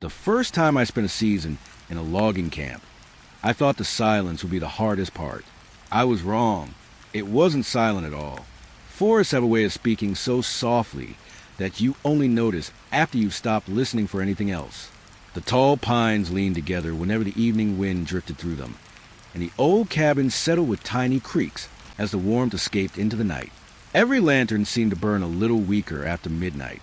The first time I spent a season in a logging camp, I thought the silence would be the hardest part. I was wrong. It wasn't silent at all. Forests have a way of speaking so softly that you only notice after you've stopped listening for anything else. The tall pines leaned together whenever the evening wind drifted through them, and the old cabins settled with tiny creaks as the warmth escaped into the night. Every lantern seemed to burn a little weaker after midnight,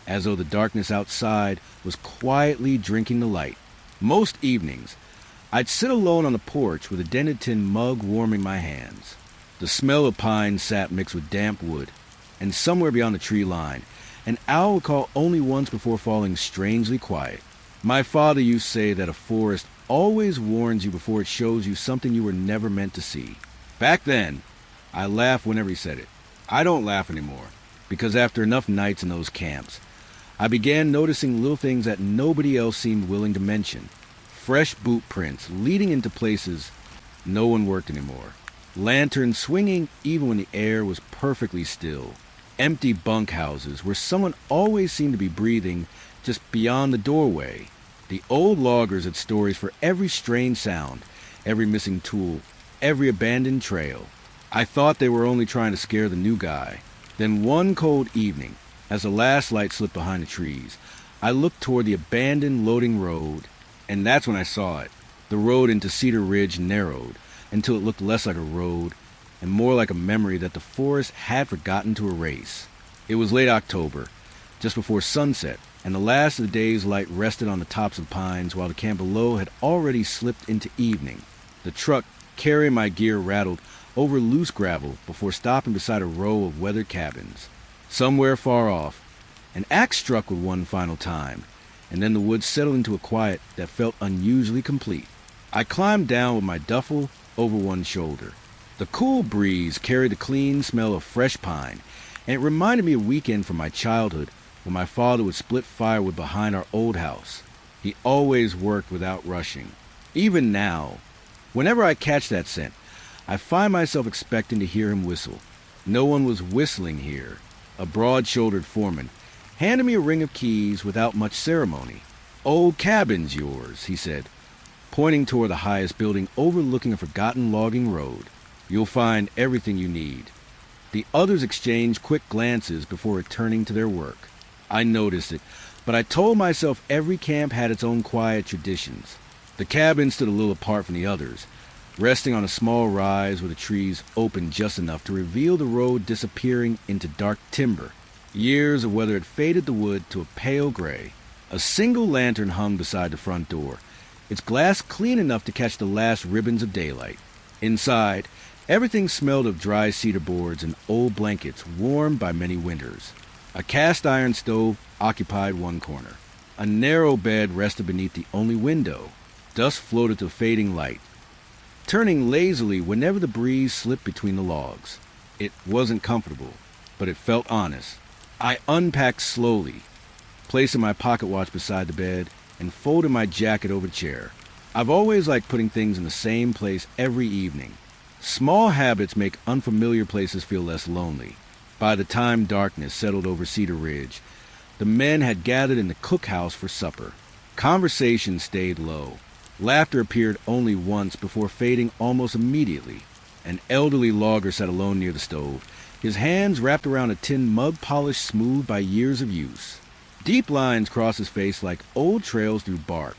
as though the darkness outside was quietly drinking the light. Most evenings, I'd sit alone on the porch with a dented tin mug warming my hands. The smell of pine sap mixed with damp wood, and somewhere beyond the tree line, an owl would call only once before falling strangely quiet. My father used to say that a forest always warns you before it shows you something you were never meant to see. Back then, I laughed whenever he said it. I don't laugh anymore, because after enough nights in those camps, I began noticing little things that nobody else seemed willing to mention. Fresh boot prints leading into places no one worked anymore. Lanterns swinging even when the air was perfectly still. Empty bunkhouses where someone always seemed to be breathing just beyond the doorway. The old loggers had stories for every strange sound, every missing tool, every abandoned trail. I thought they were only trying to scare the new guy. Then one cold evening, as the last light slipped behind the trees, I looked toward the abandoned loading road, and that's when I saw it. The road into Cedar Ridge narrowed until it looked less like a road and more like a memory that the forest had forgotten to erase. It was late October, just before sunset, and the last of the day's light rested on the tops of pines while the camp below had already slipped into evening. The truck carrying my gear rattled over loose gravel before stopping beside a row of weathered cabins. Somewhere far off, an axe struck with one final time, and then the woods settled into a quiet that felt unusually complete. I climbed down with my duffel over one shoulder. The cool breeze carried the clean smell of fresh pine, and it reminded me of a weekend from my childhood when my father would split firewood behind our old house. He always worked without rushing. Even now, whenever I catch that scent, I find myself expecting to hear him whistle. No one was whistling here. A broad-shouldered foreman handed me a ring of keys without much ceremony. "Old cabin's yours," he said, pointing toward the highest building overlooking a forgotten logging road. "You'll find everything you need." The others exchanged quick glances before returning to their work. I noticed it, but I told myself every camp had its own quiet traditions. The cabin stood a little apart from the others, resting on a small rise where the trees opened just enough to reveal the road disappearing into dark timber. Years of weather had faded the wood to a pale gray. A single lantern hung beside the front door, its glass clean enough to catch the last ribbons of daylight. Inside, everything smelled of dry cedar boards and old blankets warmed by many winters. A cast-iron stove occupied one corner. A narrow bed rested beneath the only window. Dust floated to fading light, turning lazily whenever the breeze slipped between the logs. It wasn't comfortable, but it felt honest. I unpacked slowly, placing my pocket watch beside the bed and folded my jacket over the chair. I've always liked putting things in the same place every evening. Small habits make unfamiliar places feel less lonely. By the time darkness settled over Cedar Ridge, the men had gathered in the cookhouse for supper. Conversation stayed low. Laughter appeared only once before fading almost immediately. An elderly logger sat alone near the stove, his hands wrapped around a tin mug polished smooth by years of use. Deep lines crossed his face like old trails through bark.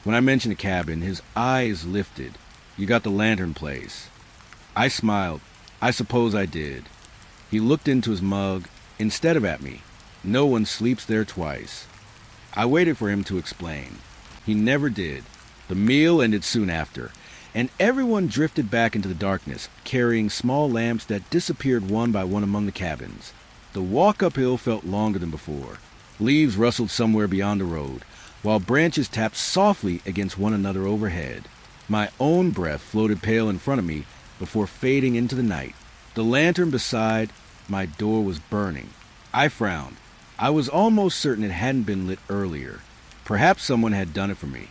When I mentioned the cabin, his eyes lifted. "You got the lantern place." I smiled. I suppose I did. He looked into his mug instead of at me. No one sleeps there twice. I waited for him to explain. He never did. The meal ended soon after, and everyone drifted back into the darkness, carrying small lamps that disappeared one by one among the cabins. The walk uphill felt longer than before. Leaves rustled somewhere beyond the road, while branches tapped softly against one another overhead. My own breath floated pale in front of me before fading into the night. The lantern beside my door was burning. I frowned. I was almost certain it hadn't been lit earlier. Perhaps someone had done it for me.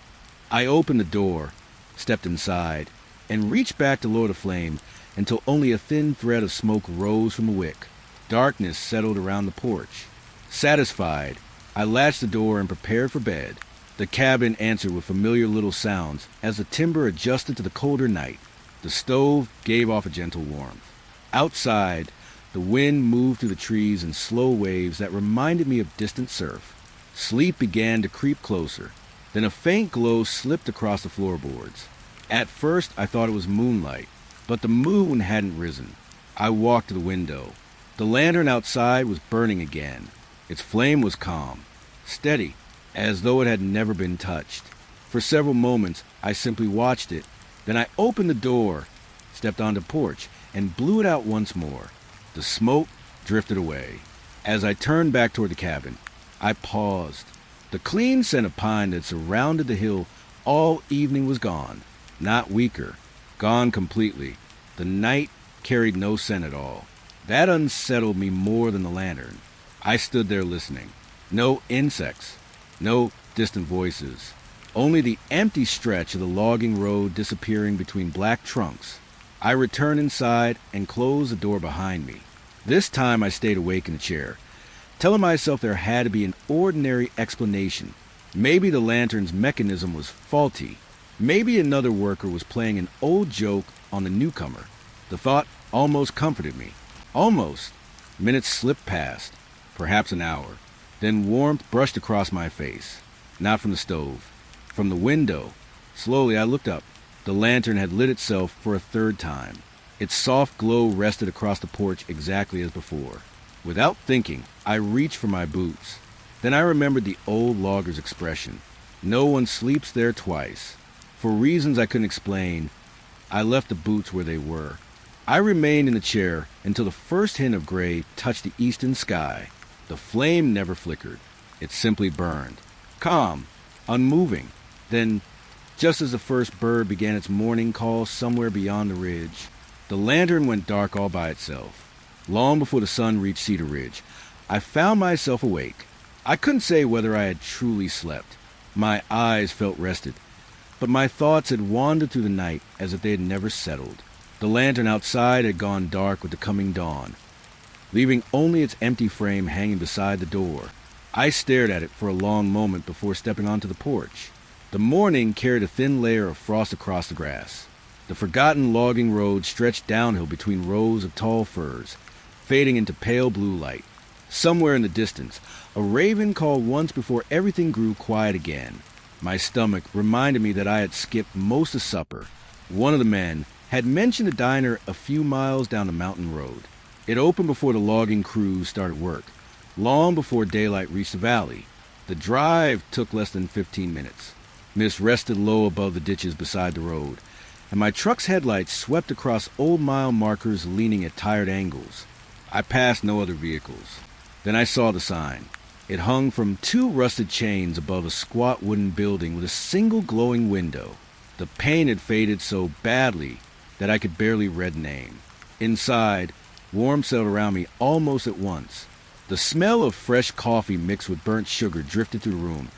I opened the door, stepped inside, and reached back to lower the flame until only a thin thread of smoke rose from the wick. Darkness settled around the porch. Satisfied, I latched the door and prepared for bed. The cabin answered with familiar little sounds as the timber adjusted to the colder night. The stove gave off a gentle warmth. Outside, the wind moved through the trees in slow waves that reminded me of distant surf. Sleep began to creep closer. Then a faint glow slipped across the floorboards. At first, I thought it was moonlight, but the moon hadn't risen. I walked to the window. The lantern outside was burning again. Its flame was calm, steady, as though it had never been touched. For several moments, I simply watched it. Then I opened the door, stepped onto the porch, and blew it out once more. The smoke drifted away. As I turned back toward the cabin, I paused. The clean scent of pine that surrounded the hill all evening was gone. Not weaker, gone completely. The night carried no scent at all. That unsettled me more than the lantern. I stood there listening. No insects, no distant voices. Only the empty stretch of the logging road disappearing between black trunks. I returned inside and closed the door behind me. This time I stayed awake in the chair, telling myself there had to be an ordinary explanation. Maybe the lantern's mechanism was faulty. Maybe another worker was playing an old joke on the newcomer. The thought almost comforted me. Almost. Minutes slipped past, perhaps an hour. Then warmth brushed across my face. Not from the stove. From the window. Slowly I looked up. The lantern had lit itself for a third time. Its soft glow rested across the porch exactly as before. Without thinking, I reached for my boots. Then I remembered the old logger's expression. No one sleeps there twice. For reasons I couldn't explain, I left the boots where they were. I remained in the chair until the first hint of gray touched the eastern sky. The flame never flickered. It simply burned. Calm, unmoving. Then, just as the first bird began its morning call somewhere beyond the ridge, the lantern went dark all by itself. Long before the sun reached Cedar Ridge, I found myself awake. I couldn't say whether I had truly slept. My eyes felt rested, but my thoughts had wandered through the night as if they had never settled. The lantern outside had gone dark with the coming dawn, leaving only its empty frame hanging beside the door. I stared at it for a long moment before stepping onto the porch. The morning carried a thin layer of frost across the grass. The forgotten logging road stretched downhill between rows of tall firs, fading into pale blue light. Somewhere in the distance, a raven called once before everything grew quiet again. My stomach reminded me that I had skipped most of supper. One of the men had mentioned a diner a few miles down the mountain road. It opened before the logging crews started work, long before daylight reached the valley. The drive took less than 15 minutes. Mist rested low above the ditches beside the road, and my truck's headlights swept across old mile markers leaning at tired angles. I passed no other vehicles. Then I saw the sign. It hung from two rusted chains above a squat wooden building with a single glowing window. The paint had faded so badly that I could barely read the name. Inside, warmth settled around me almost at once. The smell of fresh coffee mixed with burnt sugar drifted through the room,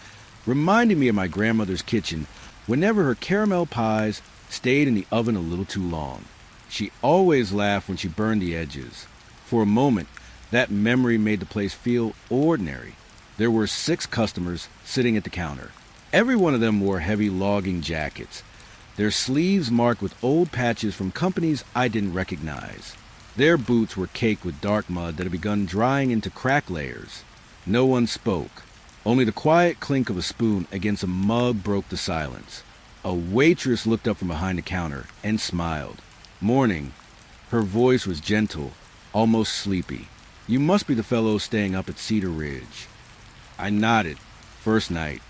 reminding me of my grandmother's kitchen whenever her caramel pies stayed in the oven a little too long. She always laughed when she burned the edges. For a moment, that memory made the place feel ordinary. There were 6 customers sitting at the counter. Every one of them wore heavy logging jackets, their sleeves marked with old patches from companies I didn't recognize. Their boots were caked with dark mud that had begun drying into crack layers. No one spoke. Only the quiet clink of a spoon against a mug broke the silence. A waitress looked up from behind the counter and smiled. Morning. Her voice was gentle, almost sleepy. You must be the fellow staying up at Cedar Ridge. I nodded. First night.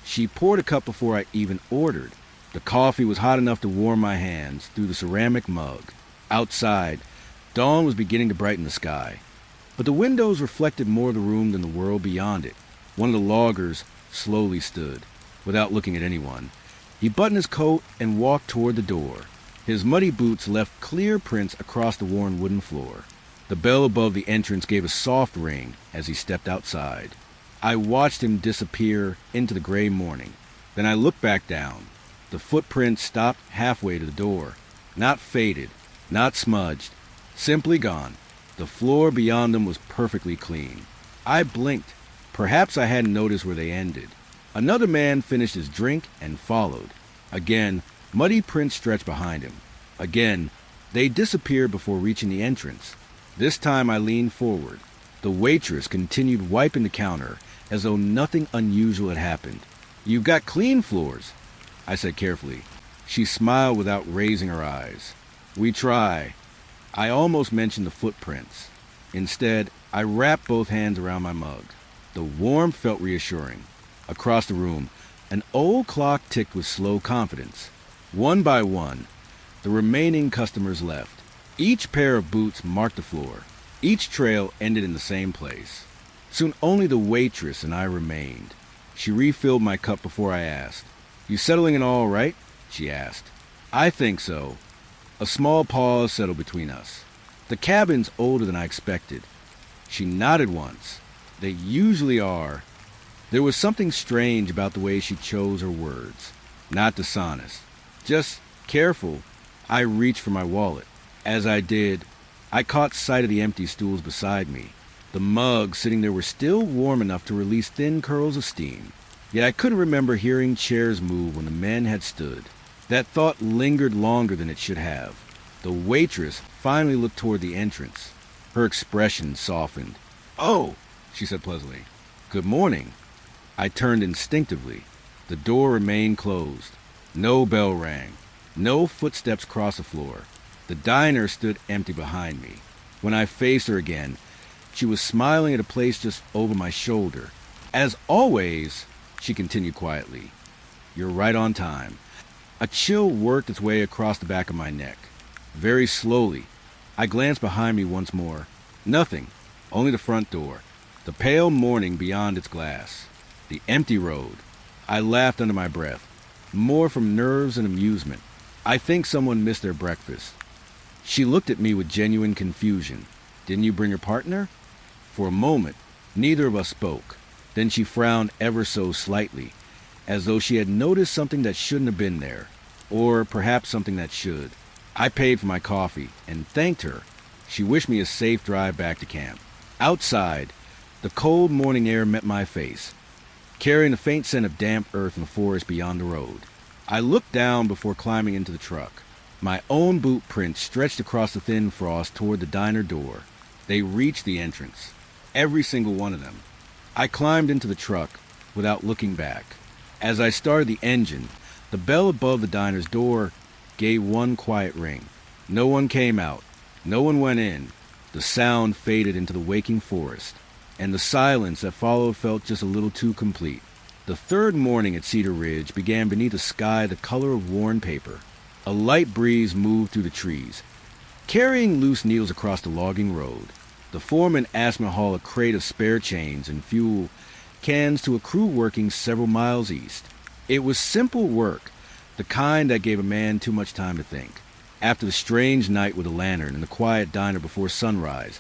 She poured a cup before I even ordered. The coffee was hot enough to warm my hands through the ceramic mug. Outside, dawn was beginning to brighten the sky. But the windows reflected more of the room than the world beyond it. One of the loggers slowly stood, without looking at anyone. He buttoned his coat and walked toward the door. His muddy boots left clear prints across the worn wooden floor. The bell above the entrance gave a soft ring as he stepped outside. I watched him disappear into the gray morning. Then I looked back down. The footprints stopped halfway to the door. Not faded, not smudged, simply gone. The floor beyond them was perfectly clean. I blinked. Perhaps I hadn't noticed where they ended. Another man finished his drink and followed. Again, muddy prints stretched behind him. Again, they disappeared before reaching the entrance. This time I leaned forward. The waitress continued wiping the counter as though nothing unusual had happened. "You've got clean floors," I said carefully. She smiled without raising her eyes. "We try." I almost mentioned the footprints. Instead, I wrapped both hands around my mug. The warmth felt reassuring. Across the room, an old clock ticked with slow confidence. One by one, the remaining customers left. Each pair of boots marked the floor. Each trail ended in the same place. Soon only the waitress and I remained. She refilled my cup before I asked. "You settling in all right?" she asked. "I think so." A small pause settled between us. "The cabin's older than I expected." She nodded once. "They usually are." There was something strange about the way she chose her words. Not dishonest. Just careful. I reached for my wallet. As I did, I caught sight of the empty stools beside me. The mugs sitting there were still warm enough to release thin curls of steam. Yet I couldn't remember hearing chairs move when the men had stood. That thought lingered longer than it should have. The waitress finally looked toward the entrance. Her expression softened. "Oh," she said pleasantly. "Good morning." I turned instinctively. The door remained closed. No bell rang. No footsteps crossed the floor. The diner stood empty behind me. When I faced her again, she was smiling at a place just over my shoulder. "As always," she continued quietly, "you're right on time." A chill worked its way across the back of my neck. Very slowly, I glanced behind me once more. Nothing, only the front door, the pale morning beyond its glass, the empty road. I laughed under my breath, more from nerves and amusement. I think someone missed their breakfast. She looked at me with genuine confusion. "Didn't you bring your partner?" For a moment, neither of us spoke. Then she frowned ever so slightly, as though she had noticed something that shouldn't have been there, or perhaps something that should. I paid for my coffee and thanked her. She wished me a safe drive back to camp. Outside, the cold morning air met my face, carrying the faint scent of damp earth in the forest beyond the road. I looked down before climbing into the truck. My own boot prints stretched across the thin frost toward the diner door. They reached the entrance, every single one of them. I climbed into the truck without looking back. As I started the engine, the bell above the diner's door gave one quiet ring. No one came out. No one went in. The sound faded into the waking forest, and the silence that followed felt just a little too complete. The third morning at Cedar Ridge began beneath a sky the color of worn paper. A light breeze moved through the trees, carrying loose needles across the logging road. The foreman asked me to haul a crate of spare chains and fuel cans to a crew working several miles east. It was simple work, the kind that gave a man too much time to think. After the strange night with a lantern and the quiet diner before sunrise,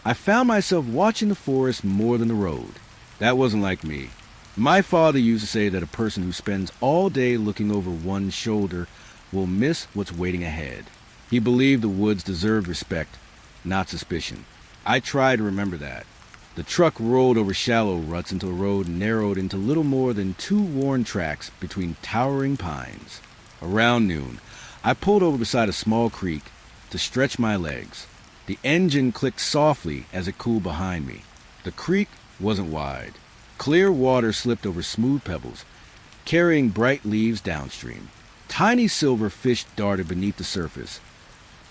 I found myself watching the forest more than the road. That wasn't like me. My father used to say that a person who spends all day looking over one's shoulder will miss what's waiting ahead. He believed the woods deserved respect, not suspicion. I tried to remember that. The truck rolled over shallow ruts until the road narrowed into little more than two worn tracks between towering pines. Around noon, I pulled over beside a small creek to stretch my legs. The engine clicked softly as it cooled behind me. The creek wasn't wide. Clear water slipped over smooth pebbles, carrying bright leaves downstream. Tiny silver fish darted beneath the surface,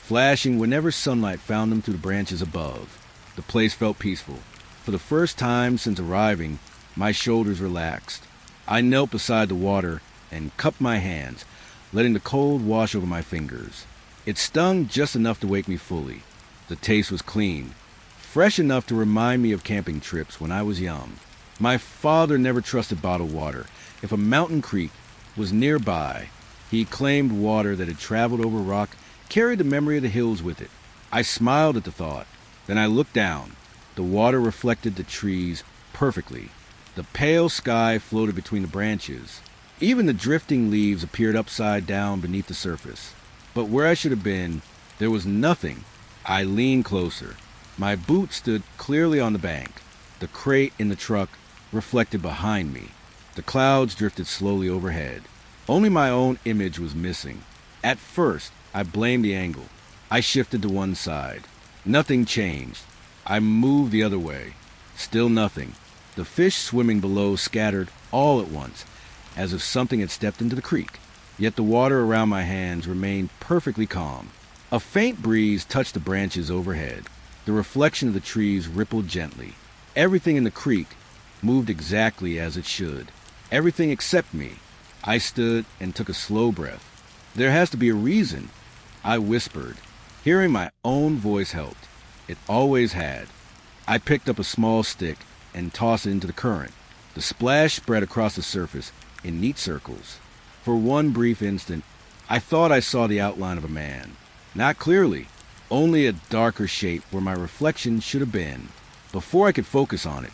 flashing whenever sunlight found them through the branches above. The place felt peaceful. For the first time since arriving, my shoulders relaxed. I knelt beside the water and cupped my hands, letting the cold wash over my fingers. It stung just enough to wake me fully. The taste was clean, fresh enough to remind me of camping trips when I was young. My father never trusted bottled water. If a mountain creek was nearby, he claimed water that had traveled over rock carried the memory of the hills with it. I smiled at the thought. Then I looked down. The water reflected the trees perfectly. The pale sky floated between the branches. Even the drifting leaves appeared upside down beneath the surface. But where I should have been, there was nothing. I leaned closer. My boots stood clearly on the bank. The crate in the truck reflected behind me. The clouds drifted slowly overhead. Only my own image was missing. At first, I blamed the angle. I shifted to one side. Nothing changed. I moved the other way. Still nothing. The fish swimming below scattered all at once, as if something had stepped into the creek. Yet the water around my hands remained perfectly calm. A faint breeze touched the branches overhead. The reflection of the trees rippled gently. Everything in the creek moved exactly as it should. Everything except me. I stood and took a slow breath. There has to be a reason, I whispered. Hearing my own voice helped. It always had. I picked up a small stick and tossed it into the current. The splash spread across the surface in neat circles. For one brief instant, I thought I saw the outline of a man. Not clearly, only a darker shape where my reflection should have been. Before I could focus on it,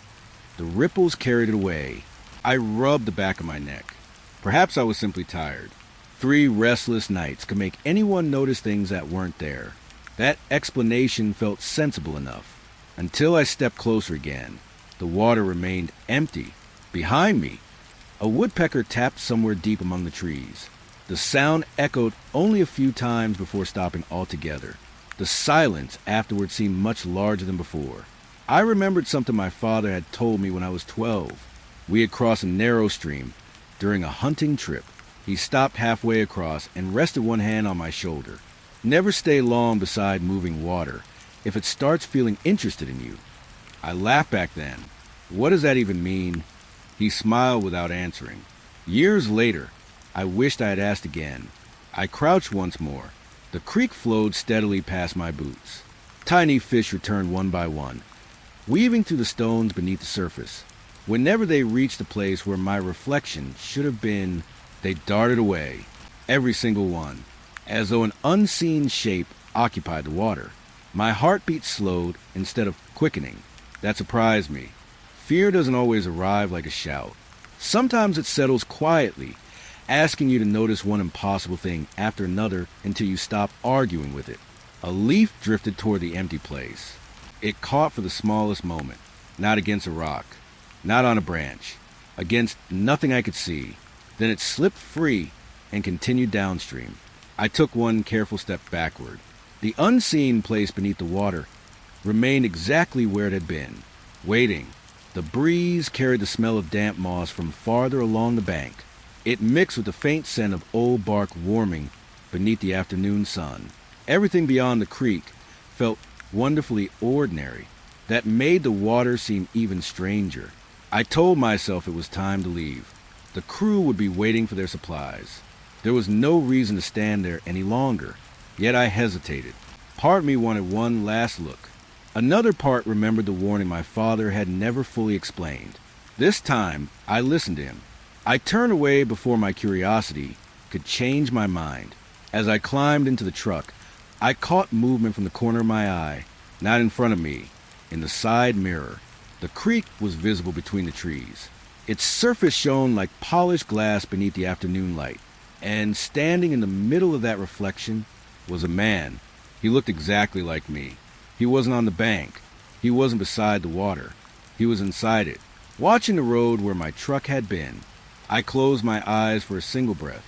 the ripples carried it away. I rubbed the back of my neck. Perhaps I was simply tired. 3 restless nights could make anyone notice things that weren't there. That explanation felt sensible enough. Until I stepped closer again, the water remained empty. Behind me, a woodpecker tapped somewhere deep among the trees. The sound echoed only a few times before stopping altogether. The silence afterward seemed much larger than before. I remembered something my father had told me when I was 12. We had crossed a narrow stream during a hunting trip. He stopped halfway across and rested one hand on my shoulder. Never stay long beside moving water if it starts feeling interested in you. I laughed back then. What does that even mean? He smiled without answering. Years later, I wished I had asked again. I crouched once more. The creek flowed steadily past my boots. Tiny fish returned one by one, weaving through the stones beneath the surface. Whenever they reached the place where my reflection should have been, they darted away, every single one, as though an unseen shape occupied the water. My heartbeat slowed instead of quickening. That surprised me. Fear doesn't always arrive like a shout. Sometimes it settles quietly, asking you to notice one impossible thing after another until you stop arguing with it. A leaf drifted toward the empty place. It caught for the smallest moment, not against a rock, not on a branch, against nothing I could see. Then it slipped free and continued downstream. I took one careful step backward. The unseen place beneath the water remained exactly where it had been, waiting. The breeze carried the smell of damp moss from farther along the bank. It mixed with the faint scent of old bark warming beneath the afternoon sun. Everything beyond the creek felt wonderfully ordinary. That made the water seem even stranger. I told myself it was time to leave. The crew would be waiting for their supplies. There was no reason to stand there any longer. Yet I hesitated. Part of me wanted one last look. Another part remembered the warning my father had never fully explained. This time, I listened to him. I turned away before my curiosity could change my mind. As I climbed into the truck, I caught movement from the corner of my eye, not in front of me, in the side mirror. The creek was visible between the trees. Its surface shone like polished glass beneath the afternoon light, and standing in the middle of that reflection was a man. He looked exactly like me. He wasn't on the bank. He wasn't beside the water. He was inside it, watching the road where my truck had been. I closed my eyes for a single breath.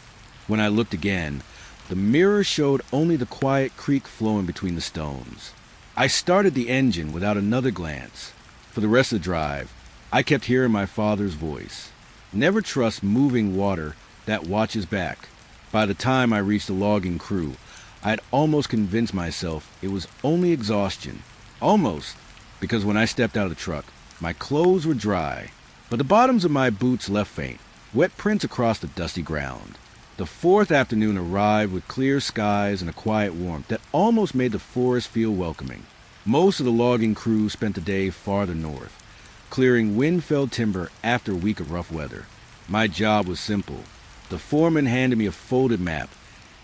When I looked again, the mirror showed only the quiet creek flowing between the stones. I started the engine without another glance. For the rest of the drive, I kept hearing my father's voice. Never trust moving water that watches back. By the time I reached the logging crew, I had almost convinced myself it was only exhaustion. Almost, because when I stepped out of the truck, my clothes were dry, but the bottoms of my boots left faint, wet prints across the dusty ground. The 4th afternoon arrived with clear skies and a quiet warmth that almost made the forest feel welcoming. Most of the logging crew spent the day farther north, clearing wind-felled timber after a week of rough weather. My job was simple. The foreman handed me a folded map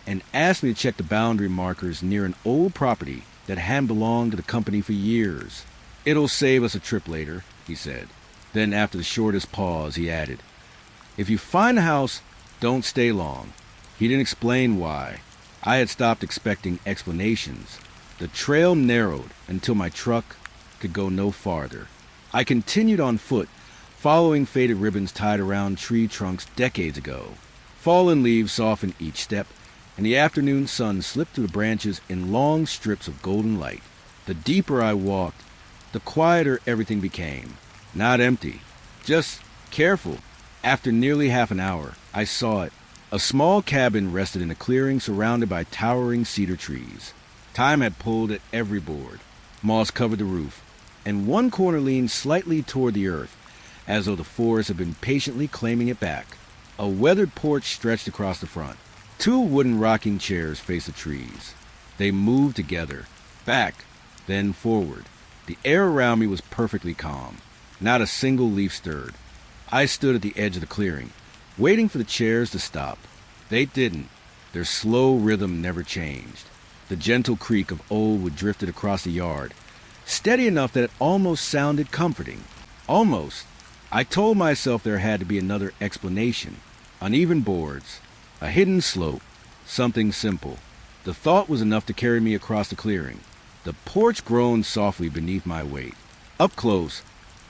and asked me to check the boundary markers near an old property that hadn't belonged to the company for years. "It'll save us a trip later," he said. Then after the shortest pause, he added, "If you find a house, don't stay long." He didn't explain why. I had stopped expecting explanations. The trail narrowed until my truck could go no farther. I continued on foot, following faded ribbons tied around tree trunks decades ago. Fallen leaves softened each step, and the afternoon sun slipped through the branches in long strips of golden light. The deeper I walked, the quieter everything became. Not empty, just careful. After nearly half an hour, I saw it. A small cabin rested in a clearing surrounded by towering cedar trees. Time had pulled at every board. Moss covered the roof, and one corner leaned slightly toward the earth, as though the forest had been patiently claiming it back. A weathered porch stretched across the front. 2 wooden rocking chairs faced the trees. They moved together, back, then forward. The air around me was perfectly calm. Not a single leaf stirred. I stood at the edge of the clearing, waiting for the chairs to stop. They didn't. Their slow rhythm never changed. The gentle creak of old wood drifted across the yard, steady enough that it almost sounded comforting. Almost. I told myself there had to be another explanation. Uneven boards, a hidden slope, something simple. The thought was enough to carry me across the clearing. The porch groaned softly beneath my weight. Up close,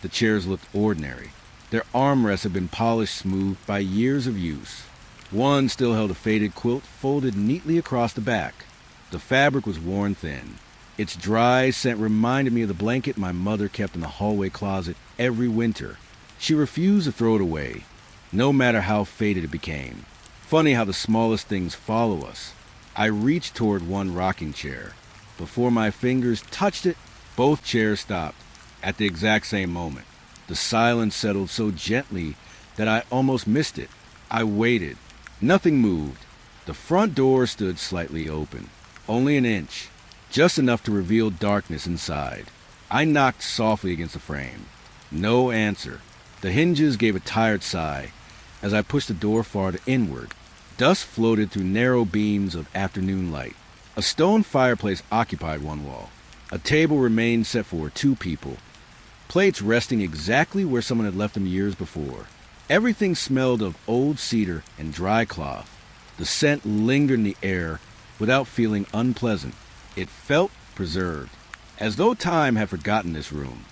the chairs looked ordinary. Their armrests had been polished smooth by years of use. One still held a faded quilt folded neatly across the back. The fabric was worn thin. Its dry scent reminded me of the blanket my mother kept in the hallway closet every winter. She refused to throw it away, no matter how faded it became. Funny how the smallest things follow us. I reached toward one rocking chair. Before my fingers touched it, both chairs stopped, at the exact same moment. The silence settled so gently that I almost missed it. I waited. Nothing moved. The front door stood slightly open, only an inch, just enough to reveal darkness inside. I knocked softly against the frame. No answer. The hinges gave a tired sigh as I pushed the door farther inward. Dust floated through narrow beams of afternoon light. A stone fireplace occupied one wall. A table remained set for 2 people, plates resting exactly where someone had left them years before. Everything smelled of old cedar and dry cloth. The scent lingered in the air without feeling unpleasant. It felt preserved, as though time had forgotten this room.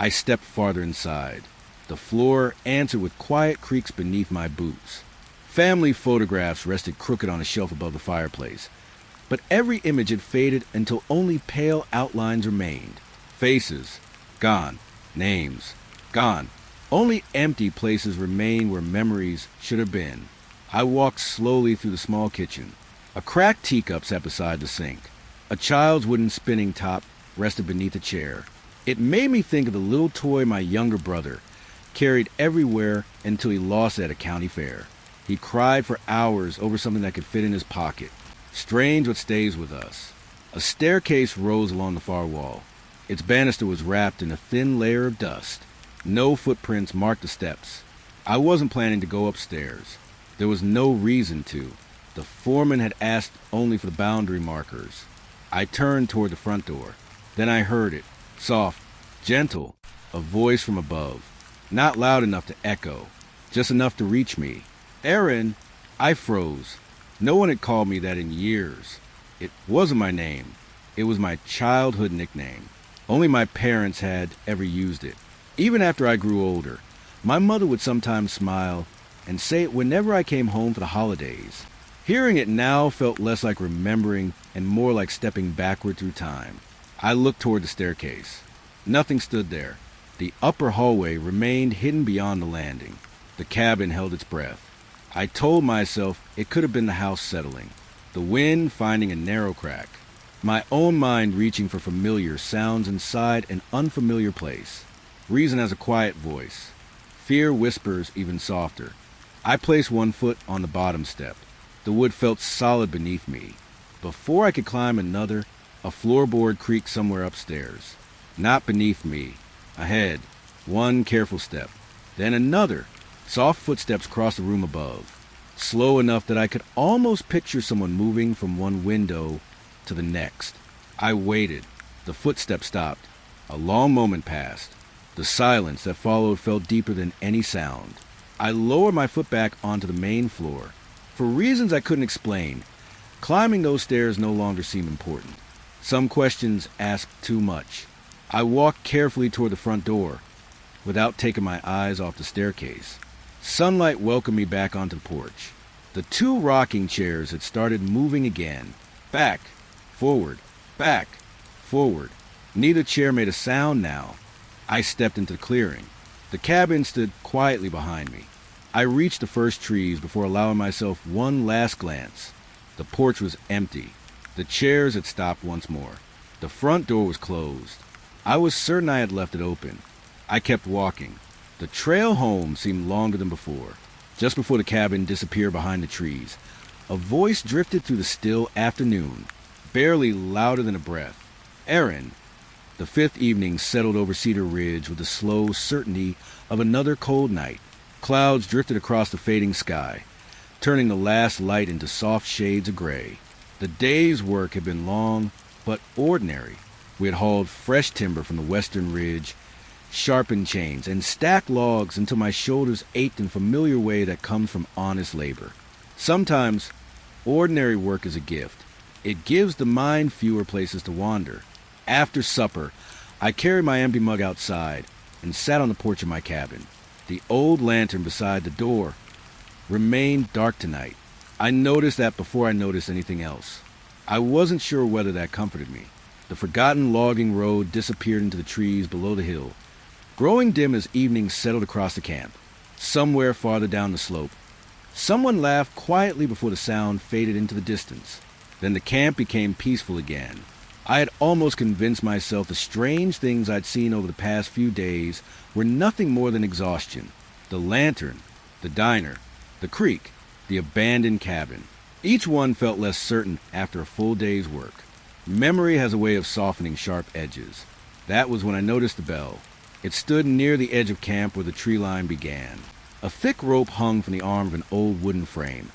I stepped farther inside. The floor answered with quiet creaks beneath my boots. Family photographs rested crooked on a shelf above the fireplace, but every image had faded until only pale outlines remained. Faces, gone. Names, gone. Only empty places remained where memories should have been. I walked slowly through the small kitchen. A cracked teacup sat beside the sink. A child's wooden spinning top rested beneath a chair. It made me think of the little toy my younger brother carried everywhere until he lost it at a county fair. He cried for hours over something that could fit in his pocket. Strange what stays with us. A staircase rose along the far wall. Its banister was wrapped in a thin layer of dust. No footprints marked the steps. I wasn't planning to go upstairs. There was no reason to. The foreman had asked only for the boundary markers. I turned toward the front door. Then I heard it. Soft, gentle, a voice from above. Not loud enough to echo, just enough to reach me. Aaron! I froze. No one had called me that in years. It wasn't my name. It was my childhood nickname. Only my parents had ever used it. Even after I grew older, my mother would sometimes smile and say it whenever I came home for the holidays. Hearing it now felt less like remembering and more like stepping backward through time. I looked toward the staircase. Nothing stood there. The upper hallway remained hidden beyond the landing. The cabin held its breath. I told myself it could have been the house settling, the wind finding a narrow crack, my own mind reaching for familiar sounds inside an unfamiliar place. Reason has a quiet voice. Fear whispers even softer. I placed one foot on the bottom step. The wood felt solid beneath me. Before I could climb another, a floorboard creaked somewhere upstairs. Not beneath me. Ahead. One careful step. Then another. Soft footsteps crossed the room above. Slow enough that I could almost picture someone moving from one window to the next. I waited. The footsteps stopped. A long moment passed. The silence that followed felt deeper than any sound. I lowered my foot back onto the main floor. For reasons I couldn't explain, climbing those stairs no longer seemed important. Some questions asked too much. I walked carefully toward the front door. without taking my eyes off the staircase. Sunlight welcomed me back onto the porch. The two rocking chairs had started moving again. Back, forward, back, forward. Neither chair made a sound now. I stepped into the clearing. The cabin stood quietly behind me. I reached the first trees before allowing myself one last glance. The porch was empty. The chairs had stopped once more. The front door was closed. I was certain I had left it open. I kept walking. The trail home seemed longer than before. Just before the cabin disappeared behind the trees, a voice drifted through the still afternoon, barely louder than a breath. Aaron. The fifth evening settled over Cedar Ridge with the slow certainty of another cold night. Clouds drifted across the fading sky, turning the last light into soft shades of gray. The day's work had been long, but ordinary. We had hauled fresh timber from the western ridge, sharpened chains, and stacked logs until my shoulders ached in a familiar way that comes from honest labor. Sometimes, ordinary work is a gift. It gives the mind fewer places to wander. After supper, I carried my empty mug outside and sat on the porch of my cabin. The old lantern beside the door remained dark tonight. I noticed that before I noticed anything else. I wasn't sure whether that comforted me. The forgotten logging road disappeared into the trees below the hill, growing dim as evening settled across the camp. Somewhere farther down the slope, someone laughed quietly before the sound faded into the distance. Then the camp became peaceful again. I had almost convinced myself the strange things I'd seen over the past few days were nothing more than exhaustion. The lantern, the diner, the creek, the abandoned cabin. Each one felt less certain after a full day's work. Memory has a way of softening sharp edges. That was when I noticed the bell. It stood near the edge of camp where the tree line began. A thick rope hung from the arm of an old wooden frame,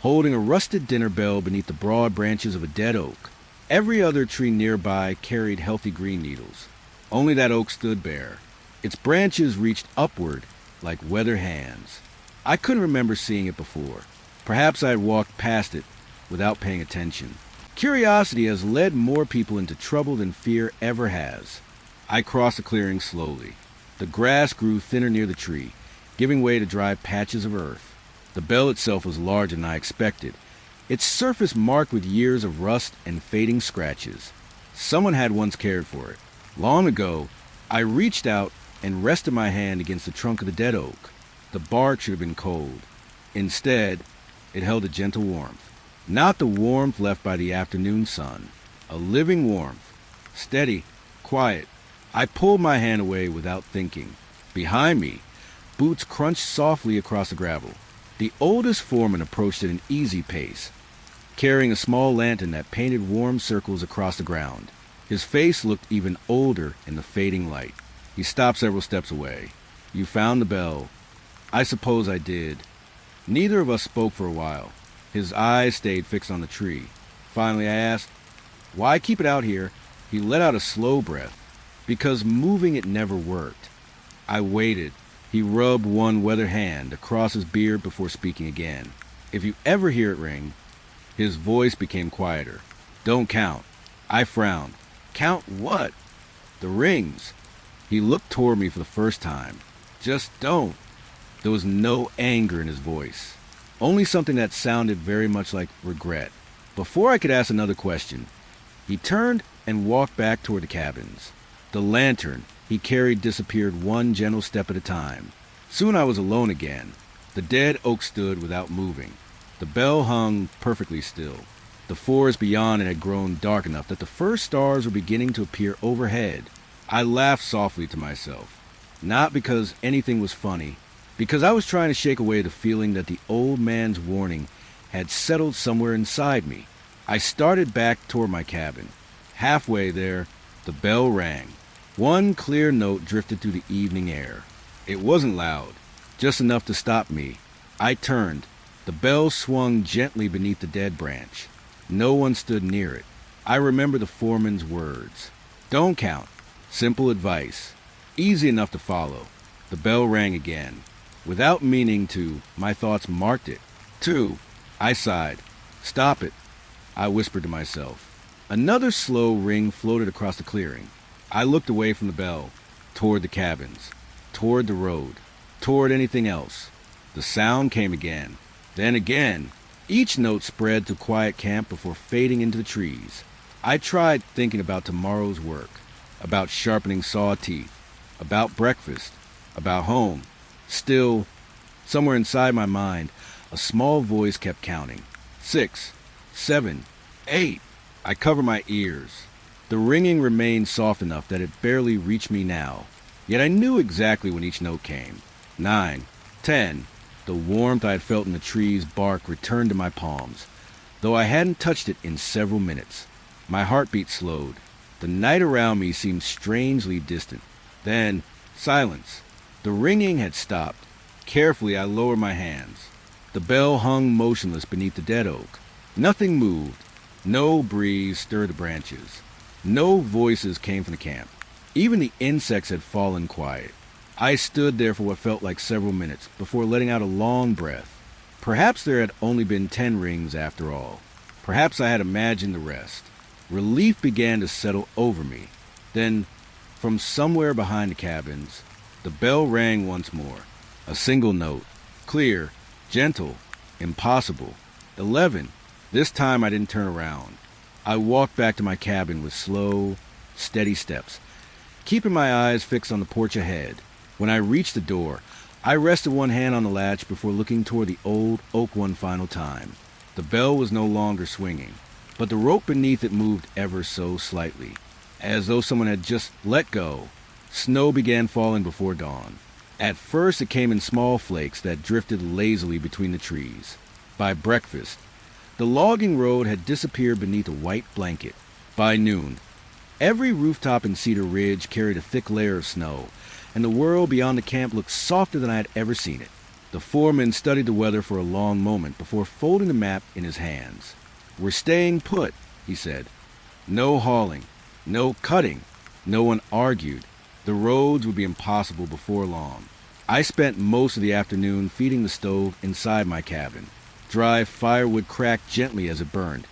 holding a rusted dinner bell beneath the broad branches of a dead oak. Every other tree nearby carried healthy green needles. Only that oak stood bare. Its branches reached upward like weathered hands. I couldn't remember seeing it before. Perhaps I had walked past it without paying attention. Curiosity has led more people into trouble than fear ever has. I crossed the clearing slowly. The grass grew thinner near the tree, giving way to dry patches of earth. The bell itself was larger than I expected, its surface marked with years of rust and fading scratches. Someone had once cared for it. Long ago, I reached out and rested my hand against the trunk of the dead oak. The bark should have been cold. Instead, it held a gentle warmth. Not the warmth left by the afternoon sun. A living warmth. Steady, quiet. I pulled my hand away without thinking. Behind me, boots crunched softly across the gravel. The oldest foreman approached at an easy pace, carrying a small lantern that painted warm circles across the ground. His face looked even older in the fading light. He stopped several steps away. "You found the bell." "I suppose I did." Neither of us spoke for a while. His eyes stayed fixed on the tree. Finally I asked, "Why keep it out here?" He let out a slow breath. "Because moving it never worked." I waited. He rubbed one weathered hand across his beard before speaking again. "If you ever hear it ring..." His voice became quieter. "Don't count." I frowned. "Count what?" "The rings." He looked toward me for the first time. "Just don't." There was no anger in his voice, only something that sounded very much like regret. Before I could ask another question, he turned and walked back toward the cabins. The lantern he carried disappeared one gentle step at a time. Soon I was alone again. The dead oak stood without moving. The bell hung perfectly still. The forest beyond it had grown dark enough that the first stars were beginning to appear overhead. I laughed softly to myself, not because anything was funny, because I was trying to shake away the feeling that the old man's warning had settled somewhere inside me. I started back toward my cabin. Halfway there, the bell rang. One clear note drifted through the evening air. It wasn't loud, just enough to stop me. I turned. The bell swung gently beneath the dead branch. No one stood near it. I remember the foreman's words. "Don't count." Simple advice. Easy enough to follow. The bell rang again. Without meaning to, my thoughts marked it. 2. I sighed. "Stop it," I whispered to myself. Another slow ring floated across the clearing. I looked away from the bell, toward the cabins. toward the road, toward anything else. The sound came again, then again. Each note spread through quiet camp before fading into the trees. I tried thinking about tomorrow's work, about sharpening saw teeth, about breakfast, about home. Still, somewhere inside my mind, a small voice kept counting. 6, 7, 8. I covered my ears. The ringing remained soft enough that it barely reached me now. Yet I knew exactly when each note came. 9, 10. The warmth I had felt in the tree's bark returned to my palms, though I hadn't touched it in several minutes. My heartbeat slowed. The night around me seemed strangely distant. Then, silence. The ringing had stopped. Carefully, I lowered my hands. The bell hung motionless beneath the dead oak. Nothing moved. No breeze stirred the branches. No voices came from the camp. Even the insects had fallen quiet. I stood there for what felt like several minutes before letting out a long breath. Perhaps there had only been 10 rings after all. Perhaps I had imagined the rest. Relief began to settle over me. Then, from somewhere behind the cabins, the bell rang once more. A single note. Clear, gentle, impossible. 11. This time I didn't turn around. I walked back to my cabin with slow, steady steps, keeping my eyes fixed on the porch ahead. When I reached the door, I rested one hand on the latch before looking toward the old oak one final time. The bell was no longer swinging, but the rope beneath it moved ever so slightly, as though someone had just let go. Snow began falling before dawn. At first it came in small flakes that drifted lazily between the trees. By breakfast, the logging road had disappeared beneath a white blanket. By noon, every rooftop in Cedar Ridge carried a thick layer of snow, and the world beyond the camp looked softer than I had ever seen it. The foreman studied the weather for a long moment before folding the map in his hands. "We're staying put," he said. "No hauling, no cutting." No one argued. The roads would be impossible before long. I spent most of the afternoon feeding the stove inside my cabin. Dry firewood cracked gently as it burned,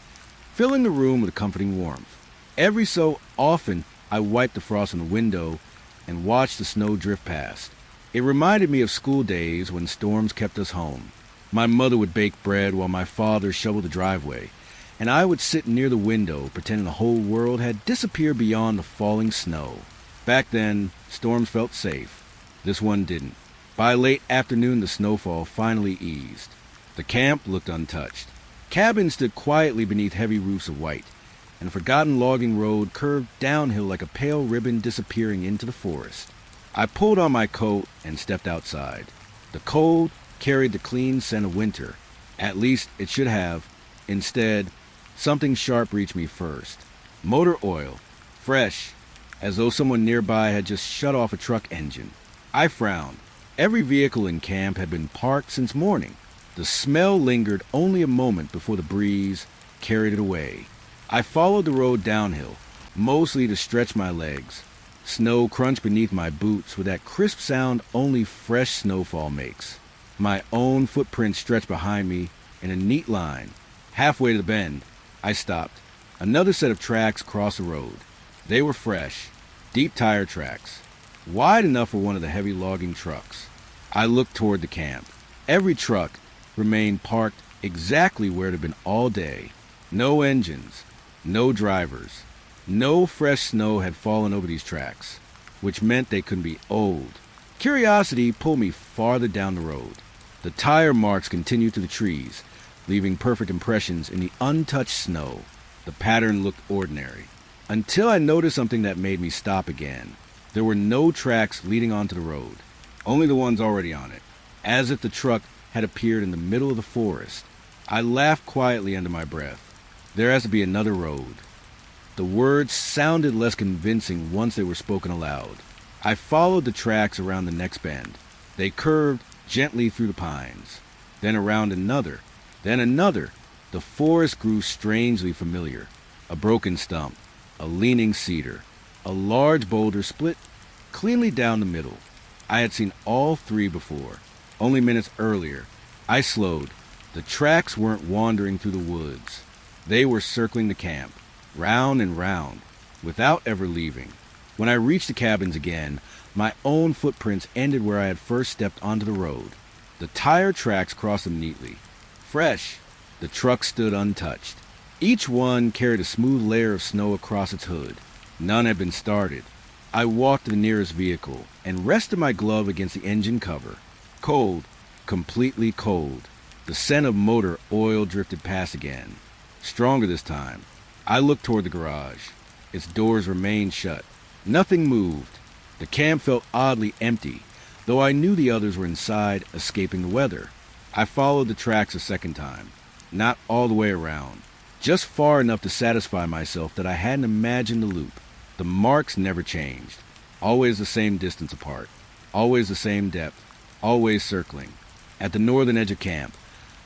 filling the room with a comforting warmth. Every so often, I wiped the frost on the window and watched the snow drift past. It reminded me of school days when storms kept us home. My mother would bake bread while my father shoveled the driveway, and I would sit near the window pretending the whole world had disappeared beyond the falling snow. Back then, storms felt safe. This one didn't. By late afternoon, the snowfall finally eased. The camp looked untouched. Cabins stood quietly beneath heavy roofs of white, and a forgotten logging road curved downhill like a pale ribbon disappearing into the forest. I pulled on my coat and stepped outside. The cold carried the clean scent of winter. At least it should have. Instead, something sharp reached me first. Motor oil. Fresh, as though someone nearby had just shut off a truck engine. I frowned. Every vehicle in camp had been parked since morning. The smell lingered only a moment before the breeze carried it away. I followed the road downhill, mostly to stretch my legs. Snow crunched beneath my boots with that crisp sound only fresh snowfall makes. My own footprints stretched behind me in a neat line. Halfway to the bend, I stopped. Another set of tracks crossed the road. They were fresh, deep tire tracks, wide enough for one of the heavy logging trucks. I looked toward the camp. Every truck remained parked exactly where it had been all day. No engines, no drivers. No fresh snow had fallen over these tracks, which meant they couldn't be old. Curiosity pulled me farther down the road. The tire marks continued to the trees, leaving perfect impressions in the untouched snow. The pattern looked ordinary, until I noticed something that made me stop again. There were no tracks leading onto the road, only the ones already on it, as if the truck had appeared in the middle of the forest. I laughed quietly under my breath. There has to be another road. The words sounded less convincing once they were spoken aloud. I followed the tracks around the next bend. They curved gently through the pines, then around another, then another. The forest grew strangely familiar. A broken stump, a leaning cedar, a large boulder split cleanly down the middle. I had seen all three before, only minutes earlier. I slowed. The tracks weren't wandering through the woods. They were circling the camp, round and round, without ever leaving. When I reached the cabins again, My own footprints ended where I had first stepped onto the road. The tire tracks crossed them neatly. Fresh, the truck stood untouched. Each one carried a smooth layer of snow across its hood. None had been started. I walked to the nearest vehicle and rested my glove against the engine cover. Cold, completely cold. The scent of motor oil drifted past again. Stronger this time. I looked toward the garage. Its doors remained shut. Nothing moved. The camp felt oddly empty, though I knew the others were inside, escaping the weather. I followed the tracks a second time. Not all the way around. Just far enough to satisfy myself that I hadn't imagined the loop. The marks never changed. Always the same distance apart. Always the same depth. Always circling. At the northern edge of camp,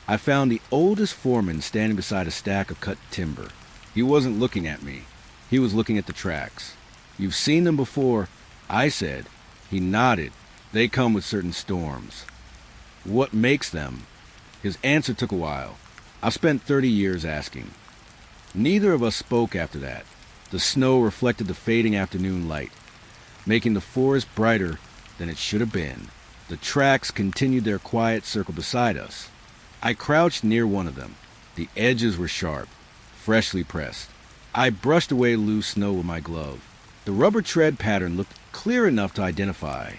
I found the oldest foreman standing beside a stack of cut timber. He wasn't looking at me. He was looking at the tracks. "You've seen them before," I said. He nodded. "They come with certain storms." "What makes them?" His answer took a while. I've spent 30 years asking. Neither of us spoke after that. The snow reflected the fading afternoon light, making the forest brighter than it should have been. The tracks continued their quiet circle beside us. I crouched near one of them. The edges were sharp, freshly pressed. I brushed away loose snow with my glove. The rubber tread pattern looked clear enough to identify,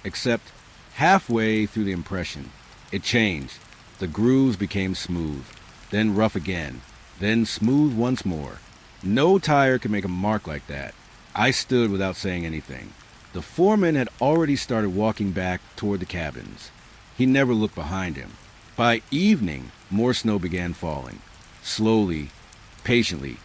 except halfway through the impression, it changed. The grooves became smooth, then rough again, then smooth once more. No tire could make a mark like that. I stood without saying anything. The foreman had already started walking back toward the cabins. He never looked behind him. By evening, more snow began falling. Slowly, patiently,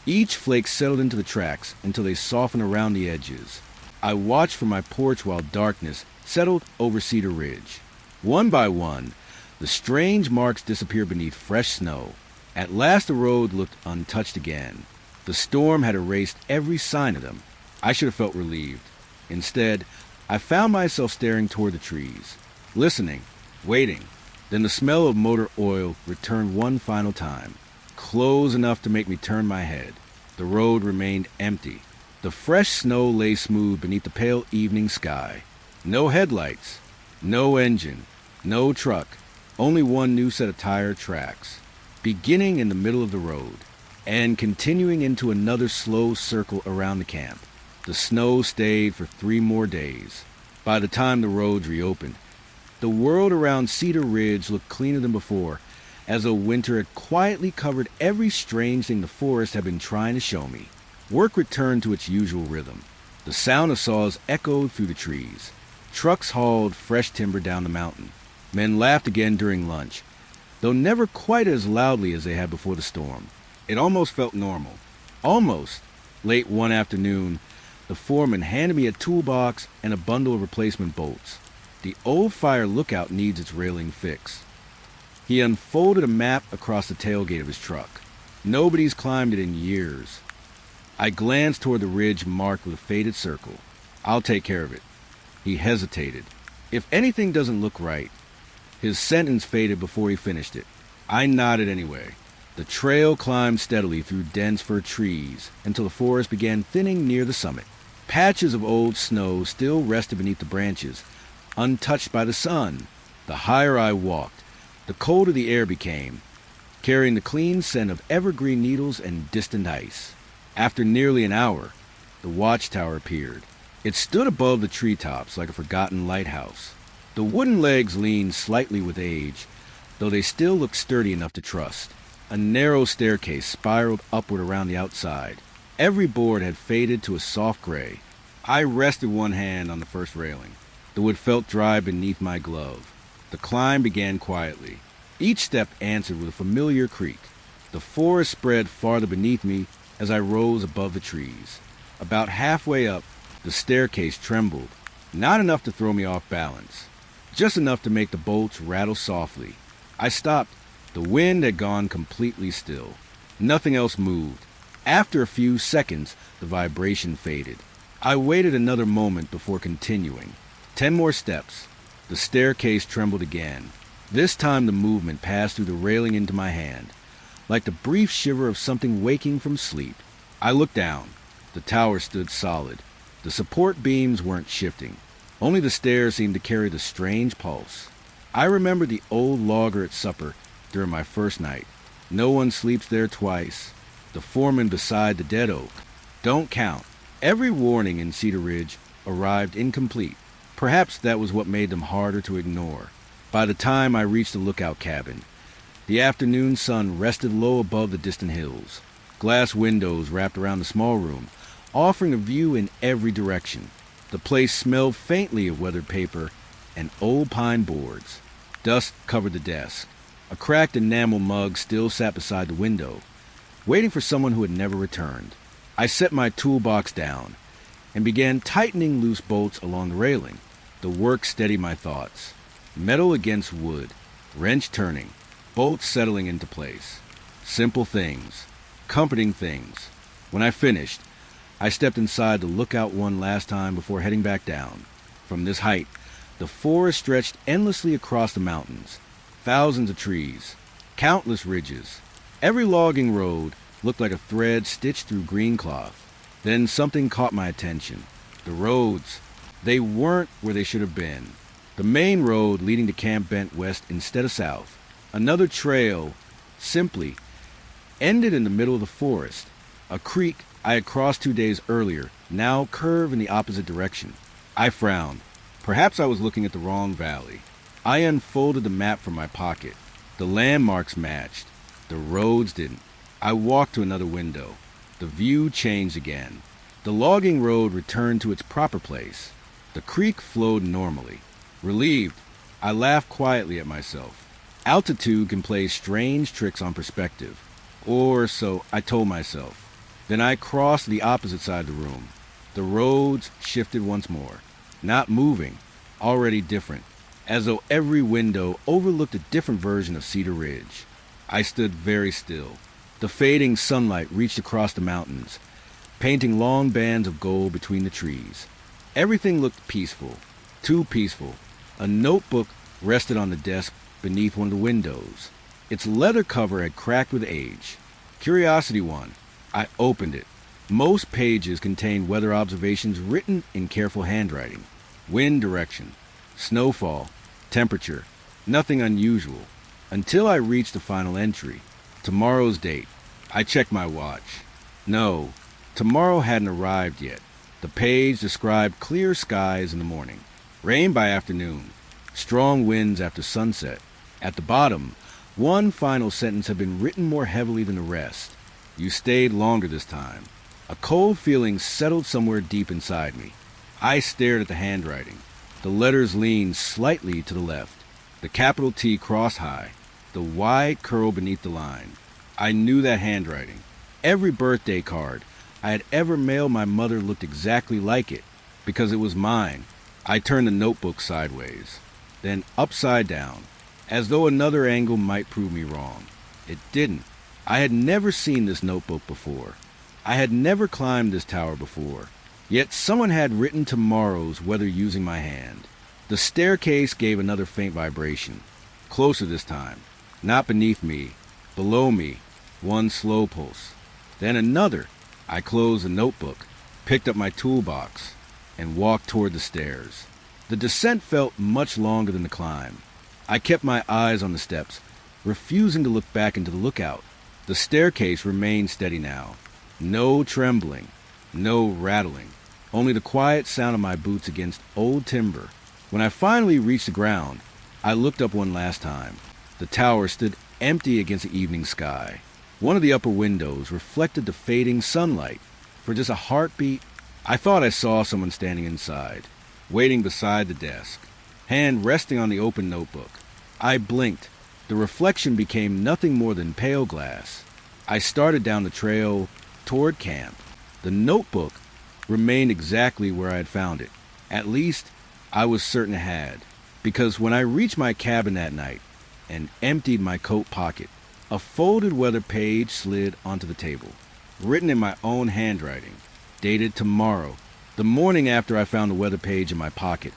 each flake settled into the tracks until they softened around the edges. I watched from my porch while darkness settled over Cedar Ridge. One by one, the strange marks disappeared beneath fresh snow. At last the road looked untouched again. The storm had erased every sign of them. I should have felt relieved. Instead, I found myself staring toward the trees, listening, waiting. Then the smell of motor oil returned one final time, close enough to make me turn my head. The road remained empty. The fresh snow lay smooth beneath the pale evening sky. No headlights, no engine, no truck, only one new set of tire tracks, beginning in the middle of the road and continuing into another slow circle around the camp. The snow stayed for 3 more days. By the time the roads reopened, the world around Cedar Ridge looked cleaner than before, as though winter had quietly covered every strange thing the forest had been trying to show me. Work returned to its usual rhythm. The sound of saws echoed through the trees. Trucks hauled fresh timber down the mountain. Men laughed again during lunch, though never quite as loudly as they had before the storm. It almost felt normal. Almost. Late one afternoon, the foreman handed me a toolbox and a bundle of replacement bolts. The old fire lookout needs its railing fixed. He unfolded a map across the tailgate of his truck. Nobody's climbed it in years. I glanced toward the ridge marked with a faded circle. "I'll take care of it." He hesitated. "If anything doesn't look right." His sentence faded before he finished it. I nodded anyway. The trail climbed steadily through dense fir trees until the forest began thinning near the summit. Patches of old snow still rested beneath the branches, untouched by the sun. The higher I walked, the colder the air became, carrying the clean scent of evergreen needles and distant ice. After nearly an hour, the watchtower appeared. It stood above the treetops like a forgotten lighthouse. The wooden legs leaned slightly with age, though they still looked sturdy enough to trust. A narrow staircase spiraled upward around the outside. Every board had faded to a soft gray. I rested one hand on the first railing. The wood felt dry beneath my glove. The climb began quietly. Each step answered with a familiar creak. The forest spread farther beneath me as I rose above the trees. About halfway up, the staircase trembled, not enough to throw me off balance, just enough to make the bolts rattle softly. I stopped. The wind had gone completely still. Nothing else moved. After a few seconds, the vibration faded. I waited another moment before continuing. 10 more steps. The staircase trembled again. This time the movement passed through the railing into my hand, like the brief shiver of something waking from sleep. I looked down. The tower stood solid. The support beams weren't shifting. Only the stairs seemed to carry the strange pulse. I remembered the old logger at supper during my first night. No one sleeps there twice. The foreman beside the dead oak. Don't count. Every warning in Cedar Ridge arrived incomplete. Perhaps that was what made them harder to ignore. By the time I reached the lookout cabin, the afternoon sun rested low above the distant hills. Glass windows wrapped around the small room, offering a view in every direction. The place smelled faintly of weathered paper and old pine boards. Dust covered the desk. A cracked enamel mug still sat beside the window, waiting for someone who had never returned. I set my toolbox down and began tightening loose bolts along the railing. The work steadied my thoughts. Metal against wood, wrench turning, bolts settling into place. Simple things, comforting things. When I finished, I stepped inside to look out one last time before heading back down. From this height, the forest stretched endlessly across the mountains. Thousands of trees, countless ridges. Every logging road looked like a thread stitched through green cloth. Then something caught my attention. The roads. They weren't where they should have been. The main road leading to camp bent west instead of south. Another trail, simply, ended in the middle of the forest. A creek I had crossed 2 days earlier now curved in the opposite direction. I frowned. Perhaps I was looking at the wrong valley. I unfolded the map from my pocket. The landmarks matched. The roads didn't. I walked to another window. The view changed again. The logging road returned to its proper place. The creek flowed normally. Relieved, I laughed quietly at myself. Altitude can play strange tricks on perspective. Or so I told myself. Then I crossed the opposite side of the room. The roads shifted once more. Not moving, already different, as though every window overlooked a different version of Cedar Ridge. I stood very still. The fading sunlight reached across the mountains, painting long bands of gold between the trees. Everything looked peaceful, too peaceful. A notebook rested on the desk beneath one of the windows. Its leather cover had cracked with age. Curiosity one. I opened it. Most pages contained weather observations written in careful handwriting. Wind direction, snowfall, temperature, nothing unusual. Until I reached the final entry. Tomorrow's date. I checked my watch. No, tomorrow hadn't arrived yet. The page described clear skies in the morning, rain by afternoon, strong winds after sunset. At the bottom, one final sentence had been written more heavily than the rest. You stayed longer this time. A cold feeling settled somewhere deep inside me. I stared at the handwriting. The letters leaned slightly to the left. The capital T crossed high. The Y curled beneath the line. I knew that handwriting. Every birthday card I had ever mailed my mother looked exactly like it, because it was mine. I turned the notebook sideways, then upside down, as though another angle might prove me wrong. It didn't. I had never seen this notebook before. I had never climbed this tower before. Yet someone had written tomorrow's weather using my hand. The staircase gave another faint vibration. Closer this time. Not beneath me. Below me. One slow pulse. Then another. I closed the notebook, picked up my toolbox, and walked toward the stairs. The descent felt much longer than the climb. I kept my eyes on the steps, refusing to look back into the lookout. The staircase remained steady now. No trembling, no rattling, only the quiet sound of my boots against old timber. When I finally reached the ground, I looked up one last time. The tower stood empty against the evening sky. One of the upper windows reflected the fading sunlight. For just a heartbeat, I thought I saw someone standing inside, waiting beside the desk, hand resting on the open notebook. I blinked. The reflection became nothing more than pale glass. I started down the trail toward camp. The notebook remained exactly where I had found it. At least, I was certain it had, because when I reached my cabin that night and emptied my coat pocket, a folded weather page slid onto the table, written in my own handwriting, dated tomorrow, the morning after I found the weather page in my pocket.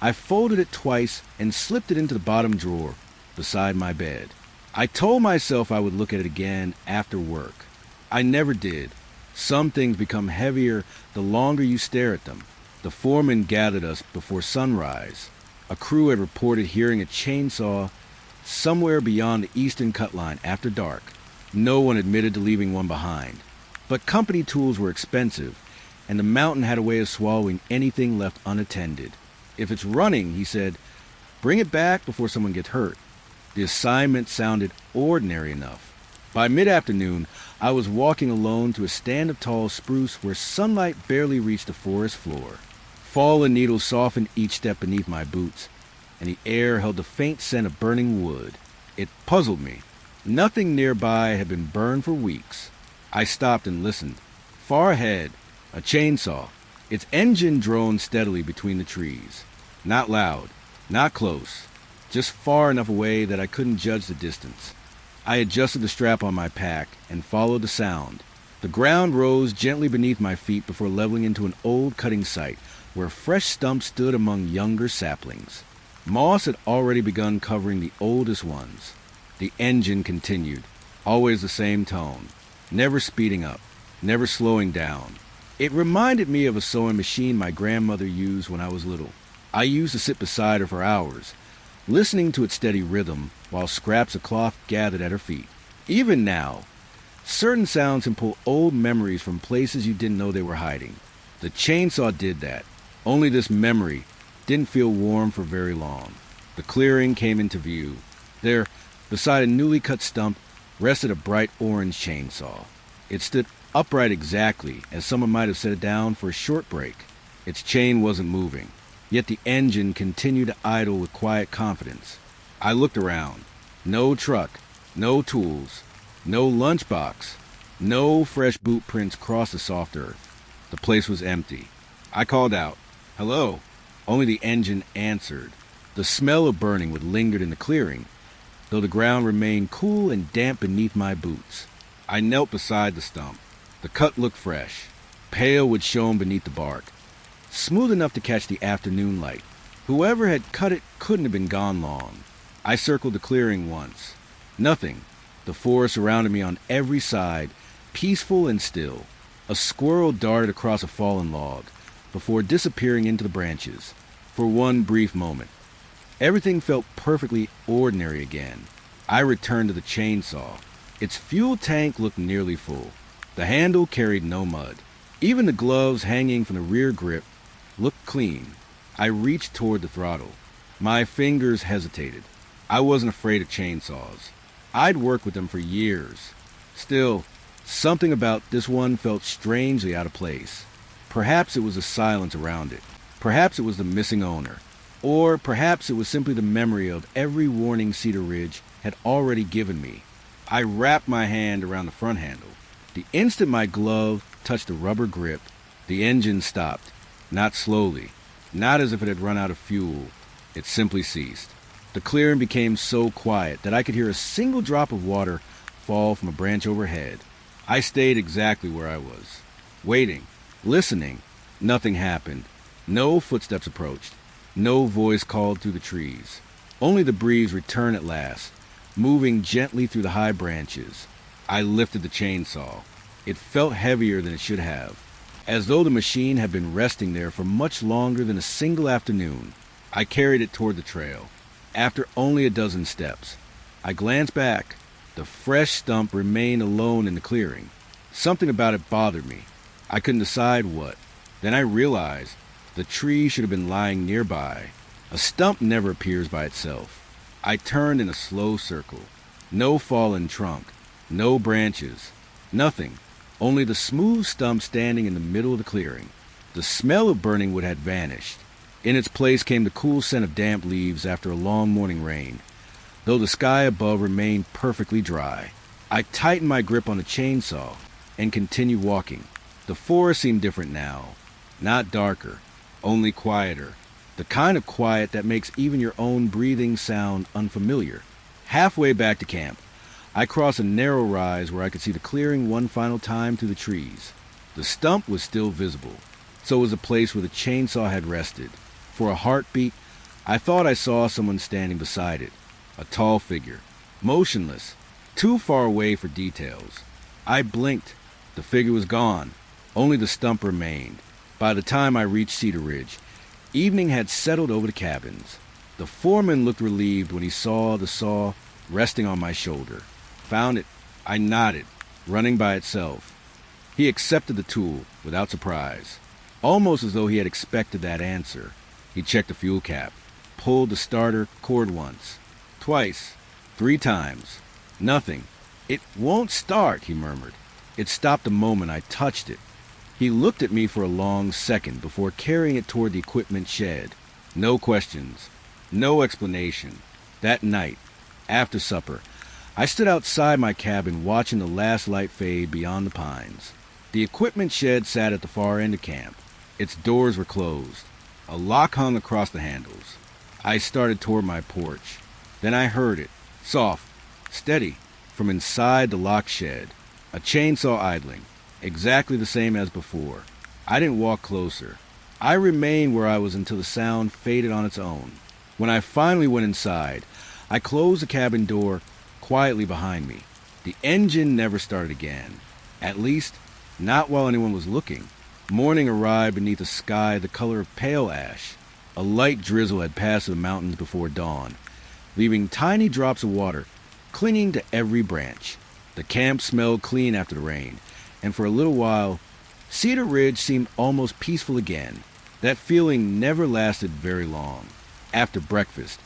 I folded it twice and slipped it into the bottom drawer beside my bed. I told myself I would look at it again after work. I never did. Some things become heavier the longer you stare at them. The foreman gathered us before sunrise. A crew had reported hearing a chainsaw somewhere beyond the eastern cut line after dark. No one admitted to leaving one behind. But company tools were expensive, and the mountain had a way of swallowing anything left unattended. If it's running, he said, bring it back before someone gets hurt. The assignment sounded ordinary enough. By mid-afternoon, I was walking alone to a stand of tall spruce where sunlight barely reached the forest floor. Fallen needles softened each step beneath my boots, and the air held the faint scent of burning wood. It puzzled me. Nothing nearby had been burned for weeks. I stopped and listened. Far ahead, a chainsaw. Its engine droned steadily between the trees. Not loud, not close, just far enough away that I couldn't judge the distance. I adjusted the strap on my pack and followed the sound. The ground rose gently beneath my feet before leveling into an old cutting site where fresh stumps stood among younger saplings. Moss had already begun covering the oldest ones. The engine continued, always the same tone, never speeding up, never slowing down. It reminded me of a sewing machine my grandmother used when I was little. I used to sit beside her for hours, listening to its steady rhythm while scraps of cloth gathered at her feet. Even now, certain sounds can pull old memories from places you didn't know they were hiding. The chainsaw did that, only this memory didn't feel warm for very long. The clearing came into view. There, beside a newly cut stump, rested a bright orange chainsaw. It stood upright exactly as someone might have set it down for a short break. Its chain wasn't moving, yet the engine continued to idle with quiet confidence. I looked around. No truck, no tools, no lunchbox, no fresh boot prints crossed the soft earth. The place was empty. I called out, "Hello." Only the engine answered. The smell of burning would lingered in the clearing, though the ground remained cool and damp beneath my boots. I knelt beside the stump. The cut looked fresh, pale with shone beneath the bark, smooth enough to catch the afternoon light. Whoever had cut it couldn't have been gone long. I circled the clearing once. Nothing. The forest surrounded me on every side, peaceful and still. A squirrel darted across a fallen log, before disappearing into the branches. For one brief moment, everything felt perfectly ordinary again. I returned to the chainsaw. Its fuel tank looked nearly full. The handle carried no mud. Even the gloves hanging from the rear grip looked clean. I reached toward the throttle. My fingers hesitated. I wasn't afraid of chainsaws. I'd worked with them for years. Still, something about this one felt strangely out of place. Perhaps it was the silence around it. Perhaps it was the missing owner. Or perhaps it was simply the memory of every warning Cedar Ridge had already given me. I wrapped my hand around the front handle. The instant my glove touched the rubber grip, the engine stopped. Not slowly, not as if it had run out of fuel. It simply ceased. The clearing became so quiet that I could hear a single drop of water fall from a branch overhead. I stayed exactly where I was, waiting, listening. Nothing happened. No footsteps approached. No voice called through the trees. Only the breeze returned at last, moving gently through the high branches. I lifted the chainsaw. It felt heavier than it should have, as though the machine had been resting there for much longer than a single afternoon. I carried it toward the trail. After only a dozen steps, I glanced back. The fresh stump remained alone in the clearing. Something about it bothered me. I couldn't decide what. Then I realized the tree should have been lying nearby. A stump never appears by itself. I turned in a slow circle. No fallen trunk, no branches, nothing. Only the smooth stump standing in the middle of the clearing. The smell of burning wood had vanished. In its place came the cool scent of damp leaves after a long morning rain, though the sky above remained perfectly dry. I tightened my grip on the chainsaw and continued walking. The forest seemed different now. Not darker, only quieter. The kind of quiet that makes even your own breathing sound unfamiliar. Halfway back to camp, I crossed a narrow rise where I could see the clearing one final time through the trees. The stump was still visible. So was the place where the chainsaw had rested. For a heartbeat, I thought I saw someone standing beside it. A tall figure, motionless, too far away for details. I blinked. The figure was gone. Only the stump remained. By the time I reached Cedar Ridge, evening had settled over the cabins. The foreman looked relieved when he saw the saw resting on my shoulder. Found it. I nodded, running by itself. He accepted the tool without surprise, almost as though he had expected that answer. He checked the fuel cap, pulled the starter cord once, twice, 3 times. Nothing. "It won't start," he murmured. It stopped the moment I touched it. He looked at me for a long second before carrying it toward the equipment shed. No questions, no explanation. That night, after supper, I stood outside my cabin watching the last light fade beyond the pines. The equipment shed sat at the far end of camp. Its doors were closed. A lock hung across the handles. I started toward my porch. Then I heard it, soft, steady, from inside the lock shed. A chainsaw idling, exactly the same as before. I didn't walk closer. I remained where I was until the sound faded on its own. When I finally went inside, I closed the cabin door quietly behind me. The engine never started again. At least, not while anyone was looking. Morning arrived beneath a sky the color of pale ash. A light drizzle had passed the mountains before dawn, leaving tiny drops of water clinging to every branch. The camp smelled clean after the rain, and for a little while, Cedar Ridge seemed almost peaceful again. That feeling never lasted very long. After breakfast,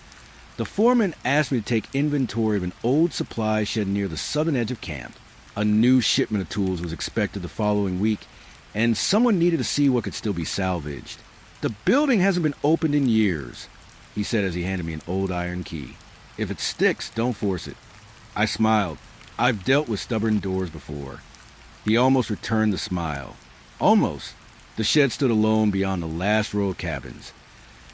the foreman asked me to take inventory of an old supply shed near the southern edge of camp. A new shipment of tools was expected the following week, and someone needed to see what could still be salvaged. "The building hasn't been opened in years," he said as he handed me an old iron key. "If it sticks, don't force it." I smiled. I've dealt with stubborn doors before. He almost returned the smile. Almost. The shed stood alone beyond the last row of cabins,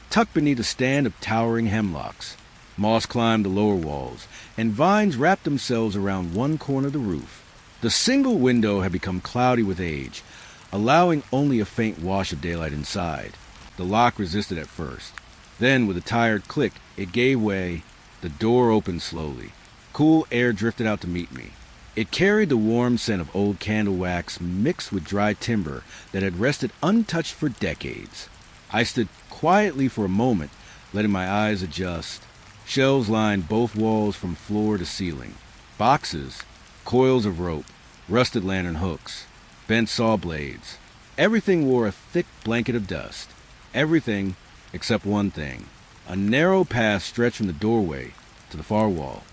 tucked beneath a stand of towering hemlocks. Moss climbed the lower walls, and vines wrapped themselves around one corner of the roof. The single window had become cloudy with age, allowing only a faint wash of daylight inside. The lock resisted at first. Then, with a tired click, it gave way. The door opened slowly. Cool air drifted out to meet me. It carried the warm scent of old candle wax mixed with dry timber that had rested untouched for decades. I stood quietly for a moment, letting my eyes adjust. Shelves lined both walls from floor to ceiling. Boxes, coils of rope, rusted lantern hooks, bent saw blades. Everything wore a thick blanket of dust. Everything except one thing. A narrow path stretched from the doorway to the far wall.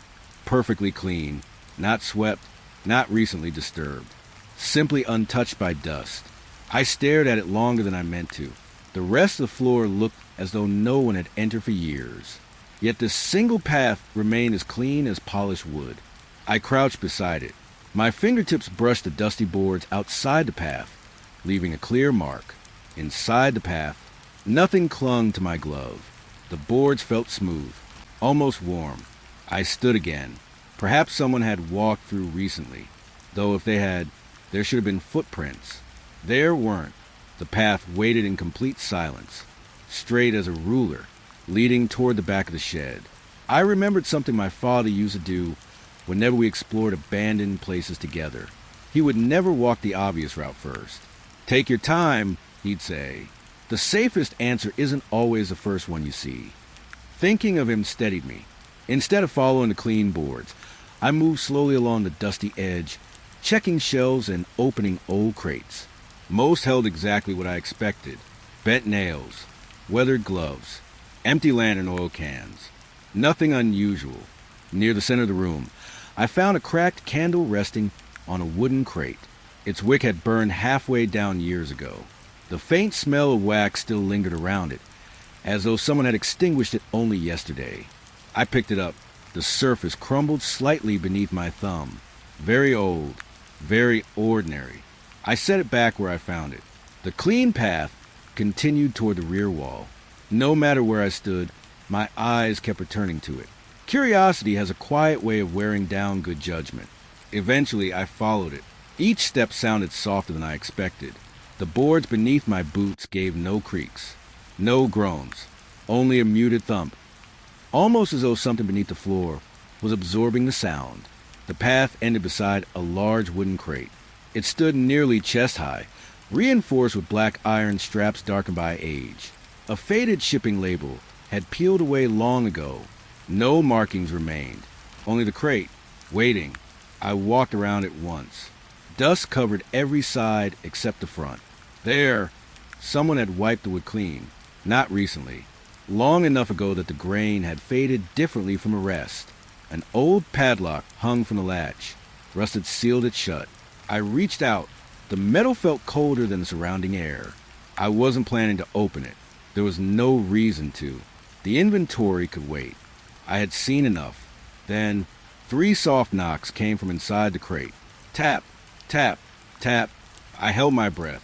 Perfectly clean, not swept, not recently disturbed. Simply untouched by dust. I stared at it longer than I meant to. The rest of the floor looked as though no one had entered for years. Yet this single path remained as clean as polished wood. I crouched beside it. My fingertips brushed the dusty boards outside the path, leaving a clear mark. Inside the path, nothing clung to my glove. The boards felt smooth, almost warm. I stood again. Perhaps someone had walked through recently, though if they had, there should have been footprints. There weren't. The path waited in complete silence, straight as a ruler, leading toward the back of the shed. I remembered something my father used to do whenever we explored abandoned places together. He would never walk the obvious route first. "Take your time," he'd say. The safest answer isn't always the first one you see. Thinking of him steadied me. Instead of following the clean boards, I moved slowly along the dusty edge, checking shelves and opening old crates. Most held exactly what I expected. Bent nails, weathered gloves, empty lantern oil cans. Nothing unusual. Near the center of the room, I found a cracked candle resting on a wooden crate. Its wick had burned halfway down years ago. The faint smell of wax still lingered around it, as though someone had extinguished it only yesterday. I picked it up. The surface crumbled slightly beneath my thumb. Very old, very ordinary. I set it back where I found it. The clean path continued toward the rear wall. No matter where I stood, my eyes kept returning to it. Curiosity has a quiet way of wearing down good judgment. Eventually, I followed it. Each step sounded softer than I expected. The boards beneath my boots gave no creaks, no groans, only a muted thump, almost as though something beneath the floor was absorbing the sound. The path ended beside a large wooden crate. It stood nearly chest-high, reinforced with black iron straps darkened by age. A faded shipping label had peeled away long ago. No markings remained, only the crate, waiting. I walked around it once. Dust covered every side except the front. There, someone had wiped the wood clean, not recently. Long enough ago that the grain had faded differently from the rest. An old padlock hung from the latch. Rust had sealed it shut. I reached out. The metal felt colder than the surrounding air. I wasn't planning to open it. There was no reason to. The inventory could wait. I had seen enough. Then, 3 soft knocks came from inside the crate. Tap, tap, tap. I held my breath.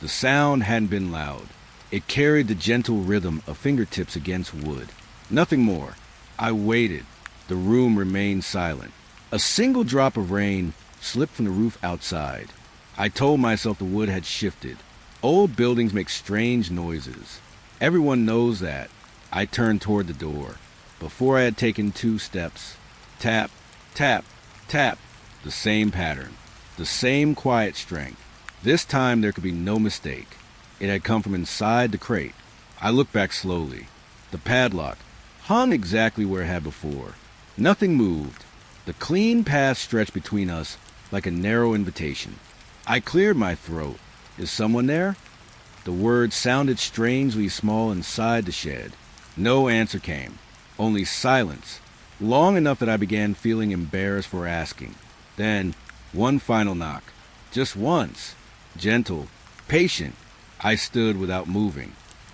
The sound hadn't been loud. It carried the gentle rhythm of fingertips against wood. Nothing more. I waited. The room remained silent. A single drop of rain slipped from the roof outside. I told myself the wood had shifted. Old buildings make strange noises. Everyone knows that. I turned toward the door. Before I had taken 2 steps, tap, tap, tap. The same pattern. The same quiet strength. This time there could be no mistake. It had come from inside the crate. I looked back slowly. The padlock hung exactly where it had before. Nothing moved. The clean path stretched between us like a narrow invitation. I cleared my throat. Is someone there? The words sounded strangely small inside the shed. No answer came. Only silence. Long enough that I began feeling embarrassed for asking. Then, one final knock. Just once. Gentle. Patient. I stood without moving.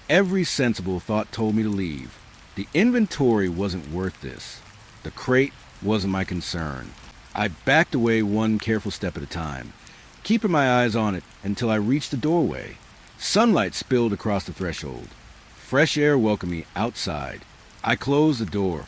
Every sensible thought told me to leave. The inventory wasn't worth this. The crate wasn't my concern. I backed away one careful step at a time, keeping my eyes on it until I reached the doorway. Sunlight spilled across the threshold. Fresh air welcomed me outside. I closed the door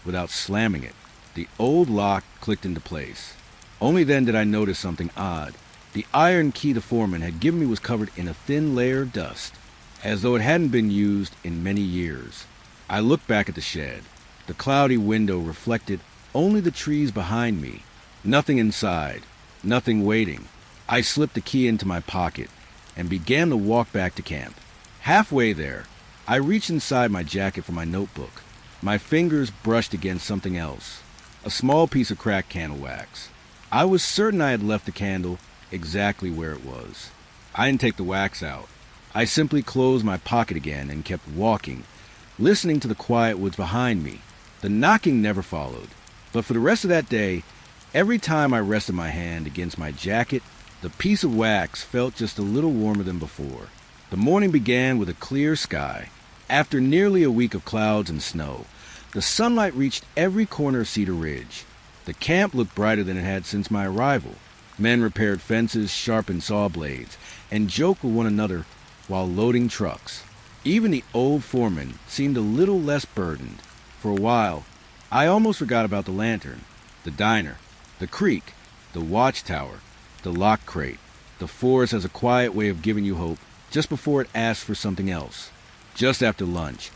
without slamming it. The old lock clicked into place. Only then did I notice something odd. The iron key the foreman had given me was covered in a thin layer of dust, as though it hadn't been used in many years. I looked back at the shed. The cloudy window reflected only the trees behind me. Nothing inside. Nothing waiting. I slipped the key into my pocket and began to walk back to camp. Halfway there, I reached inside my jacket for my notebook. My fingers brushed against something else. A small piece of cracked candle wax. I was certain I had left the candle exactly where it was. I didn't take the wax out. I simply closed my pocket again and kept walking, listening to the quiet woods behind me. The knocking never followed. But for the rest of that day, every time I rested my hand against my jacket, the piece of wax felt just a little warmer than before. The morning began with a clear sky. After nearly a week of clouds and snow, the sunlight reached every corner of Cedar Ridge. The camp looked brighter than it had since my arrival. Men repaired fences, sharpened saw blades, and joked with one another while loading trucks. Even the old foreman seemed a little less burdened. For a while, I almost forgot about the lantern, the diner, the creek, the watchtower, the lock crate. The forest has a quiet way of giving you hope just before it asks for something else. Just after lunch,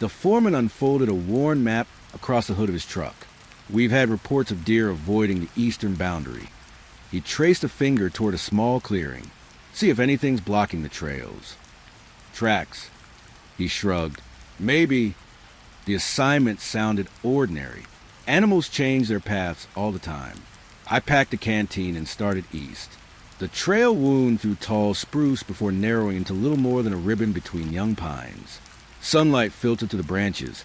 the foreman unfolded a worn map across the hood of his truck. We've had reports of deer avoiding the eastern boundary. He traced a finger toward a small clearing. See if anything's blocking the trails. Tracks. He shrugged. Maybe. The assignment sounded ordinary. Animals change their paths all the time. I packed a canteen and started east. The trail wound through tall spruce before narrowing into little more than a ribbon between young pines. Sunlight filtered through the branches,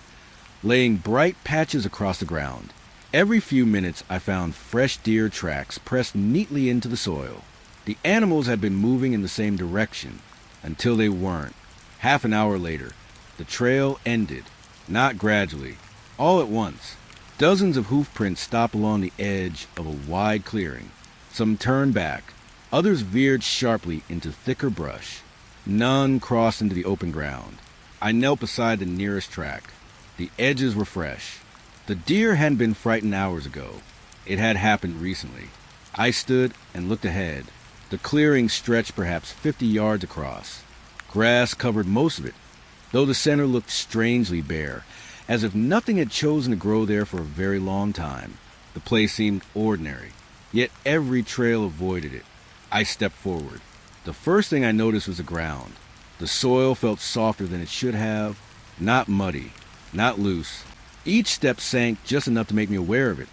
laying bright patches across the ground. Every few minutes I found fresh deer tracks pressed neatly into the soil. The animals had been moving in the same direction until they weren't. Half an hour later, the trail ended, not gradually, all at once. Dozens of hoof prints stopped along the edge of a wide clearing. Some turned back. Others veered sharply into thicker brush. None crossed into the open ground. I knelt beside the nearest track. The edges were fresh. The deer hadn't been frightened hours ago. It had happened recently. I stood and looked ahead. The clearing stretched perhaps 50 yards across. Grass covered most of it, though the center looked strangely bare, as if nothing had chosen to grow there for a very long time. The place seemed ordinary, yet every trail avoided it. I stepped forward. The first thing I noticed was the ground. The soil felt softer than it should have, not muddy, not loose. Each step sank just enough to make me aware of it,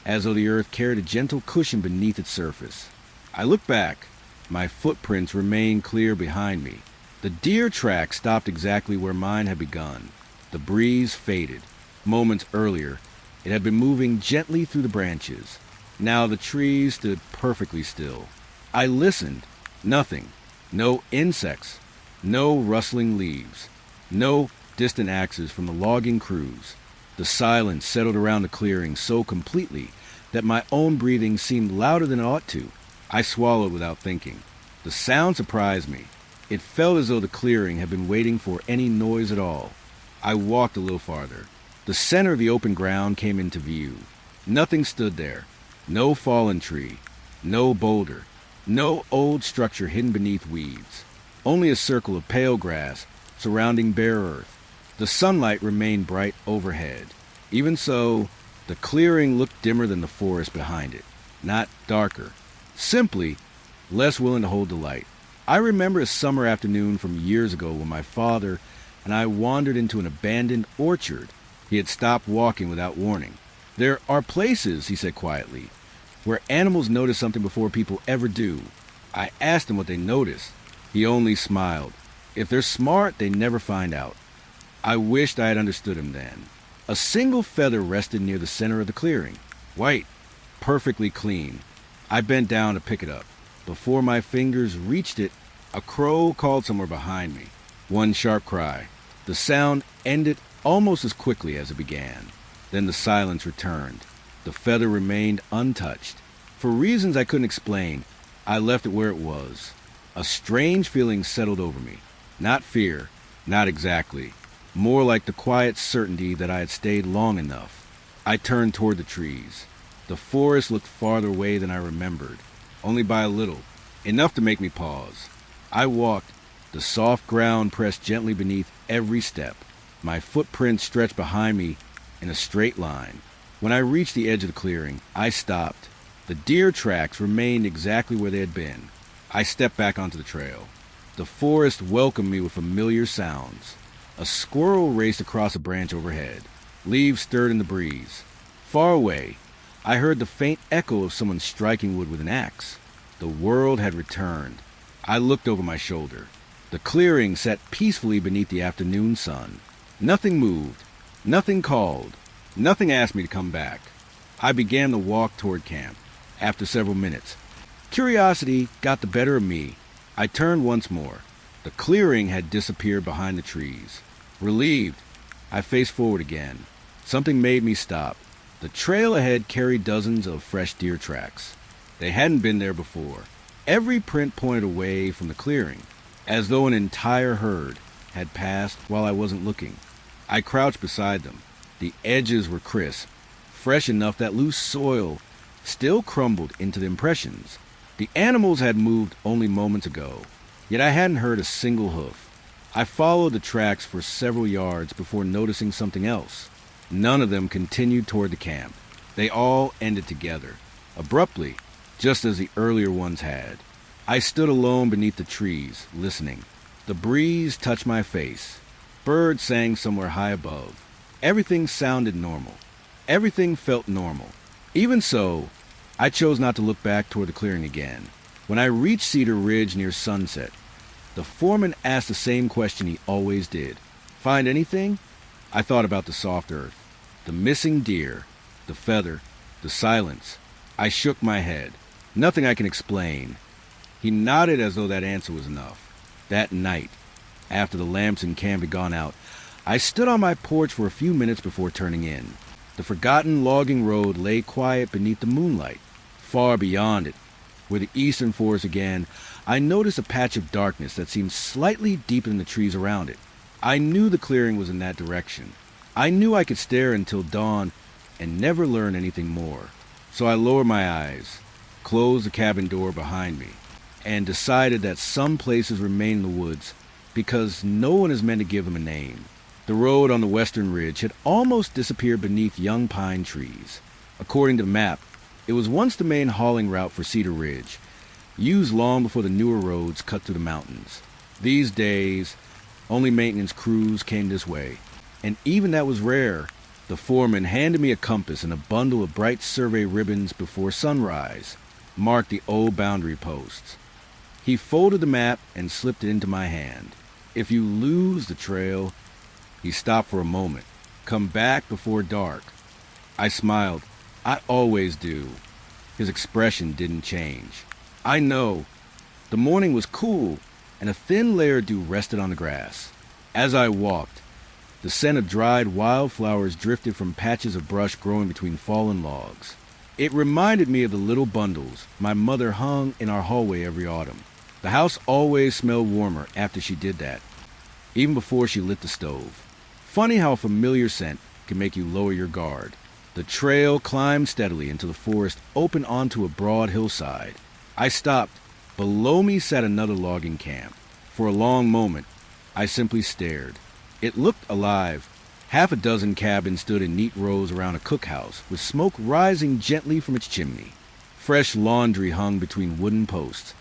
as though the earth carried a gentle cushion beneath its surface. I looked back. My footprints remained clear behind me. The deer track stopped exactly where mine had begun. The breeze faded. Moments earlier, it had been moving gently through the branches. Now the trees stood perfectly still. I listened. Nothing. No insects. No rustling leaves. No distant axes from the logging crews. The silence settled around the clearing so completely that my own breathing seemed louder than it ought to. I swallowed without thinking. The sound surprised me. It felt as though the clearing had been waiting for any noise at all. I walked a little farther. The center of the open ground came into view. Nothing stood there. No fallen tree. No boulder. No old structure hidden beneath weeds. Only a circle of pale grass surrounding bare earth. The sunlight remained bright overhead. Even so, the clearing looked dimmer than the forest behind it, not darker. Simply less willing to hold the light. I remember a summer afternoon from years ago when my father and I wandered into an abandoned orchard. He had stopped walking without warning. "There are places," he said quietly, "where animals notice something before people ever do." I asked him what they noticed. He only smiled. "If they're smart, they never find out." I wished I had understood him then. A single feather rested near the center of the clearing. White. Perfectly clean. I bent down to pick it up. Before my fingers reached it, a crow called somewhere behind me. One sharp cry. The sound ended almost as quickly as it began. Then the silence returned. The feather remained untouched. For reasons I couldn't explain, I left it where it was. A strange feeling settled over me. Not fear, not exactly. More like the quiet certainty that I had stayed long enough. I turned toward the trees. The forest looked farther away than I remembered, only by a little, enough to make me pause. I walked, the soft ground pressed gently beneath every step. My footprints stretched behind me in a straight line. When I reached the edge of the clearing, I stopped. The deer tracks remained exactly where they had been. I stepped back onto the trail. The forest welcomed me with familiar sounds. A squirrel raced across a branch overhead. Leaves stirred in the breeze. Far away, I heard the faint echo of someone striking wood with an axe. The world had returned. I looked over my shoulder. The clearing sat peacefully beneath the afternoon sun. Nothing moved. Nothing called. Nothing asked me to come back. I began to walk toward camp. After several minutes, curiosity got the better of me. I turned once more. The clearing had disappeared behind the trees. Relieved, I faced forward again. Something made me stop. The trail ahead carried dozens of fresh deer tracks. They hadn't been there before. Every print pointed away from the clearing, as though an entire herd had passed while I wasn't looking. I crouched beside them. The edges were crisp, fresh enough that loose soil still crumbled into the impressions. The animals had moved only moments ago, yet I hadn't heard a single hoof. I followed the tracks for several yards before noticing something else. None of them continued toward the camp. They all ended together, abruptly, just as the earlier ones had. I stood alone beneath the trees, listening. The breeze touched my face. Birds sang somewhere high above. Everything sounded normal. Everything felt normal. Even so, I chose not to look back toward the clearing again. When I reached Cedar Ridge near sunset, the foreman asked the same question he always did. "Find anything?" I thought about the soft earth, the missing deer, the feather, the silence. I shook my head. "Nothing I can explain." He nodded as though that answer was enough. That night, after the lamps in camp had gone out, I stood on my porch for a few minutes before turning in. The forgotten logging road lay quiet beneath the moonlight. Far beyond it, where the eastern forest began, I noticed a patch of darkness that seemed slightly deeper than the trees around it. I knew the clearing was in that direction. I knew I could stare until dawn and never learn anything more. So I lowered my eyes, closed the cabin door behind me, and decided that some places remain in the woods because no one is meant to give them a name. The road on the western ridge had almost disappeared beneath young pine trees. According to the map, it was once the main hauling route for Cedar Ridge, used long before the newer roads cut through the mountains. These days, only maintenance crews came this way, and even that was rare. The foreman handed me a compass and a bundle of bright survey ribbons before sunrise, marked the old boundary posts. He folded the map and slipped it into my hand. If you lose the trail... He stopped for a moment. Come back before dark. I smiled. I always do. His expression didn't change. I know. The morning was cool, and a thin layer of dew rested on the grass. As I walked, the scent of dried wildflowers drifted from patches of brush growing between fallen logs. It reminded me of the little bundles my mother hung in our hallway every autumn. The house always smelled warmer after she did that, even before she lit the stove. Funny how a familiar scent can make you lower your guard. The trail climbed steadily until the forest opened onto a broad hillside. I stopped. Below me sat another logging camp. For a long moment, I simply stared. It looked alive. Half a dozen cabins stood in neat rows around a cookhouse, with smoke rising gently from its chimney. Fresh laundry hung between wooden posts,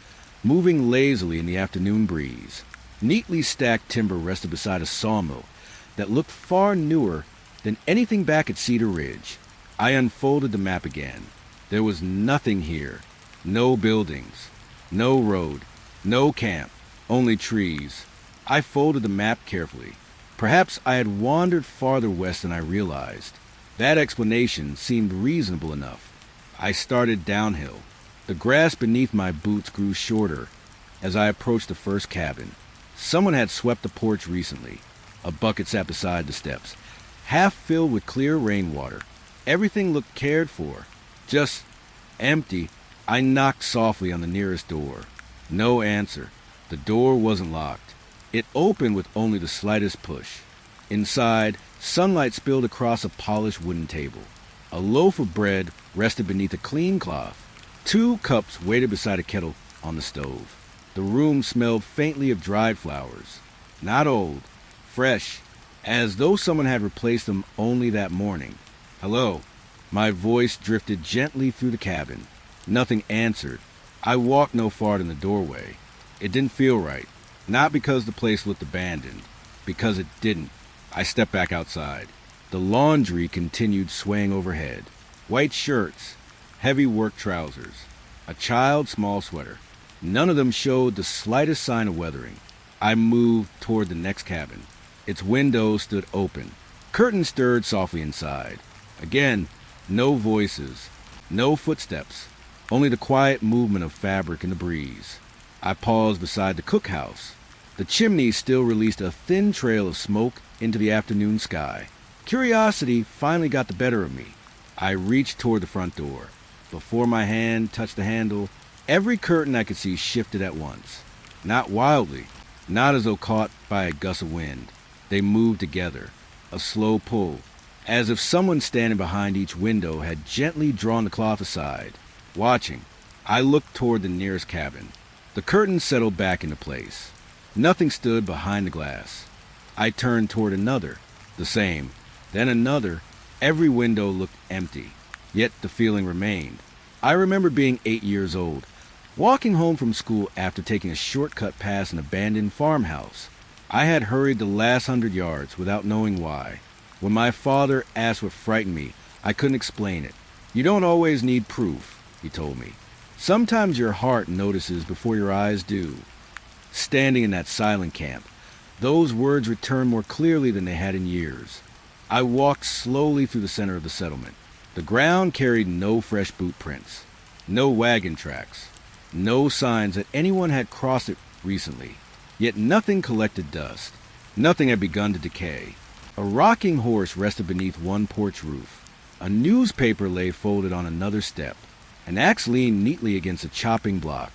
moving lazily in the afternoon breeze. Neatly stacked timber rested beside a sawmill that looked far newer than anything back at Cedar Ridge. I unfolded the map again. There was nothing here. No buildings, no road, no camp, only trees. I folded the map carefully. Perhaps I had wandered farther west than I realized. That explanation seemed reasonable enough. I started downhill. The grass beneath my boots grew shorter as I approached the first cabin. Someone had swept the porch recently. A bucket sat beside the steps, half filled with clear rainwater. Everything looked cared for, just empty. I knocked softly on the nearest door. No answer. The door wasn't locked. It opened with only the slightest push. Inside, sunlight spilled across a polished wooden table. A loaf of bread rested beneath a clean cloth. 2 cups waited beside a kettle on the stove. The room smelled faintly of dried flowers. Not old, fresh, as though someone had replaced them only that morning. Hello. My voice drifted gently through the cabin. Nothing answered. I walked no farther than the doorway. It didn't feel right. Not because the place looked abandoned, because it didn't. I stepped back outside. The laundry continued swaying overhead. White shirts, heavy work trousers, a child's small sweater. None of them showed the slightest sign of weathering. I moved toward the next cabin. Its window stood open. Curtains stirred softly inside. Again, no voices, no footsteps, only the quiet movement of fabric in the breeze. I paused beside the cookhouse. The chimney still released a thin trail of smoke into the afternoon sky. Curiosity finally got the better of me. I reached toward the front door. Before my hand touched the handle, every curtain I could see shifted at once. Not wildly, not as though caught by a gust of wind. They moved together, a slow pull, as if someone standing behind each window had gently drawn the cloth aside. Watching, I looked toward the nearest cabin. The curtains settled back into place. Nothing stood behind the glass. I turned toward another, the same, then another. Every window looked empty, yet the feeling remained. I remember being 8 years old, walking home from school after taking a shortcut past an abandoned farmhouse. I had hurried the last 100 yards without knowing why. When my father asked what frightened me, I couldn't explain it. You don't always need proof, he told me. Sometimes your heart notices before your eyes do. Standing in that silent camp, those words returned more clearly than they had in years. I walked slowly through the center of the settlement. The ground carried no fresh boot prints, no wagon tracks, no signs that anyone had crossed it recently. Yet nothing collected dust. Nothing had begun to decay. A rocking horse rested beneath one porch roof. A newspaper lay folded on another step. An axe leaned neatly against a chopping block.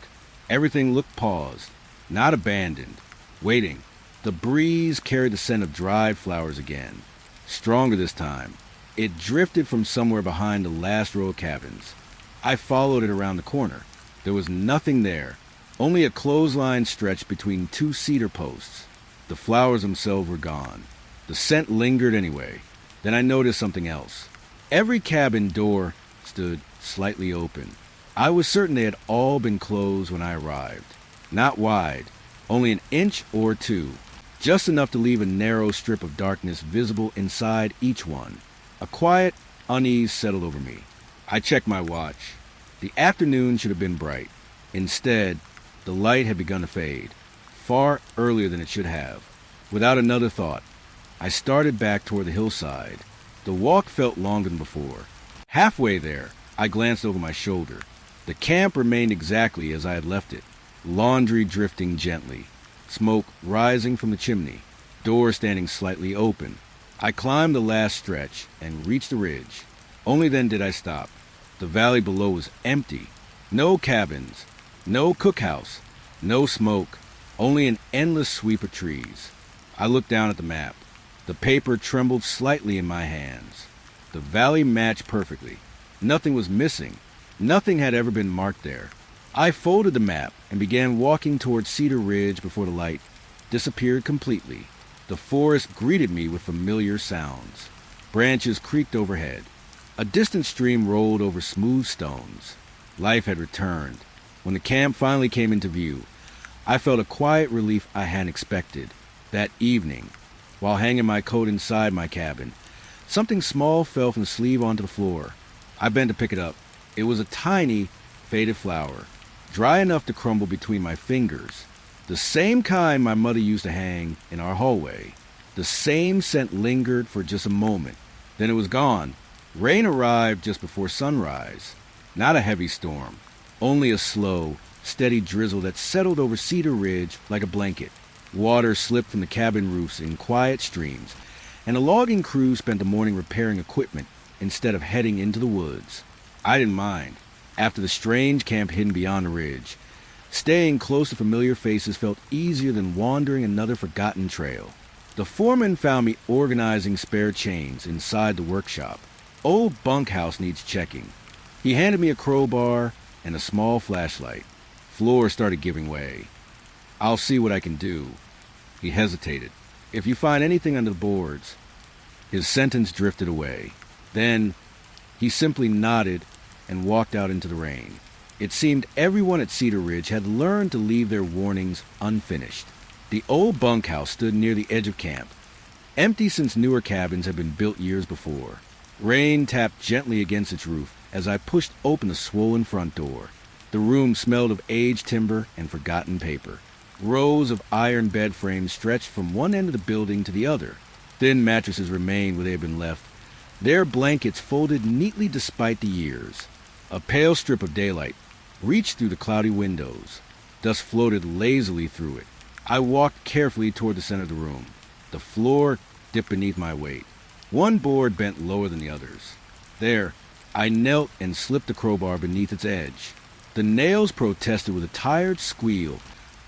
Everything looked paused, not abandoned, waiting. The breeze carried the scent of dried flowers again. Stronger this time. It drifted from somewhere behind the last row of cabins. I followed it around the corner. There was nothing there, only a clothesline stretched between 2 cedar posts. The flowers themselves were gone. The scent lingered anyway. Then I noticed something else. Every cabin door stood slightly open. I was certain they had all been closed when I arrived. Not wide, only an inch or two, just enough to leave a narrow strip of darkness visible inside each one. A quiet unease settled over me. I checked my watch. The afternoon should have been bright. Instead, the light had begun to fade, far earlier than it should have. Without another thought, I started back toward the hillside. The walk felt longer than before. Halfway there, I glanced over my shoulder. The camp remained exactly as I had left it. Laundry drifting gently, smoke rising from the chimney, door standing slightly open. I climbed the last stretch and reached the ridge. Only then did I stop. The valley below was empty. No cabins, no cookhouse, no smoke, only an endless sweep of trees. I looked down at the map. The paper trembled slightly in my hands. The valley matched perfectly. Nothing was missing. Nothing had ever been marked there. I folded the map and began walking toward Cedar Ridge before the light disappeared completely. The forest greeted me with familiar sounds. Branches creaked overhead. A distant stream rolled over smooth stones. Life had returned. When the camp finally came into view, I felt a quiet relief I hadn't expected. That evening, while hanging my coat inside my cabin, something small fell from the sleeve onto the floor. I bent to pick it up. It was a tiny, faded flower, dry enough to crumble between my fingers. The same kind my mother used to hang in our hallway. The same scent lingered for just a moment. Then it was gone. Rain arrived just before sunrise. Not a heavy storm, only a slow, steady drizzle that settled over Cedar Ridge like a blanket. Water slipped from the cabin roofs in quiet streams, and a logging crew spent the morning repairing equipment instead of heading into the woods. I didn't mind. After the strange camp hidden beyond the ridge, staying close to familiar faces felt easier than wandering another forgotten trail. The foreman found me organizing spare chains inside the workshop. Old bunkhouse needs checking. He handed me a crowbar and a small flashlight. Floor started giving way. I'll see what I can do. He hesitated. If you find anything under the boards. His sentence drifted away. Then he simply nodded and walked out into the rain. It seemed everyone at Cedar Ridge had learned to leave their warnings unfinished. The old bunkhouse stood near the edge of camp, empty since newer cabins had been built years before. Rain tapped gently against its roof as I pushed open the swollen front door. The room smelled of aged timber and forgotten paper. Rows of iron bed frames stretched from one end of the building to the other. Thin mattresses remained where they had been left, their blankets folded neatly despite the years. A pale strip of daylight reached through the cloudy windows. Dust floated lazily through it. I walked carefully toward the center of the room. The floor dipped beneath my weight. One board bent lower than the others. There, I knelt and slipped the crowbar beneath its edge. The nails protested with a tired squeal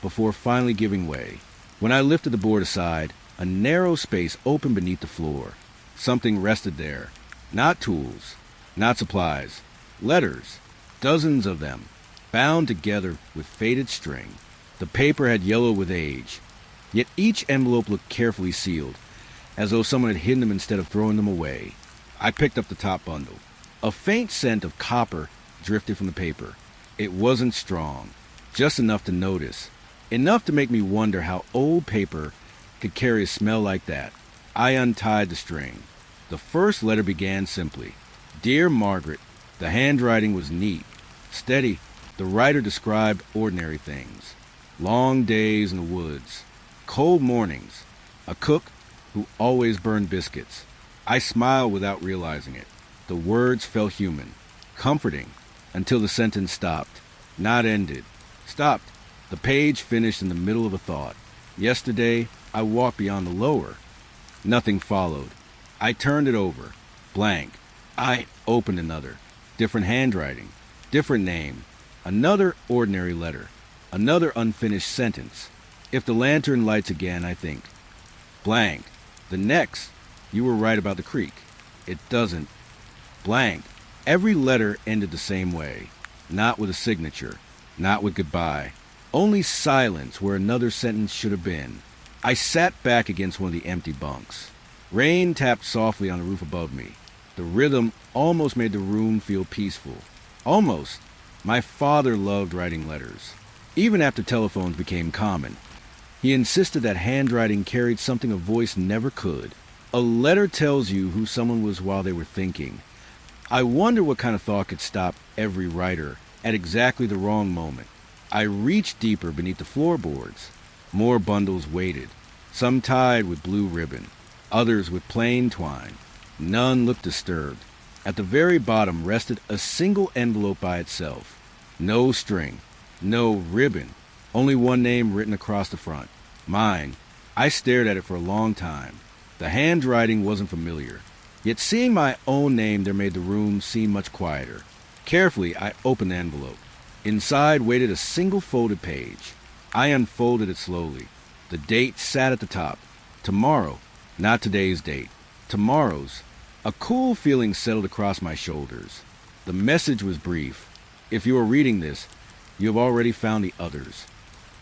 before finally giving way. When I lifted the board aside, a narrow space opened beneath the floor. Something rested there. Not tools, not supplies. Letters, dozens of them, bound together with faded string. The paper had yellowed with age, yet each envelope looked carefully sealed, as though someone had hidden them instead of throwing them away. I picked up the top bundle. A faint scent of copper drifted from the paper. It wasn't strong, just enough to notice, enough to make me wonder how old paper could carry a smell like that. I untied the string. The first letter began simply, "Dear Margaret." The handwriting was neat, steady. The writer described ordinary things. Long days in the woods, cold mornings, a cook who always burned biscuits. I smiled without realizing it. The words felt human, comforting, until the sentence stopped. Not ended. Stopped. The page finished in the middle of a thought. Yesterday, I walked beyond the lower. Nothing followed. I turned it over. Blank. I opened another. Different handwriting. Different name. Another ordinary letter. Another unfinished sentence. If the lantern lights again, I think. Blank. The next. You were right about the creek. It doesn't. Blank. Every letter ended the same way. Not with a signature. Not with goodbye. Only silence where another sentence should have been. I sat back against one of the empty bunks. Rain tapped softly on the roof above me. The rhythm almost made the room feel peaceful. Almost. My father loved writing letters. Even after telephones became common, he insisted that handwriting carried something a voice never could. A letter tells you who someone was while they were thinking. I wonder what kind of thought could stop every writer at exactly the wrong moment. I reached deeper beneath the floorboards. More bundles waited, some tied with blue ribbon, others with plain twine. None looked disturbed. At the very bottom rested a single envelope by itself. No string, no ribbon, only one name written across the front. Mine. I stared at it for a long time. The handwriting wasn't familiar, yet seeing my own name there made the room seem much quieter. Carefully, I opened the envelope. Inside waited a single folded page. I unfolded it slowly. The date sat at the top. Tomorrow, not today's date. Tomorrow's. A cool feeling settled across my shoulders. The message was brief. If you are reading this, you have already found the others.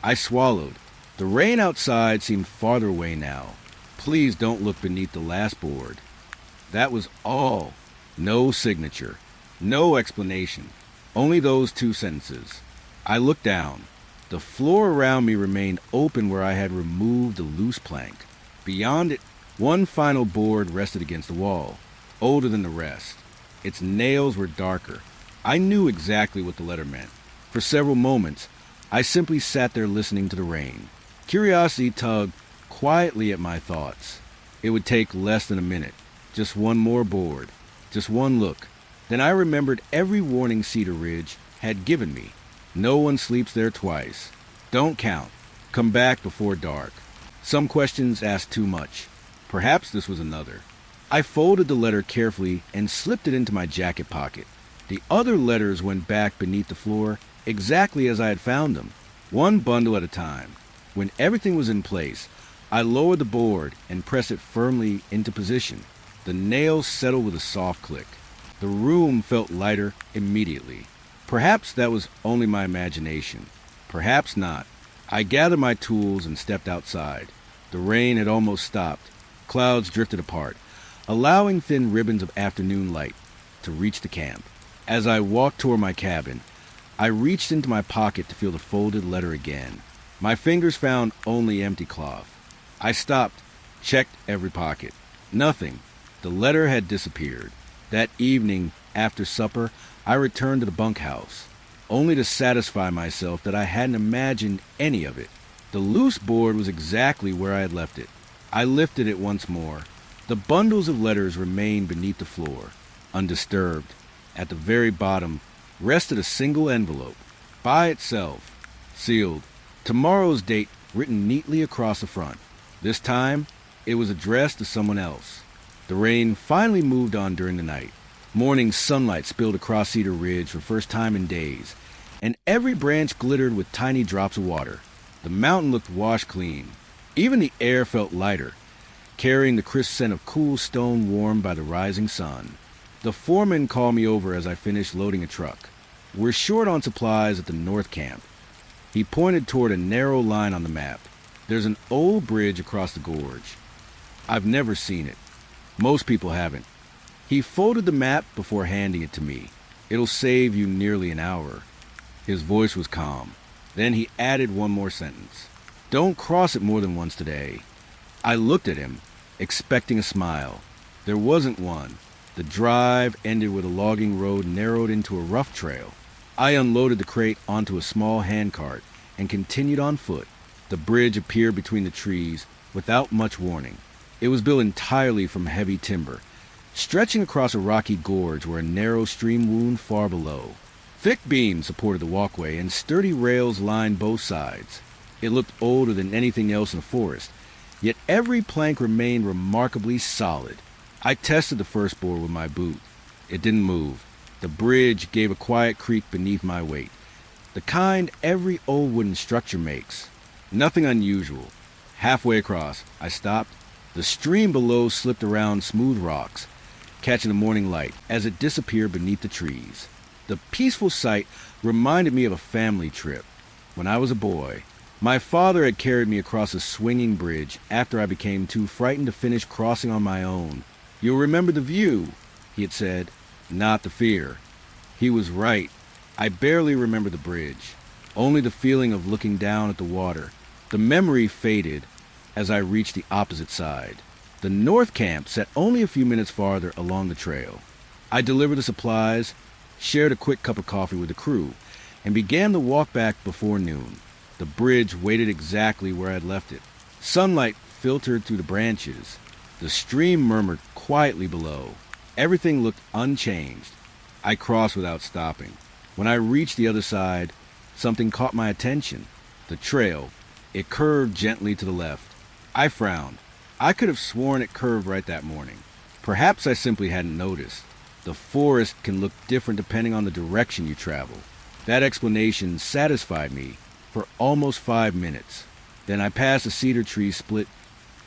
I swallowed. The rain outside seemed farther away now. Please don't look beneath the last board. That was all. No signature. No explanation. Only those two sentences. I looked down. The floor around me remained open where I had removed the loose plank. Beyond it, one final board rested against the wall, older than the rest. Its nails were darker. I knew exactly what the letter meant. For several moments, I simply sat there listening to the rain. Curiosity tugged quietly at my thoughts. It would take less than a minute. Just one more board. Just one look. Then I remembered every warning Cedar Ridge had given me. No one sleeps there twice. Don't count. Come back before dark. Some questions ask too much. Perhaps this was another. I folded the letter carefully and slipped it into my jacket pocket. The other letters went back beneath the floor exactly as I had found them, one bundle at a time. When everything was in place, I lowered the board and pressed it firmly into position. The nails settled with a soft click. The room felt lighter immediately. Perhaps that was only my imagination. Perhaps not. I gathered my tools and stepped outside. The rain had almost stopped. Clouds drifted apart, allowing thin ribbons of afternoon light to reach the camp. As I walked toward my cabin, I reached into my pocket to feel the folded letter again. My fingers found only empty cloth. I stopped, checked every pocket. Nothing. The letter had disappeared. That evening, after supper, I returned to the bunkhouse, only to satisfy myself that I hadn't imagined any of it. The loose board was exactly where I had left it. I lifted it once more. The bundles of letters remained beneath the floor, undisturbed. At the very bottom rested a single envelope, by itself, sealed. Tomorrow's date written neatly across the front. This time, it was addressed to someone else. The rain finally moved on during the night. Morning sunlight spilled across Cedar Ridge for the first time in days, and every branch glittered with tiny drops of water. The mountain looked washed clean. Even the air felt lighter, carrying the crisp scent of cool stone warmed by the rising sun. The foreman called me over as I finished loading a truck. We're short on supplies at the North Camp. He pointed toward a narrow line on the map. There's an old bridge across the gorge. I've never seen it. Most people haven't. He folded the map before handing it to me. It'll save you nearly an hour. His voice was calm. Then he added one more sentence. Don't cross it more than once today. I looked at him, expecting a smile. There wasn't one. The drive ended with a logging road narrowed into a rough trail. I unloaded the crate onto a small handcart and continued on foot. The bridge appeared between the trees without much warning. It was built entirely from heavy timber, stretching across a rocky gorge where a narrow stream wound far below. Thick beams supported the walkway and sturdy rails lined both sides. It looked older than anything else in the forest, yet every plank remained remarkably solid. I tested the first board with my boot. It didn't move. The bridge gave a quiet creak beneath my weight, the kind every old wooden structure makes. Nothing unusual. Halfway across, I stopped. The stream below slipped around smooth rocks, catching the morning light as it disappeared beneath the trees. The peaceful sight reminded me of a family trip. When I was a boy, my father had carried me across a swinging bridge after I became too frightened to finish crossing on my own. You'll remember the view, he had said, not the fear. He was right. I barely remember the bridge, only the feeling of looking down at the water. The memory faded as I reached the opposite side. The North Camp sat only a few minutes farther along the trail. I delivered the supplies, shared a quick cup of coffee with the crew, and began the walk back before noon. The bridge waited exactly where I had left it. Sunlight filtered through the branches. The stream murmured quietly below. Everything looked unchanged. I crossed without stopping. When I reached the other side, something caught my attention. The trail. It curved gently to the left. I frowned. I could have sworn it curved right that morning. Perhaps I simply hadn't noticed. The forest can look different depending on the direction you travel. That explanation satisfied me for almost 5 minutes. Then I passed a cedar tree split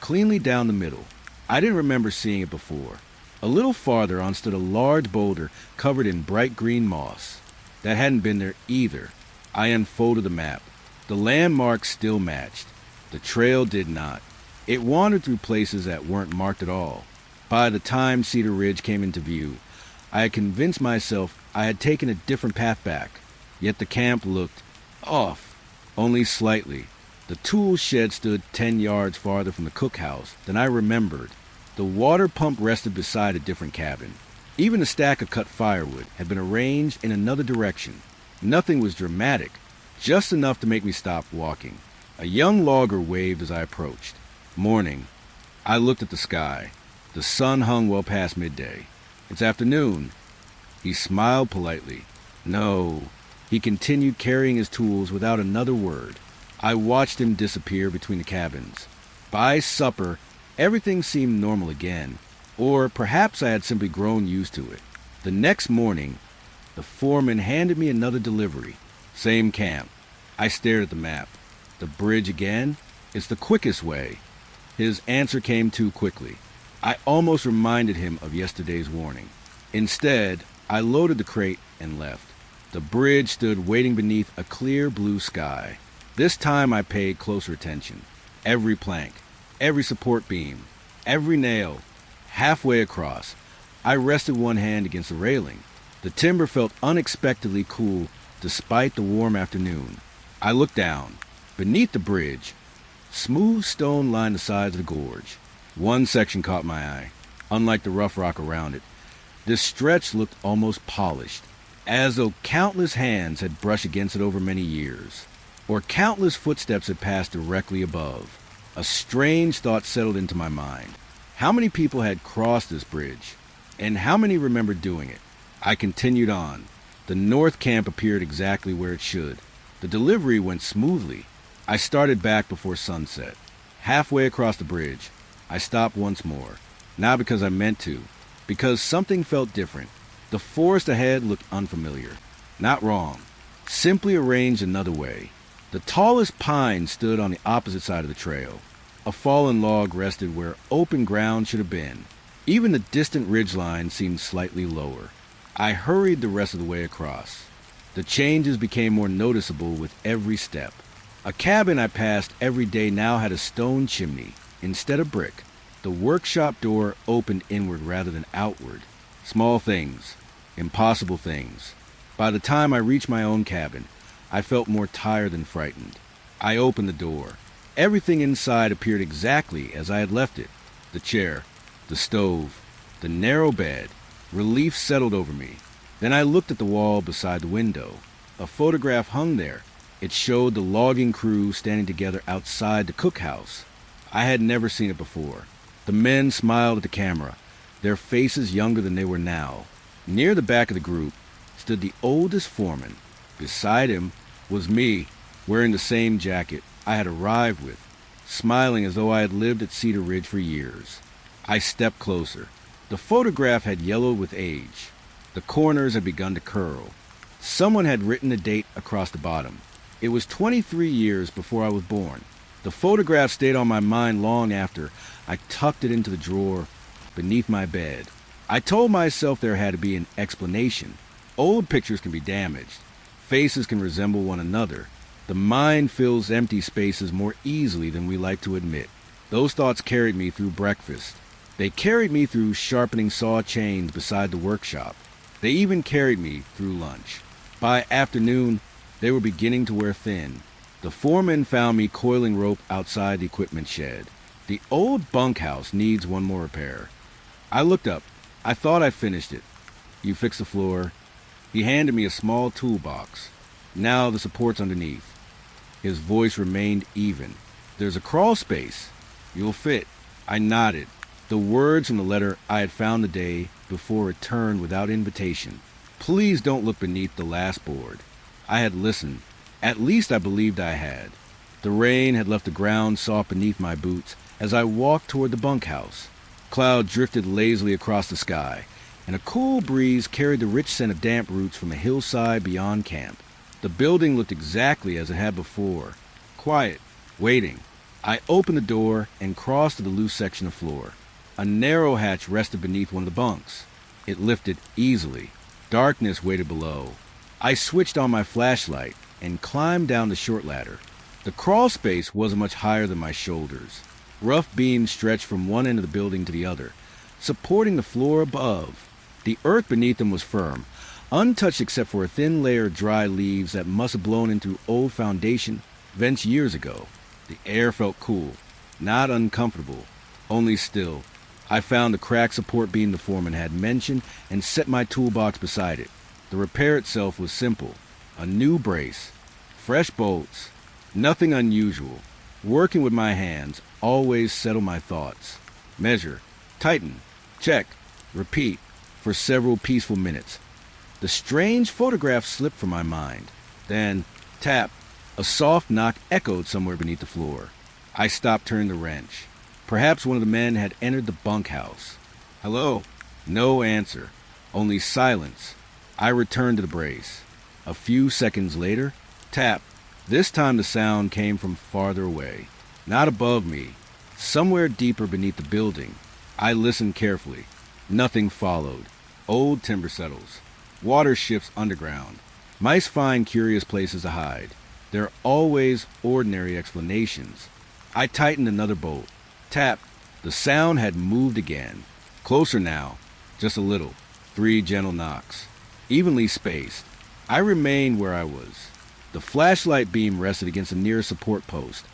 cleanly down the middle. I didn't remember seeing it before. A little farther on stood a large boulder covered in bright green moss. That hadn't been there either. I unfolded the map. The landmarks still matched. The trail did not. It wandered through places that weren't marked at all. By the time Cedar Ridge came into view, I had convinced myself I had taken a different path back. Yet the camp looked off, only slightly. The tool shed stood 10 yards farther from the cookhouse than I remembered. The water pump rested beside a different cabin. Even a stack of cut firewood had been arranged in another direction. Nothing was dramatic, just enough to make me stop walking. A young logger waved as I approached. Morning. I looked at the sky. The sun hung well past midday. It's afternoon. He smiled politely. No. He continued carrying his tools without another word. I watched him disappear between the cabins. By supper, everything seemed normal again, or perhaps I had simply grown used to it. The next morning, the foreman handed me another delivery. Same camp. I stared at the map. The bridge again? It's the quickest way. His answer came too quickly. I almost reminded him of yesterday's warning. Instead, I loaded the crate and left. The bridge stood waiting beneath a clear blue sky. This time I paid closer attention. Every plank, every support beam, every nail, halfway across. I rested one hand against the railing. The timber felt unexpectedly cool despite the warm afternoon. I looked down. Beneath the bridge, smooth stone lined the sides of the gorge. One section caught my eye, unlike the rough rock around it. This stretch looked almost polished, as though countless hands had brushed against it over many years, or countless footsteps had passed directly above. A strange thought settled into my mind. How many people had crossed this bridge, and how many remembered doing it? I continued on. The North Camp appeared exactly where it should. The delivery went smoothly. I started back before sunset. Halfway across the bridge, I stopped once more. Not because I meant to, because something felt different. The forest ahead looked unfamiliar. Not wrong. Simply arranged another way. The tallest pine stood on the opposite side of the trail. A fallen log rested where open ground should have been. Even the distant ridgeline seemed slightly lower. I hurried the rest of the way across. The changes became more noticeable with every step. A cabin I passed every day now had a stone chimney instead of brick. The workshop door opened inward rather than outward. Small things, impossible things. By the time I reached my own cabin, I felt more tired than frightened. I opened the door. Everything inside appeared exactly as I had left it. The chair, the stove, the narrow bed. Relief settled over me. Then I looked at the wall beside the window. A photograph hung there. It showed the logging crew standing together outside the cookhouse. I had never seen it before. The men smiled at the camera, their faces younger than they were now. Near the back of the group stood the oldest foreman. Beside him was me, wearing the same jacket I had arrived with, smiling as though I had lived at Cedar Ridge for years. I stepped closer. The photograph had yellowed with age. The corners had begun to curl. Someone had written a date across the bottom. It was 23 years before I was born. The photograph stayed on my mind long after I tucked it into the drawer beneath my bed. I told myself there had to be an explanation. Old pictures can be damaged. Faces can resemble one another. The mind fills empty spaces more easily than we like to admit. Those thoughts carried me through breakfast. They carried me through sharpening saw chains beside the workshop. They even carried me through lunch. By afternoon, they were beginning to wear thin. The foreman found me coiling rope outside the equipment shed. The old bunkhouse needs one more repair. I looked up. I thought I finished it. You fixed the floor. He handed me a small toolbox. Now the support's underneath. His voice remained even. There's a crawl space. You'll fit. I nodded. The words from the letter I had found the day before returned without invitation. Please don't look beneath the last board. I had listened. At least I believed I had. The rain had left the ground soft beneath my boots as I walked toward the bunkhouse. Cloud drifted lazily across the sky, and a cool breeze carried the rich scent of damp roots from a hillside beyond camp. The building looked exactly as it had before. Quiet, waiting. I opened the door and crossed to the loose section of floor. A narrow hatch rested beneath one of the bunks. It lifted easily. Darkness waited below. I switched on my flashlight and climbed down the short ladder. The crawl space wasn't much higher than my shoulders. Rough beams stretched from one end of the building to the other, supporting the floor above. The earth beneath them was firm, untouched except for a thin layer of dry leaves that must have blown into old foundation vents years ago. The air felt cool, not uncomfortable, only still. I found the cracked support beam the foreman had mentioned and set my toolbox beside it. The repair itself was simple. A new brace, fresh bolts, nothing unusual. Working with my hands always settled my thoughts. Measure, tighten, check, repeat for several peaceful minutes. The strange photograph slipped from my mind. Then, tap, a soft knock echoed somewhere beneath the floor. I stopped turning the wrench. Perhaps one of the men had entered the bunkhouse. Hello? No answer. Only silence. I returned to the brace. A few seconds later, tap. This time the sound came from farther away. Not above me. Somewhere deeper beneath the building. I listened carefully. Nothing followed. Old timber settles. Water shifts underground. Mice find curious places to hide. There are always ordinary explanations. I tightened another bolt. Tap. The sound had moved again. Closer now. Just a little. 3 gentle knocks. Evenly spaced. I remained where I was. The flashlight beam rested against the nearest support post,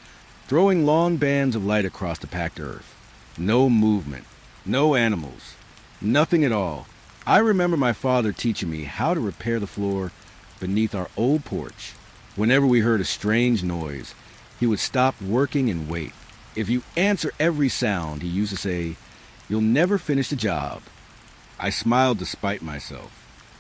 throwing long bands of light across the packed earth. No movement. No animals. Nothing at all. I remember my father teaching me how to repair the floor beneath our old porch. Whenever we heard a strange noise, he would stop working and wait. If you answer every sound, he used to say, "You'll never finish the job." I smiled despite myself.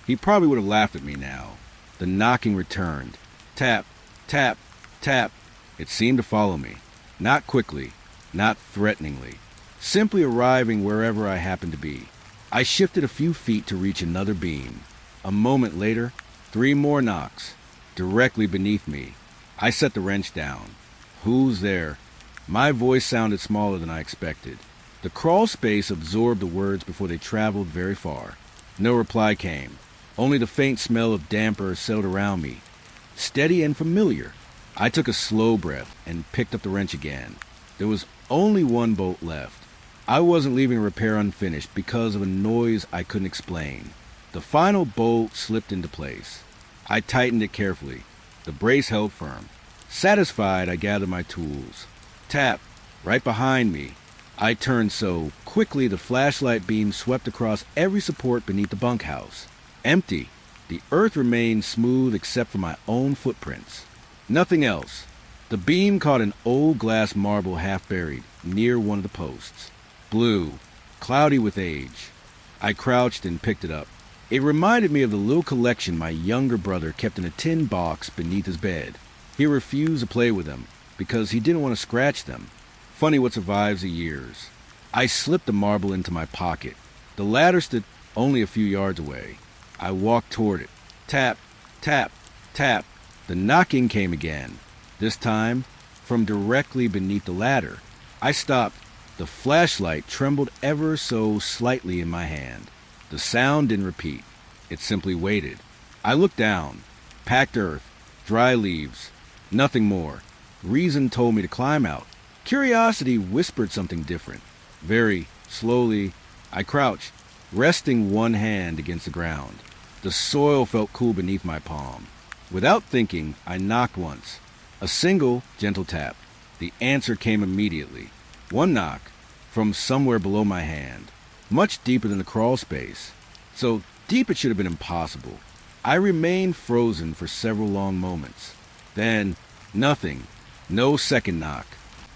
He probably would have laughed at me now. The knocking returned. Tap, tap, tap. It seemed to follow me. Not quickly, not threateningly. Simply arriving wherever I happened to be. I shifted a few feet to reach another beam. A moment later, 3 more knocks. Directly beneath me. I set the wrench down. Who's there? My voice sounded smaller than I expected. The crawl space absorbed the words before they traveled very far. No reply came. Only the faint smell of damper settled around me. Steady and familiar. I took a slow breath and picked up the wrench again. There was only 1 bolt left. I wasn't leaving a repair unfinished because of a noise I couldn't explain. The final bolt slipped into place. I tightened it carefully. The brace held firm. Satisfied, I gathered my tools. Tap, right behind me. I turned so quickly the flashlight beam swept across every support beneath the bunkhouse. Empty. The earth remained smooth except for my own footprints. Nothing else. The beam caught an old glass marble half buried near one of the posts. Blue, cloudy with age. I crouched and picked it up. It reminded me of the little collection my younger brother kept in a tin box beneath his bed. He refused to play with them because he didn't want to scratch them. Funny what survives the years. I slipped the marble into my pocket. The ladder stood only a few yards away. I walked toward it. Tap, tap, tap. The knocking came again. This time from directly beneath the ladder. I stopped. The flashlight trembled ever so slightly in my hand. The sound didn't repeat. It simply waited. I looked down. Packed earth. Dry leaves. Nothing more. Reason told me to climb out. Curiosity whispered something different. Very slowly, I crouched, resting one hand against the ground. The soil felt cool beneath my palm. Without thinking, I knocked once. A single, gentle tap. The answer came immediately. One knock, from somewhere below my hand, much deeper than the crawl space. So deep it should have been impossible. I remained frozen for several long moments. Then, nothing. No second knock.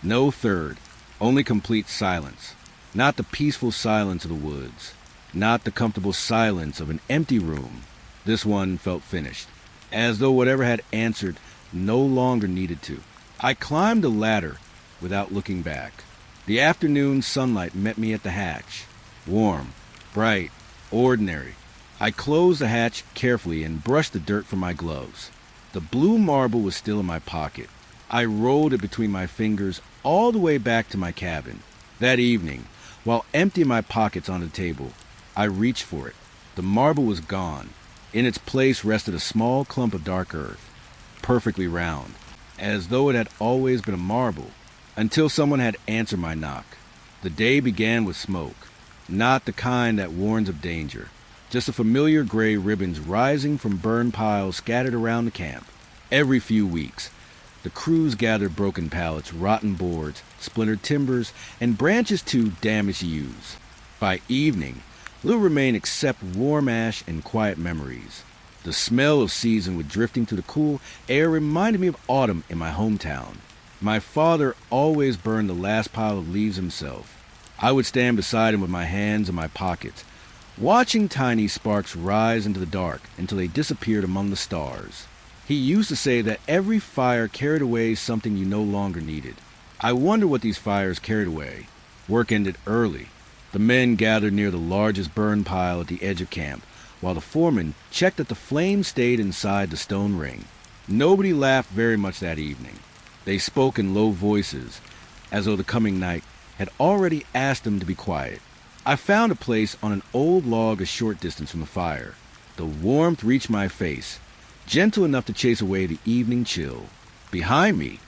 No third. Only complete silence. Not the peaceful silence of the woods. Not the comfortable silence of an empty room. This one felt finished, as though whatever had answered no longer needed to. I climbed the ladder without looking back. The afternoon sunlight met me at the hatch. Warm, bright, ordinary. I closed the hatch carefully and brushed the dirt from my gloves. The blue marble was still in my pocket. I rolled it between my fingers all the way back to my cabin. That evening, while emptying my pockets on the table, I reached for it. The marble was gone. In its place rested a small clump of dark earth, perfectly round, as though it had always been a marble, until someone had answered my knock. The day began with smoke, not the kind that warns of danger, just the familiar gray ribbons rising from burn piles scattered around the camp. Every few weeks, the crews gathered broken pallets, rotten boards, splintered timbers, and branches too damaged to use. By evening, little remained except warm ash and quiet memories. The smell of season wood drifting through the cool air reminded me of autumn in my hometown. My father always burned the last pile of leaves himself. I would stand beside him with my hands in my pockets, watching tiny sparks rise into the dark until they disappeared among the stars. He used to say that every fire carried away something you no longer needed. I wonder what these fires carried away. Work ended early. The men gathered near the largest burn pile at the edge of camp, while the foreman checked that the flames stayed inside the stone ring. Nobody laughed very much that evening. They spoke in low voices, as though the coming night had already asked them to be quiet. I found a place on an old log a short distance from the fire. The warmth reached my face, gentle enough to chase away the evening chill. Behind me,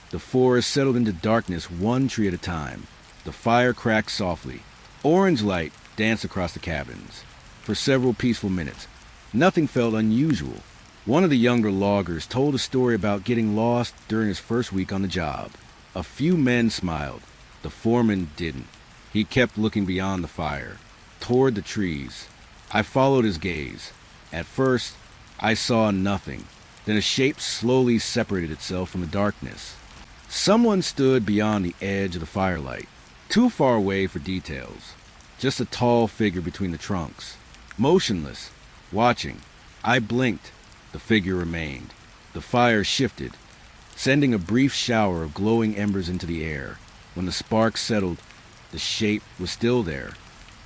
the forest settled into darkness, one tree at a time. The fire cracked softly. Orange light danced across the cabins. For several peaceful minutes, nothing felt unusual. One of the younger loggers told a story about getting lost during his first week on the job. A few men smiled. The foreman didn't. He kept looking beyond the fire, toward the trees. I followed his gaze. At first, I saw nothing. Then a shape slowly separated itself from the darkness. Someone stood beyond the edge of the firelight, too far away for details. Just a tall figure between the trunks. Motionless, watching. I blinked. The figure remained. The fire shifted, sending a brief shower of glowing embers into the air. When the sparks settled, the shape was still there.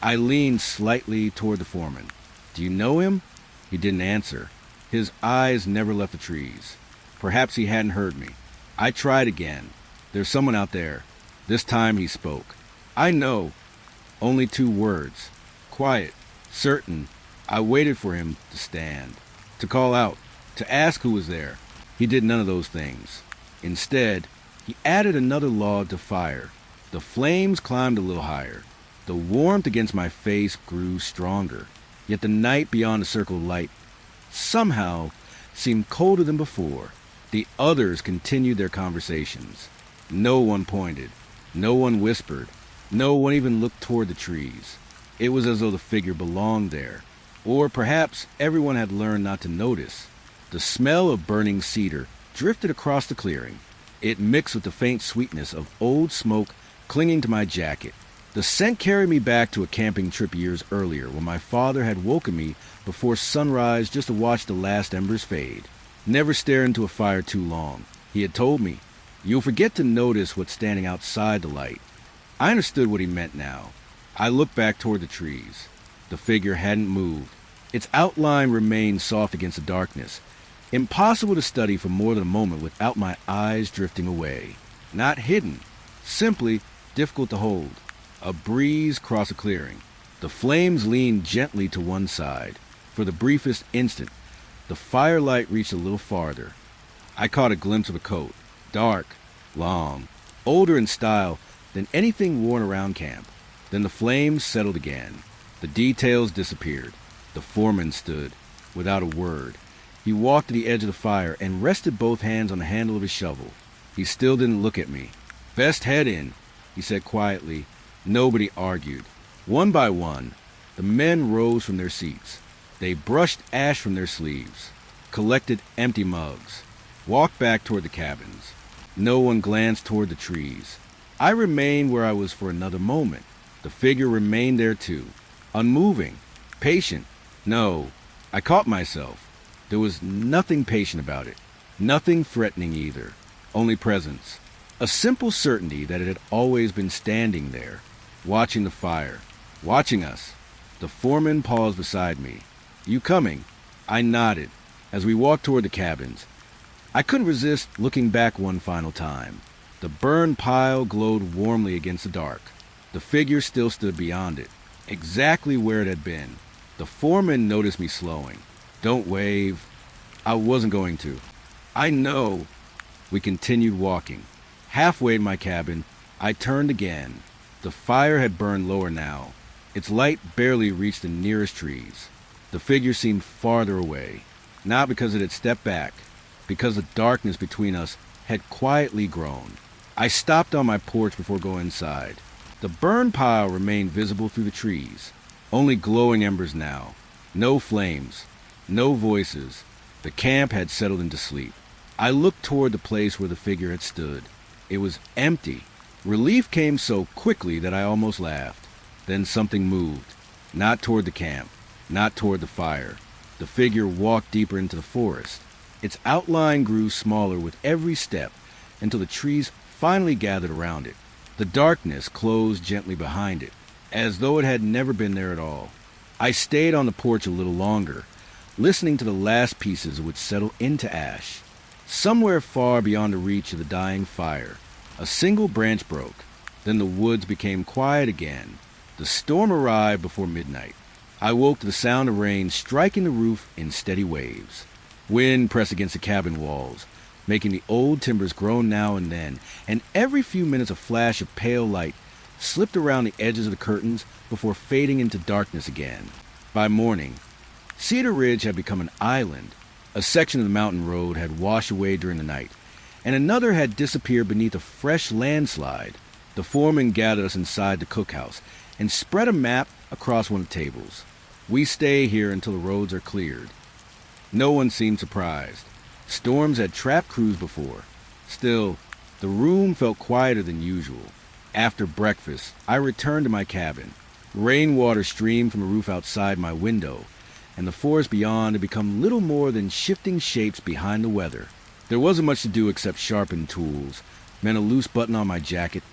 I leaned slightly toward the foreman. "Do you know him?" He didn't answer. His eyes never left the trees. Perhaps he hadn't heard me. I tried again. "There's someone out there." This time he spoke. "I know." Only 2 words. Quiet. Certain. I waited for him to stand, to call out, to ask who was there. He did none of those things. Instead, he added another log to fire. The flames climbed a little higher. The warmth against my face grew stronger. Yet the night beyond the circle of light somehow seemed colder than before. The others continued their conversations. No one pointed. No one whispered. No one even looked toward the trees. It was as though the figure belonged there. Or perhaps everyone had learned not to notice. The smell of burning cedar drifted across the clearing. It mixed with the faint sweetness of old smoke clinging to my jacket. The scent carried me back to a camping trip years earlier when my father had woken me before sunrise just to watch the last embers fade. Never stare into a fire too long, he had told me. You'll forget to notice what's standing outside the light. I understood what he meant now. I looked back toward the trees. The figure hadn't moved. Its outline remained soft against the darkness, impossible to study for more than a moment without my eyes drifting away. Not hidden, simply difficult to hold. A breeze crossed a clearing. The flames leaned gently to one side. For the briefest instant, the firelight reached a little farther. I caught a glimpse of a coat, dark, long, older in style than anything worn around camp. Then the flames settled again. The details disappeared. The foreman stood, without a word. He walked to the edge of the fire and rested both hands on the handle of his shovel. He still didn't look at me. "Best head in," he said quietly. Nobody argued. One by one, the men rose from their seats. They brushed ash from their sleeves, collected empty mugs, walked back toward the cabins. No one glanced toward the trees. I remained where I was for another moment. The figure remained there too, unmoving, patient. No, I caught myself. There was nothing patient about it, nothing threatening either, only presence. A simple certainty that it had always been standing there, watching the fire, watching us. The foreman paused beside me. "You coming?" I nodded as we walked toward the cabins. I couldn't resist looking back one final time. The burned pile glowed warmly against the dark. The figure still stood beyond it, exactly where it had been. The foreman noticed me slowing. "Don't wave." I wasn't going to. "I know." We continued walking. Halfway to my cabin, I turned again. The fire had burned lower now. Its light barely reached the nearest trees. The figure seemed farther away, not because it had stepped back, because the darkness between us had quietly grown. I stopped on my porch before going inside. The burned pile remained visible through the trees, only glowing embers now. No flames, no voices. The camp had settled into sleep. I looked toward the place where the figure had stood. It was empty. Relief came so quickly that I almost laughed. Then something moved, not toward the camp, not toward the fire. The figure walked deeper into the forest. Its outline grew smaller with every step until the trees finally gathered around it. The darkness closed gently behind it, as though it had never been there at all. I stayed on the porch a little longer, listening to the last pieces which settled into ash. Somewhere far beyond the reach of the dying fire, a single branch broke. Then the woods became quiet again. The storm arrived before midnight. I woke to the sound of rain striking the roof in steady waves. Wind pressed against the cabin walls, making the old timbers groan now and then, and every few minutes a flash of pale light slipped around the edges of the curtains before fading into darkness again. By morning, Cedar Ridge had become an island. A section of the mountain road had washed away during the night, and another had disappeared beneath a fresh landslide. The foreman gathered us inside the cookhouse and spread a map across one of the tables. "We stay here until the roads are cleared." No one seemed surprised. Storms had trapped crews before. Still, the room felt quieter than usual. After breakfast, I returned to my cabin. Rainwater streamed from the roof outside my window, and the forest beyond had become little more than shifting shapes behind the weather. There wasn't much to do except sharpen tools, mend a loose button on my jacket,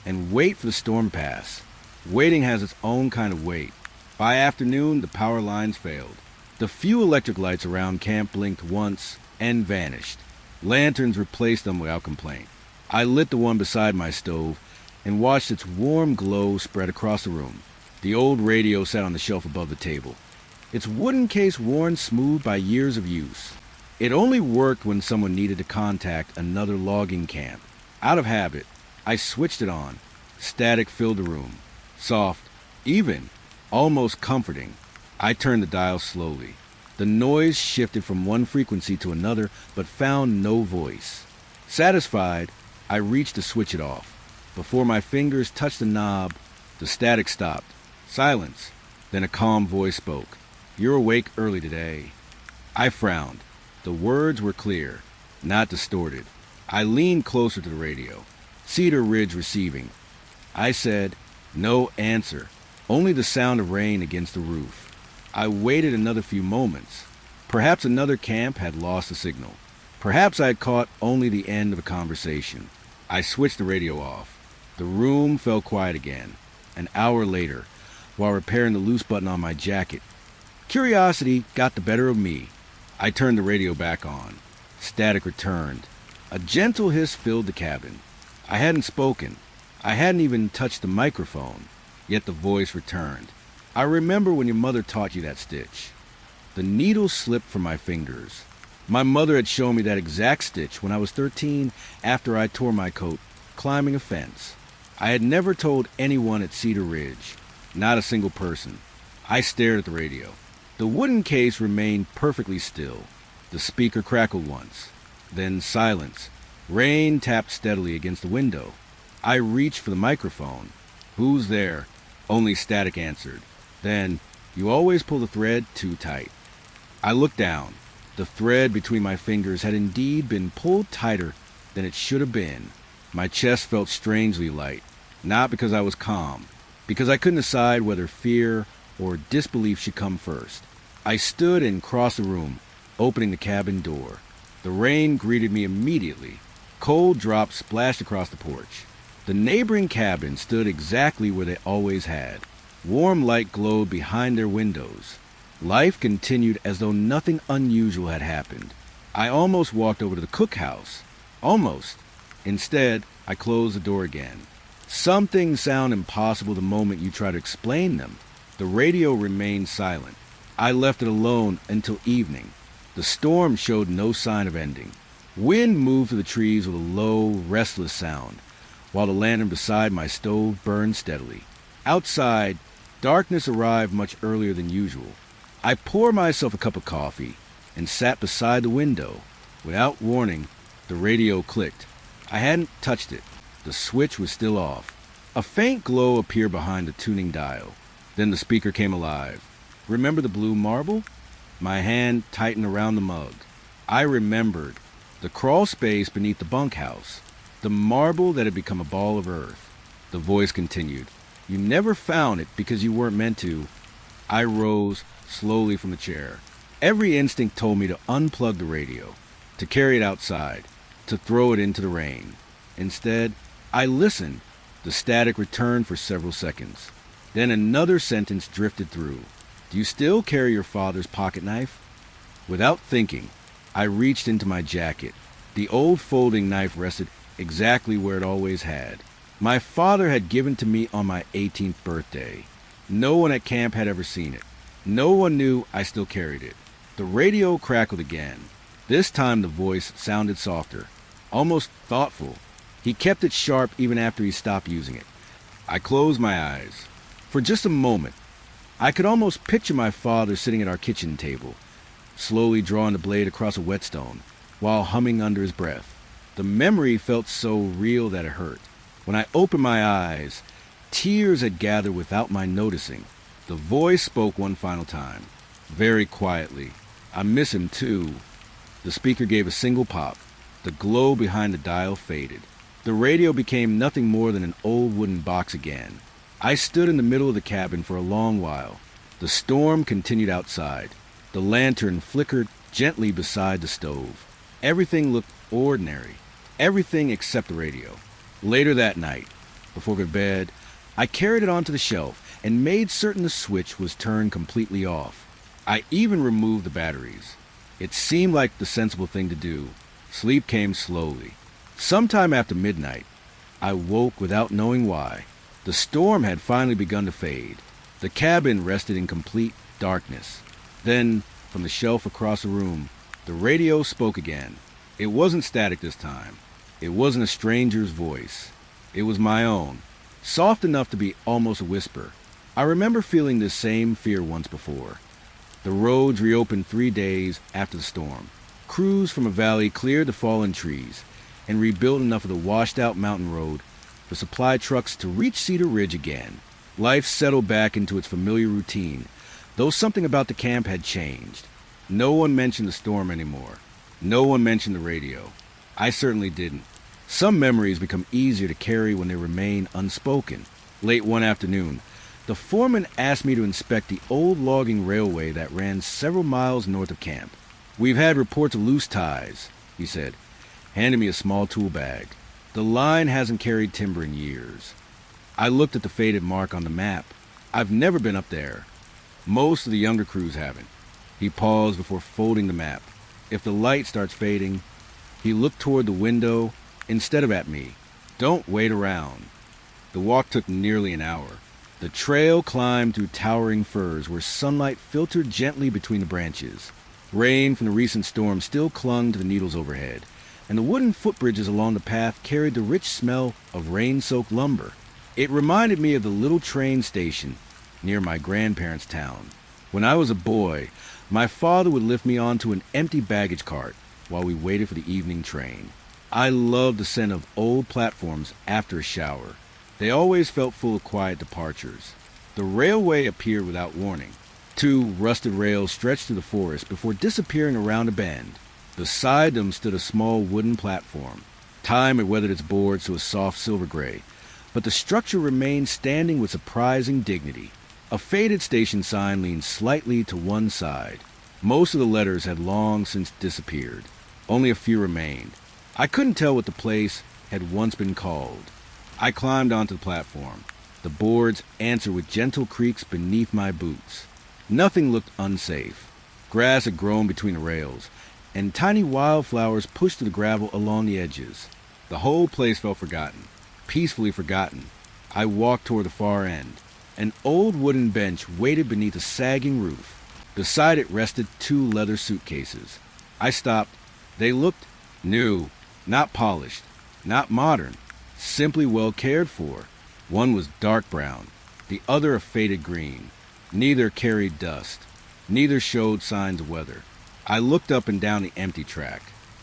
and wait for the storm to pass. Waiting has its own kind of wait. By afternoon, the power lines failed. The few electric lights around camp blinked once and vanished. Lanterns replaced them without complaint. I lit the one beside my stove and watched its warm glow spread across the room. The old radio sat on the shelf above the table, its wooden case worn smooth by years of use. It only worked when someone needed to contact another logging camp. Out of habit, I switched it on. Static filled the room. Soft, even, almost comforting. I turned the dial slowly. The noise shifted from one frequency to another, but found no voice. Satisfied, I reached to switch it off. Before my fingers touched the knob, the static stopped. Silence. Then a calm voice spoke. "You're awake early today." I frowned. The words were clear, not distorted. I leaned closer to the radio. Cedar Ridge receiving. I said, no answer, only the sound of rain against the roof. I waited another few moments. Perhaps another camp had lost the signal. Perhaps I had caught only the end of a conversation. I switched the radio off. The room fell quiet again. An hour later, while repairing the loose button on my jacket, curiosity got the better of me. I turned the radio back on. Static returned. A gentle hiss filled the cabin. I hadn't spoken. I hadn't even touched the microphone. Yet the voice returned. "I remember when your mother taught you that stitch." The needle slipped from my fingers. My mother had shown me that exact stitch when I was 13 after I tore my coat climbing a fence. I had never told anyone at Cedar Ridge. Not a single person. I stared at the radio. The wooden case remained perfectly still. The speaker crackled once. Then silence. Rain tapped steadily against the window. I reached for the microphone. "Who's there?" Only static answered. Then, "You always pull the thread too tight." I looked down. The thread between my fingers had indeed been pulled tighter than it should have been. My chest felt strangely light, not because I was calm, because I couldn't decide whether fear or disbelief should come first. I stood and crossed the room, opening the cabin door. The rain greeted me immediately. Cold drops splashed across the porch. The neighboring cabins stood exactly where they always had. Warm light glowed behind their windows. Life continued as though nothing unusual had happened. I almost walked over to the cookhouse. Almost. Instead, I closed the door again. Some things sound impossible the moment you try to explain them. The radio remained silent. I left it alone until evening. The storm showed no sign of ending. Wind moved through the trees with a low, restless sound, while the lantern beside my stove burned steadily. Outside, darkness arrived much earlier than usual. I poured myself a cup of coffee and sat beside the window. Without warning, the radio clicked. I hadn't touched it. The switch was still off. A faint glow appeared behind the tuning dial. Then the speaker came alive. "Remember the blue marble?" My hand tightened around the mug. I remembered. The crawl space beneath the bunkhouse. The marble that had become a ball of earth. The voice continued. "You never found it because you weren't meant to." I rose slowly from the chair. Every instinct told me to unplug the radio, to carry it outside, to throw it into the rain. Instead, I listened. The static returned for several seconds. Then another sentence drifted through. "Do you still carry your father's pocket knife?" Without thinking, I reached into my jacket. The old folding knife rested exactly where it always had. My father had given it to me on my 18th birthday. No one at camp had ever seen it. No one knew I still carried it. The radio crackled again. This time the voice sounded softer, almost thoughtful. He kept it sharp even after he stopped using it. I closed my eyes. For just a moment, I could almost picture my father sitting at our kitchen table, slowly drawing the blade across a whetstone, while humming under his breath. The memory felt so real that it hurt. When I opened my eyes, tears had gathered without my noticing. The voice spoke one final time, very quietly. "I miss him too." The speaker gave a single pop. The glow behind the dial faded. The radio became nothing more than an old wooden box again. I stood in the middle of the cabin for a long while. The storm continued outside. The lantern flickered gently beside the stove. Everything looked ordinary. Everything except the radio. Later that night, before going to bed, I carried it onto the shelf and made certain the switch was turned completely off. I even removed the batteries. It seemed like the sensible thing to do. Sleep came slowly. Sometime after midnight, I woke without knowing why. The storm had finally begun to fade. The cabin rested in complete darkness. Then, from the shelf across the room, the radio spoke again. It wasn't static this time. It wasn't a stranger's voice. It was my own, soft enough to be almost a whisper. I remember feeling this same fear once before. The roads reopened 3 days after the storm. Crews from a valley cleared the fallen trees and rebuilt enough of the washed-out mountain road for supply trucks to reach Cedar Ridge again. Life settled back into its familiar routine, though something about the camp had changed. No one mentioned the storm anymore. No one mentioned the radio. I certainly didn't. Some memories become easier to carry when they remain unspoken. Late one afternoon, the foreman asked me to inspect the old logging railway that ran several miles north of camp. "We've had reports of loose ties," he said, handing me a small tool bag. "The line hasn't carried timber in years." I looked at the faded mark on the map. I've never been up there. Most of the younger crews haven't. He paused before folding the map. If the light starts fading, he looked toward the window instead of at me. "Don't wait around." The walk took nearly an hour. The trail climbed through towering firs where sunlight filtered gently between the branches. Rain from the recent storm still clung to the needles overhead, and the wooden footbridges along the path carried the rich smell of rain-soaked lumber. It reminded me of the little train station near my grandparents' town. When I was a boy, my father would lift me onto an empty baggage cart while we waited for the evening train. I loved the scent of old platforms after a shower. They always felt full of quiet departures. The railway appeared without warning. Two rusted rails stretched through the forest before disappearing around a bend. Beside them stood a small wooden platform. Time had weathered its boards to a soft silver gray, but the structure remained standing with surprising dignity. A faded station sign leaned slightly to one side. Most of the letters had long since disappeared. Only a few remained. I couldn't tell what the place had once been called. I climbed onto the platform. The boards answered with gentle creaks beneath my boots. Nothing looked unsafe. Grass had grown between the rails, and tiny wildflowers pushed through the gravel along the edges. The whole place felt forgotten, peacefully forgotten. I walked toward the far end. An old wooden bench waited beneath a sagging roof. Beside it rested two leather suitcases. I stopped. They looked new, not polished, not modern, simply well cared for. One was dark brown, the other a faded green. Neither carried dust. Neither showed signs of weather. I looked up and down the empty track.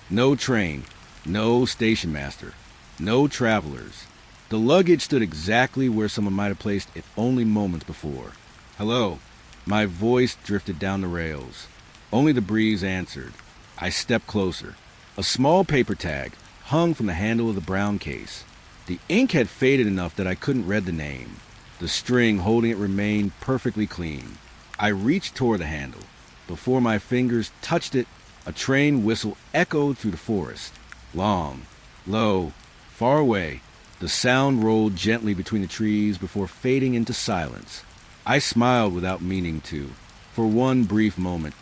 No train, no station master, no travelers. The luggage stood exactly where someone might have placed it only moments before. Hello. My voice drifted down the rails. Only the breeze answered. I stepped closer. A small paper tag hung from the handle of the brown case. The ink had faded enough that I couldn't read the name. The string holding it remained perfectly clean. I reached toward the handle. Before my fingers touched it, a train whistle echoed through the forest. Long, low, far away, the sound rolled gently between the trees before fading into silence. I smiled without meaning to. For one brief moment,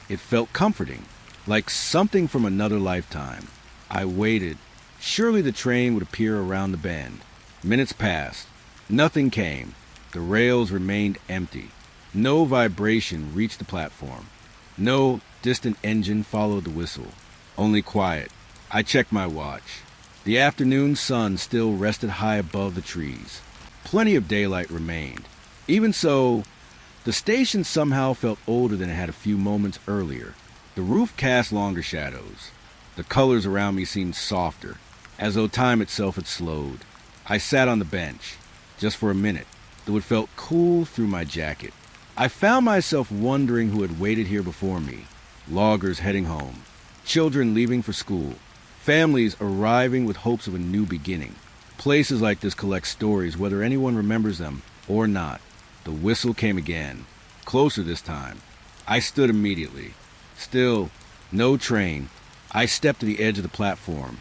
it felt comforting, like something from another lifetime. I waited. Surely the train would appear around the bend. Minutes passed. Nothing came. The rails remained empty. No vibration reached the platform. No distant engine followed the whistle. Only quiet. I checked my watch. The afternoon sun still rested high above the trees. Plenty of daylight remained. Even so, the station somehow felt older than it had a few moments earlier. The roof cast longer shadows. The colors around me seemed softer, as though time itself had slowed. I sat on the bench, just for a minute, though it felt cool through my jacket. I found myself wondering who had waited here before me. Loggers heading home, children leaving for school, families arriving with hopes of a new beginning. Places like this collect stories, whether anyone remembers them or not. The whistle came again, closer this time. I stood immediately. Still, no train. I stepped to the edge of the platform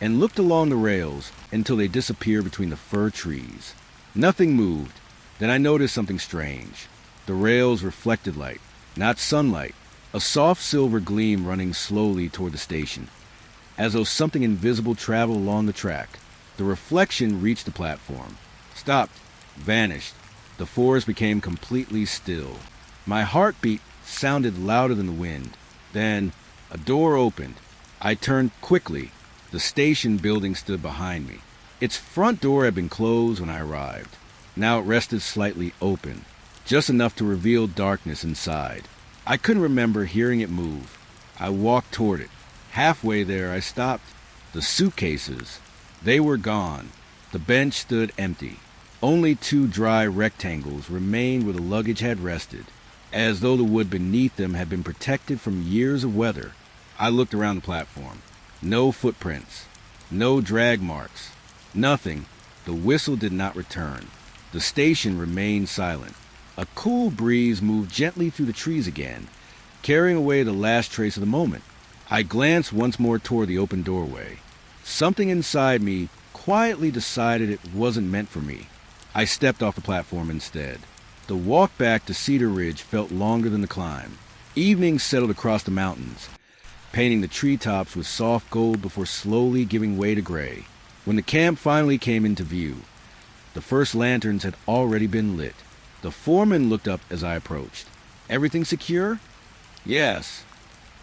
and looked along the rails until they disappeared between the fir trees. Nothing moved. Then I noticed something strange. The rails reflected light, not sunlight, a soft silver gleam running slowly toward the station, as though something invisible traveled along the track. The reflection reached the platform, stopped, vanished. The forest became completely still. My heartbeat sounded louder than the wind. Then a door opened. I turned quickly. The station building stood behind me. Its front door had been closed when I arrived. Now it rested slightly open, just enough to reveal darkness inside. I couldn't remember hearing it move. I walked toward it. Halfway there, I stopped. The suitcases, they were gone. The bench stood empty. Only two dry rectangles remained where the luggage had rested, as though the wood beneath them had been protected from years of weather. I looked around the platform. No footprints. No drag marks. Nothing. The whistle did not return. The station remained silent. A cool breeze moved gently through the trees again, carrying away the last trace of the moment. I glanced once more toward the open doorway. Something inside me quietly decided it wasn't meant for me. I stepped off the platform instead. The walk back to Cedar Ridge felt longer than the climb. Evening settled across the mountains, painting the treetops with soft gold before slowly giving way to gray. When the camp finally came into view, the first lanterns had already been lit. The foreman looked up as I approached. "Everything secure?" "Yes."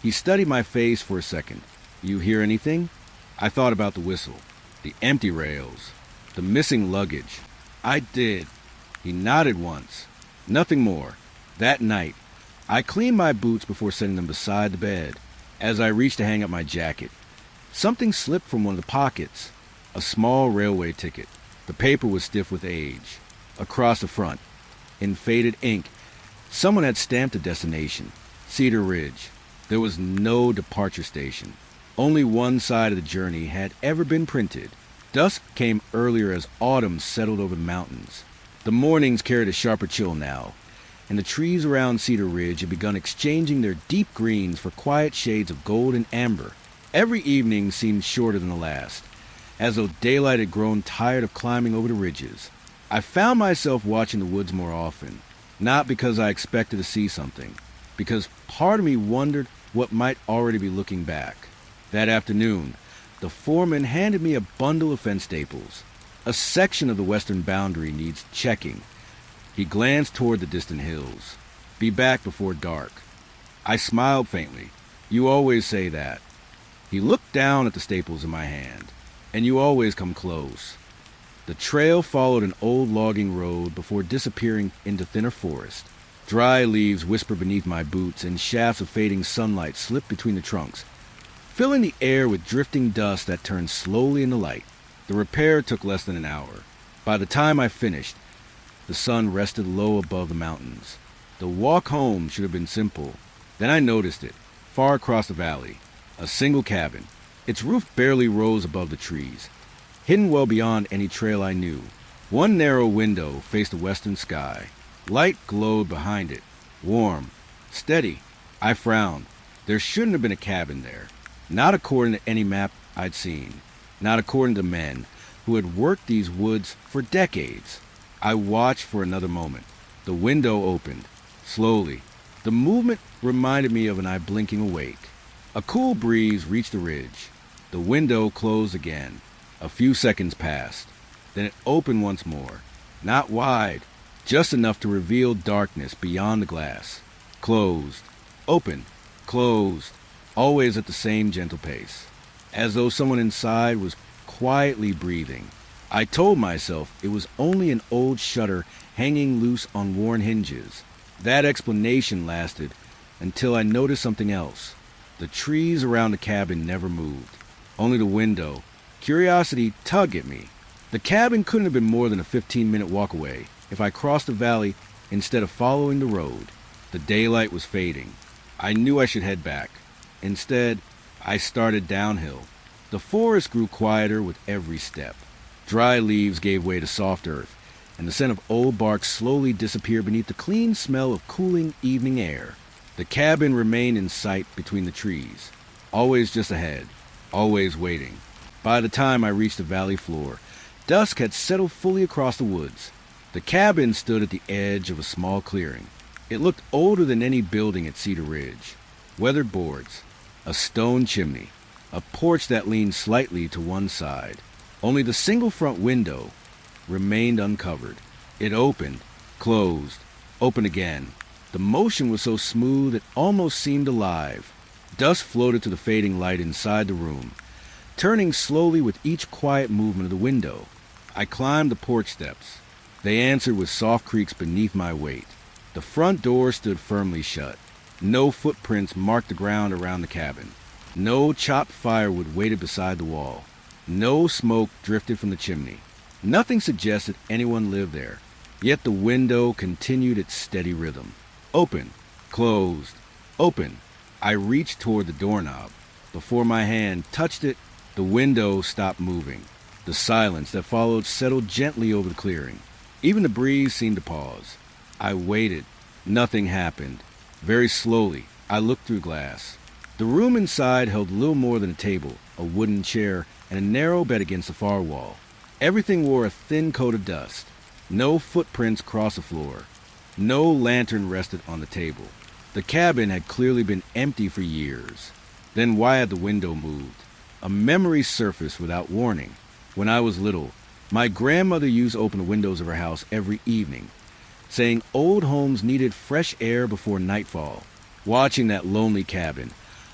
He studied my face for a second. "You hear anything?" I thought about the whistle, the empty rails, the missing luggage. I did. He nodded once. Nothing more. That night, I cleaned my boots before setting them beside the bed. As I reached to hang up my jacket, something slipped from one of the pockets. A small railway ticket. The paper was stiff with age. Across the front, in faded ink, someone had stamped a destination, Cedar Ridge. There was no departure station. Only one side of the journey had ever been printed. Dusk came earlier as autumn settled over the mountains. The mornings carried a sharper chill now, and the trees around Cedar Ridge had begun exchanging their deep greens for quiet shades of gold and amber. Every evening seemed shorter than the last, as though daylight had grown tired of climbing over the ridges. I found myself watching the woods more often, not because I expected to see something, because part of me wondered what might already be looking back. That afternoon, the foreman handed me a bundle of fence staples. A section of the western boundary needs checking. He glanced toward the distant hills. Be back before dark. I smiled faintly. You always say that. He looked down at the staples in my hand. And you always come close. The trail followed an old logging road before disappearing into thinner forest. Dry leaves whispered beneath my boots, and shafts of fading sunlight slipped between the trunks, filling the air with drifting dust that turned slowly into light. The repair took less than an hour. By the time I finished, the sun rested low above the mountains. The walk home should have been simple. Then I noticed it, far across the valley, a single cabin. Its roof barely rose above the trees, hidden well beyond any trail I knew. One narrow window faced the western sky. Light glowed behind it, warm, steady. I frowned. There shouldn't have been a cabin there. Not according to any map I'd seen. Not according to men who had worked these woods for decades. I watched for another moment. The window opened, slowly. The movement reminded me of an eye blinking awake. A cool breeze reached the ridge. The window closed again. A few seconds passed. Then it opened once more. Not wide, just enough to reveal darkness beyond the glass. Closed. Open. Closed. Always at the same gentle pace. As though someone inside was quietly breathing. I told myself it was only an old shutter hanging loose on worn hinges. That explanation lasted until I noticed something else. The trees around the cabin never moved. Only the window. Curiosity tugged at me. The cabin couldn't have been more than a 15-minute walk away if I crossed the valley instead of following the road. The daylight was fading. I knew I should head back. Instead, I started downhill. The forest grew quieter with every step. Dry leaves gave way to soft earth, and the scent of old bark slowly disappeared beneath the clean smell of cooling evening air. The cabin remained in sight between the trees, always just ahead, always waiting. By the time I reached the valley floor, dusk had settled fully across the woods. The cabin stood at the edge of a small clearing. It looked older than any building at Cedar Ridge. Weathered boards, a stone chimney, a porch that leaned slightly to one side. Only the single front window remained uncovered. It opened, closed, opened again. The motion was so smooth it almost seemed alive. Dust floated to the fading light inside the room, turning slowly with each quiet movement of the window. I climbed the porch steps. They answered with soft creaks beneath my weight. The front door stood firmly shut. No footprints marked the ground around the cabin. No chopped firewood waited beside the wall. No smoke drifted from the chimney. Nothing suggested anyone lived there. Yet the window continued its steady rhythm. Open, closed, open. I reached toward the doorknob. Before my hand touched it, the window stopped moving. The silence that followed settled gently over the clearing. Even the breeze seemed to pause. I waited. Nothing happened. Very slowly, I looked through glass. The room inside held little more than a table, a wooden chair, and a narrow bed against the far wall. Everything wore a thin coat of dust. No footprints crossed the floor. No lantern rested on the table. The cabin had clearly been empty for years. Then why had the window moved? A memory surfaced without warning. When I was little, my grandmother used to open the windows of her house every evening, saying old homes needed fresh air before nightfall. Watching that lonely cabin,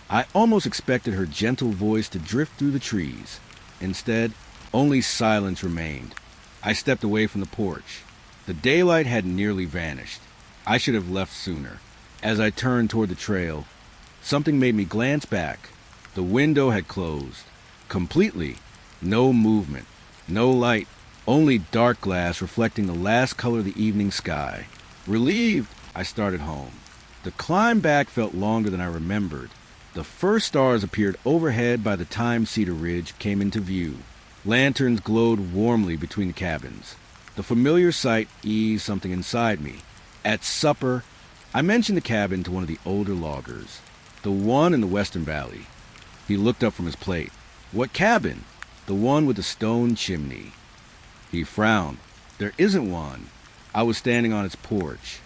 I almost expected her gentle voice to drift through the trees. Instead, only silence remained. I stepped away from the porch. The daylight had nearly vanished. I should have left sooner. As I turned toward the trail, something made me glance back. The window had closed. Completely. No movement. No light. Only dark glass reflecting the last color of the evening sky. Relieved, I started home. The climb back felt longer than I remembered. The first stars appeared overhead by the time Cedar Ridge came into view. Lanterns glowed warmly between the cabins. The familiar sight eased something inside me. At supper, I mentioned the cabin to one of the older loggers, the one in the Western Valley. He looked up from his plate. "What cabin?" "The one with the stone chimney." He frowned. "There isn't one." I was standing on its porch.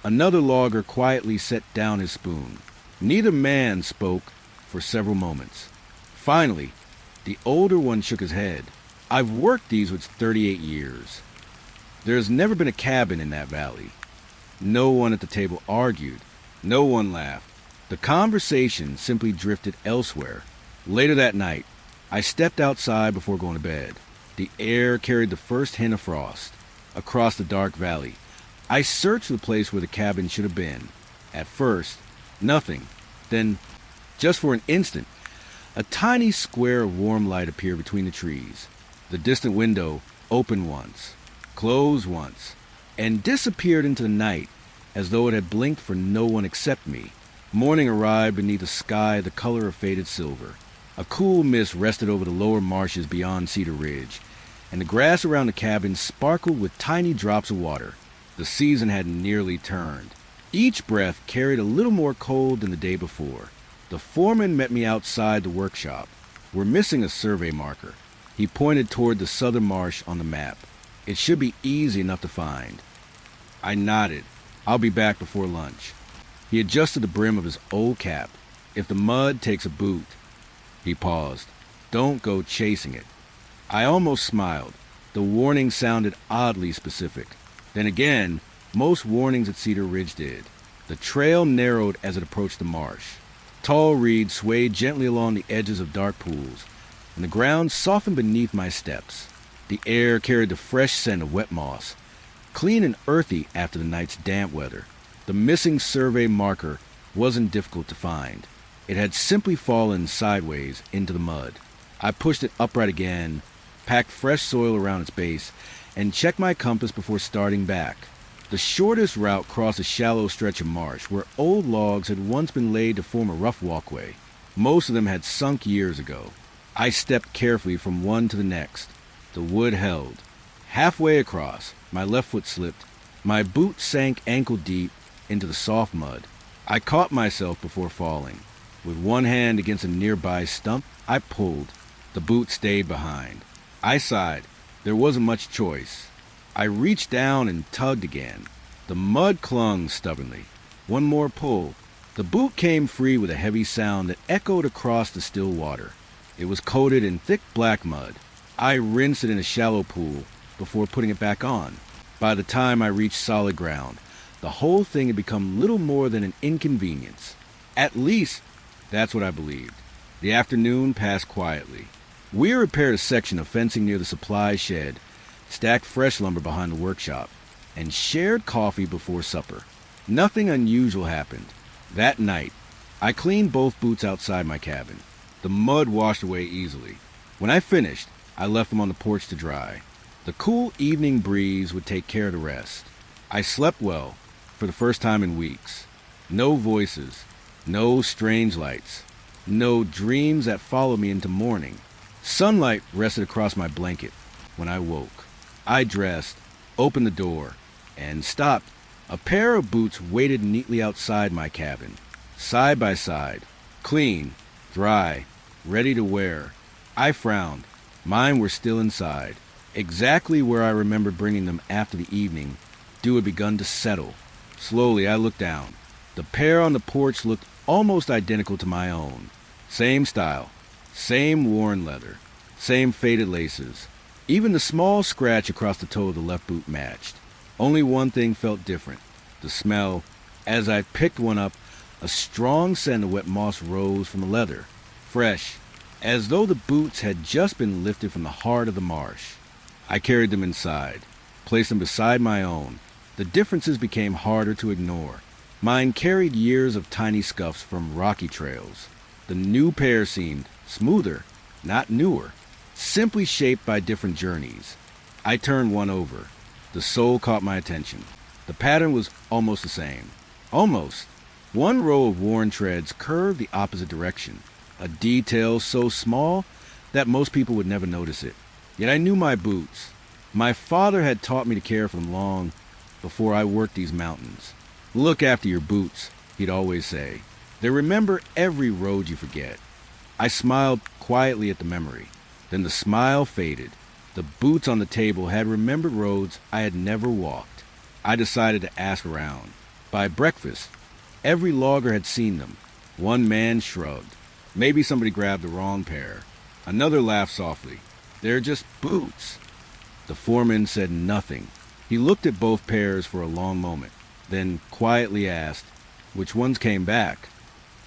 Another logger quietly set down his spoon. Neither man spoke for several moments. Finally, the older one shook his head. "I've worked these woods 38 years. There's never been a cabin in that valley." No one at the table argued. No one laughed. The conversation simply drifted elsewhere. Later that night, I stepped outside before going to bed. The air carried the first hint of frost. Across the dark valley, I searched the place where the cabin should have been. At first, nothing. Then, just for an instant, a tiny square of warm light appeared between the trees. The distant window opened once, closed once, and disappeared into the night as though it had blinked for no one except me. Morning arrived beneath a sky the color of faded silver. A cool mist rested over the lower marshes beyond Cedar Ridge, and the grass around the cabin sparkled with tiny drops of water. The season had nearly turned. Each breath carried a little more cold than the day before. The foreman met me outside the workshop. "We're missing a survey marker." He pointed toward the southern marsh on the map. "It should be easy enough to find." I nodded. "I'll be back before lunch." He adjusted the brim of his old cap. "If the mud takes a boot." He paused. "Don't go chasing it." I almost smiled. The warning sounded oddly specific. Then again, most warnings at Cedar Ridge did. The trail narrowed as it approached the marsh. Tall reeds swayed gently along the edges of dark pools, and the ground softened beneath my steps. The air carried the fresh scent of wet moss, clean and earthy after the night's damp weather. The missing survey marker wasn't difficult to find. It had simply fallen sideways into the mud. I pushed it upright again, packed fresh soil around its base, and checked my compass before starting back. The shortest route crossed a shallow stretch of marsh where old logs had once been laid to form a rough walkway. Most of them had sunk years ago. I stepped carefully from one to the next. The wood held. Halfway across, my left foot slipped. My boot sank ankle deep into the soft mud. I caught myself before falling. With one hand against a nearby stump, I pulled. The boot stayed behind. I sighed. There wasn't much choice. I reached down and tugged again. The mud clung stubbornly. One more pull. The boot came free with a heavy sound that echoed across the still water. It was coated in thick black mud. I rinsed it in a shallow pool before putting it back on. By the time I reached solid ground, the whole thing had become little more than an inconvenience. At least, that's what I believed. The afternoon passed quietly. Weir repaired a section of fencing near the supply shed, stacked fresh lumber behind the workshop, and shared coffee before supper. Nothing unusual happened. That night, I cleaned both boots outside my cabin. The mud washed away easily. When I finished, I left them on the porch to dry. The cool evening breeze would take care of the rest. I slept well, for the first time in weeks. No voices, no strange lights, no dreams that followed me into morning. Sunlight rested across my blanket when I woke. I dressed, opened the door, and stopped. A pair of boots waited neatly outside my cabin, side by side, clean, dry, ready to wear. I frowned. Mine were still inside, exactly where I remembered bringing them after the evening dew had begun to settle. Slowly I looked down. The pair on the porch looked almost identical to my own. Same style, same worn leather, same faded laces. Even the small scratch across the toe of the left boot matched. Only one thing felt different. The smell. As I picked one up, a strong scent of wet moss rose from the leather. Fresh, as though the boots had just been lifted from the heart of the marsh. I carried them inside, placed them beside my own. The differences became harder to ignore. Mine carried years of tiny scuffs from rocky trails. The new pair seemed smoother, not newer, simply shaped by different journeys. I turned one over. The sole caught my attention. The pattern was almost the same. Almost. One row of worn treads curved the opposite direction, a detail so small that most people would never notice it. Yet I knew my boots. My father had taught me to care for them long before I worked these mountains. Look after your boots, he'd always say. They remember every road you forget. I smiled quietly at the memory. Then the smile faded. The boots on the table had remembered roads I had never walked. I decided to ask around. By breakfast, every logger had seen them. One man shrugged. Maybe somebody grabbed the wrong pair. Another laughed softly. They're just boots. The foreman said nothing. He looked at both pairs for a long moment, then quietly asked, "Which ones came back?"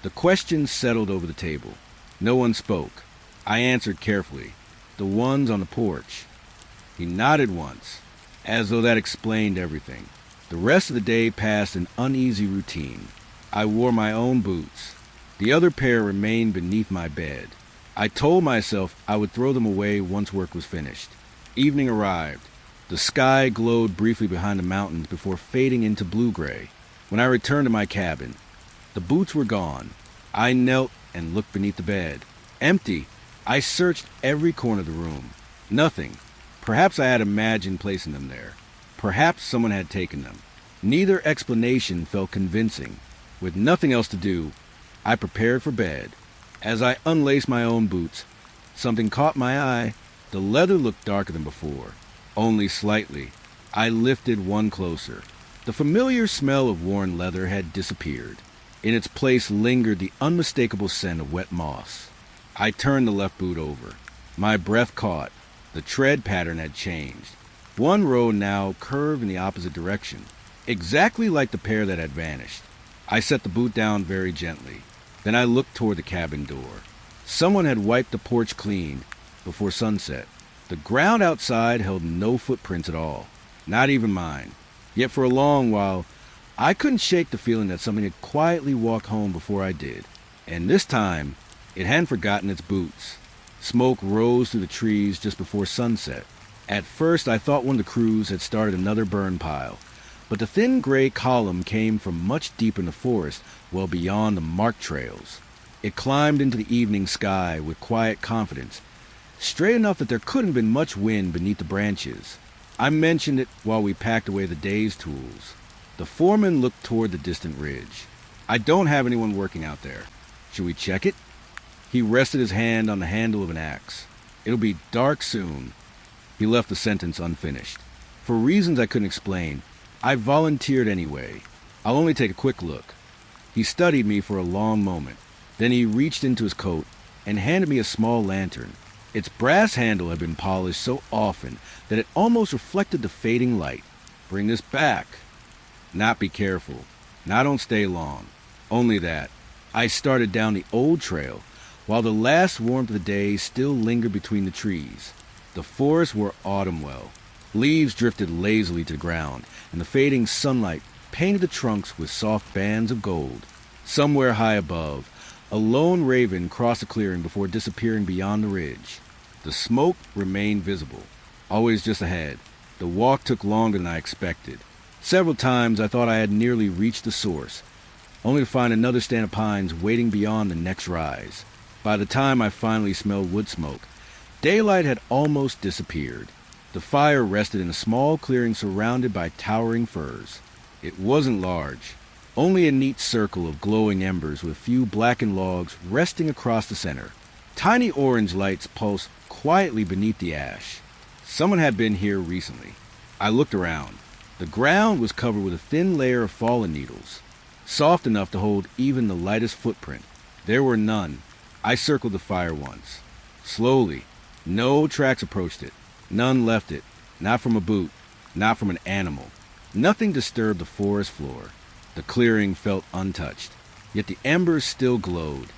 The question settled over the table. No one spoke. I answered carefully, "The ones on the porch." He nodded once, as though that explained everything. The rest of the day passed in uneasy routine. I wore my own boots. The other pair remained beneath my bed. I told myself I would throw them away once work was finished. Evening arrived. The sky glowed briefly behind the mountains before fading into blue-gray. When I returned to my cabin, the boots were gone. I knelt and looked beneath the bed. Empty. I searched every corner of the room. Nothing. Perhaps I had imagined placing them there. Perhaps someone had taken them. Neither explanation felt convincing. With nothing else to do, I prepared for bed. As I unlaced my own boots, something caught my eye. The leather looked darker than before. Only slightly. I lifted one closer. The familiar smell of worn leather had disappeared. In its place lingered the unmistakable scent of wet moss. I turned the left boot over. My breath caught. The tread pattern had changed. One row now curved in the opposite direction, exactly like the pair that had vanished. I set the boot down very gently. Then I looked toward the cabin door. Someone had wiped the porch clean before sunset. The ground outside held no footprints at all, not even mine. Yet for a long while, I couldn't shake the feeling that something had quietly walked home before I did. And this time, it hadn't forgotten its boots. Smoke rose through the trees just before sunset. At first, I thought one of the crews had started another burn pile, but the thin gray column came from much deeper in the forest, well beyond the marked trails. It climbed into the evening sky with quiet confidence, straight enough that there couldn't have been much wind beneath the branches. I mentioned it while we packed away the day's tools. The foreman looked toward the distant ridge. "I don't have anyone working out there. Should we check it?" He rested his hand on the handle of an axe. "It'll be dark soon." He left the sentence unfinished. For reasons I couldn't explain, I volunteered anyway. "I'll only take a quick look." He studied me for a long moment. Then he reached into his coat and handed me a small lantern. Its brass handle had been polished so often that it almost reflected the fading light. "Bring this back." "Not be careful. Now don't stay long." Only that. I started down the old trail, while the last warmth of the day still lingered between the trees. The forests were autumn well. Leaves drifted lazily to the ground, and the fading sunlight painted the trunks with soft bands of gold. Somewhere high above, a lone raven crossed the clearing before disappearing beyond the ridge. The smoke remained visible, always just ahead. The walk took longer than I expected. Several times I thought I had nearly reached the source, only to find another stand of pines waiting beyond the next rise. By the time I finally smelled wood smoke, daylight had almost disappeared. The fire rested in a small clearing surrounded by towering firs. It wasn't large, only a neat circle of glowing embers with a few blackened logs resting across the center. Tiny orange lights pulsed quietly beneath the ash. Someone had been here recently. I looked around. The ground was covered with a thin layer of fallen needles, soft enough to hold even the lightest footprint. There were none. I circled the fire once. Slowly. No tracks approached it. None left it. Not from a boot. Not from an animal. Nothing disturbed the forest floor. The clearing felt untouched. Yet the embers still glowed.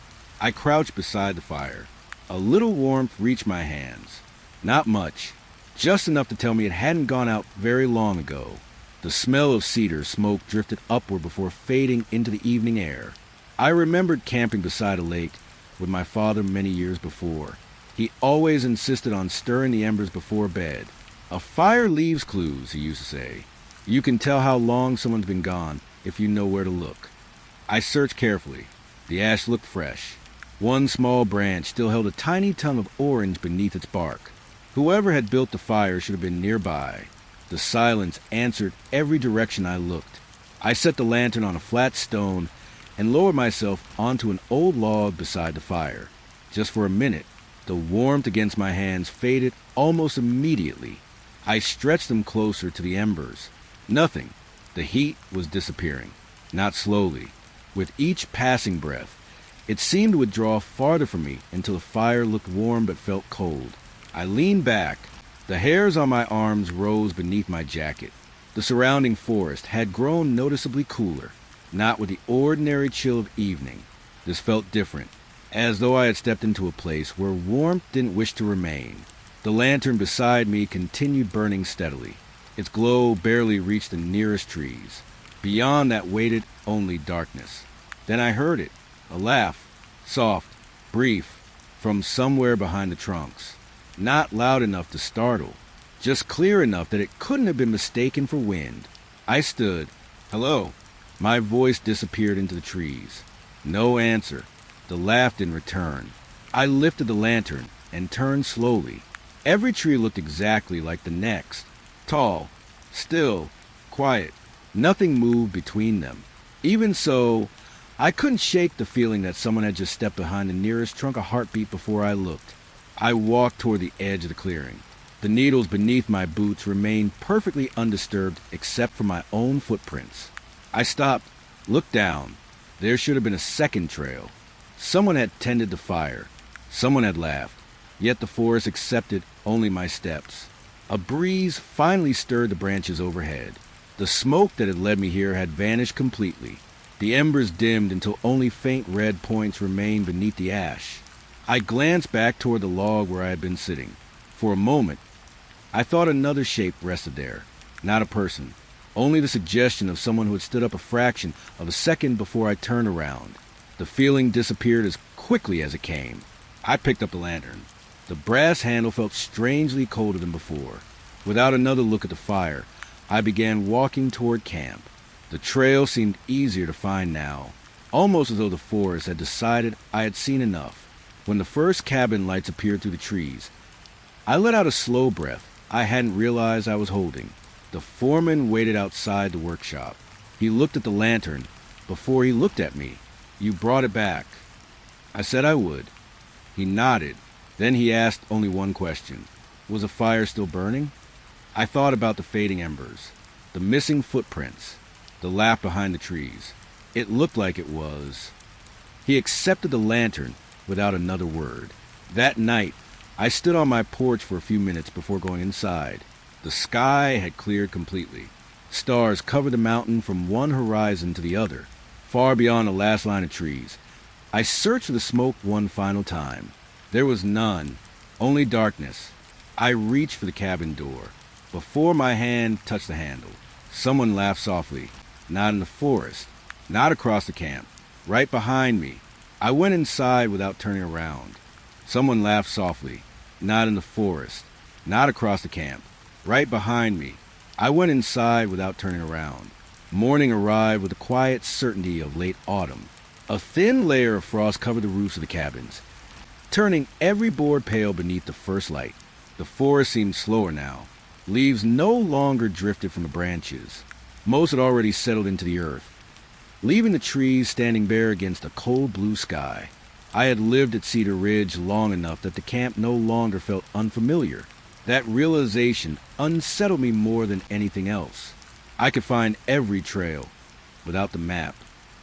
I crouched beside the fire. A little warmth reached my hands. Not much. Just enough to tell me it hadn't gone out very long ago. The smell of cedar smoke drifted upward before fading into the evening air. I remembered camping beside a lake with my father many years before. He always insisted on stirring the embers before bed. A fire leaves clues, he used to say. You can tell how long someone's been gone if you know where to look. I searched carefully. The ash looked fresh. One small branch still held a tiny tongue of orange beneath its bark. Whoever had built the fire should have been nearby. The silence answered every direction I looked. I set the lantern on a flat stone and lowered myself onto an old log beside the fire. Just for a minute, the warmth against my hands faded almost immediately. I stretched them closer to the embers. Nothing. The heat was disappearing, not slowly. With each passing breath, it seemed to withdraw farther from me until the fire looked warm but felt cold. I leaned back. The hairs on my arms rose beneath my jacket. The surrounding forest had grown noticeably cooler, not with the ordinary chill of evening. This felt different, as though I had stepped into a place where warmth didn't wish to remain. The lantern beside me continued burning steadily. Its glow barely reached the nearest trees. Beyond that waited only darkness. Then I heard it, a laugh, soft, brief, from somewhere behind the trunks. Not loud enough to startle, just clear enough that it couldn't have been mistaken for wind. I stood. Hello. My voice disappeared into the trees. No answer. The laugh didn't return. I lifted the lantern and turned slowly. Every tree looked exactly like the next. Tall, still, quiet. Nothing moved between them. Even so, I couldn't shake the feeling that someone had just stepped behind the nearest trunk a heartbeat before I looked. I walked toward the edge of the clearing. The needles beneath my boots remained perfectly undisturbed except for my own footprints. I stopped, looked down. There should have been a second trail. Someone had tended the fire. Someone had laughed. Yet the forest accepted only my steps. A breeze finally stirred the branches overhead. The smoke that had led me here had vanished completely. The embers dimmed until only faint red points remained beneath the ash. I glanced back toward the log where I had been sitting. For a moment, I thought another shape rested there. Not a person. Only the suggestion of someone who had stood up a fraction of a second before I turned around. The feeling disappeared as quickly as it came. I picked up the lantern. The brass handle felt strangely colder than before. Without another look at the fire, I began walking toward camp. The trail seemed easier to find now, almost as though the forest had decided I had seen enough. When the first cabin lights appeared through the trees, I let out a slow breath I hadn't realized I was holding. The foreman waited outside the workshop. He looked at the lantern before he looked at me. You brought it back. I said I would. He nodded. Then he asked only one question. Was the fire still burning? I thought about the fading embers, the missing footprints, the laugh behind the trees. It looked like it was. He accepted the lantern without another word. That night, I stood on my porch for a few minutes before going inside. The sky had cleared completely. Stars covered the mountain from one horizon to the other, far beyond the last line of trees. I searched for the smoke one final time. There was none, only darkness. I reached for the cabin door. Before my hand touched the handle, someone laughed softly. Not in the forest, not across the camp, right behind me. I went inside without turning around. Someone laughed softly. Not in the forest, not across the camp, right behind me. I went inside without turning around. Morning arrived with the quiet certainty of late autumn. A thin layer of frost covered the roofs of the cabins, turning every board pale beneath the first light. The forest seemed slower now. Leaves no longer drifted from the branches. Most had already settled into the earth, leaving the trees standing bare against a cold blue sky. I had lived at Cedar Ridge long enough that the camp no longer felt unfamiliar. That realization unsettled me more than anything else. I could find every trail without the map.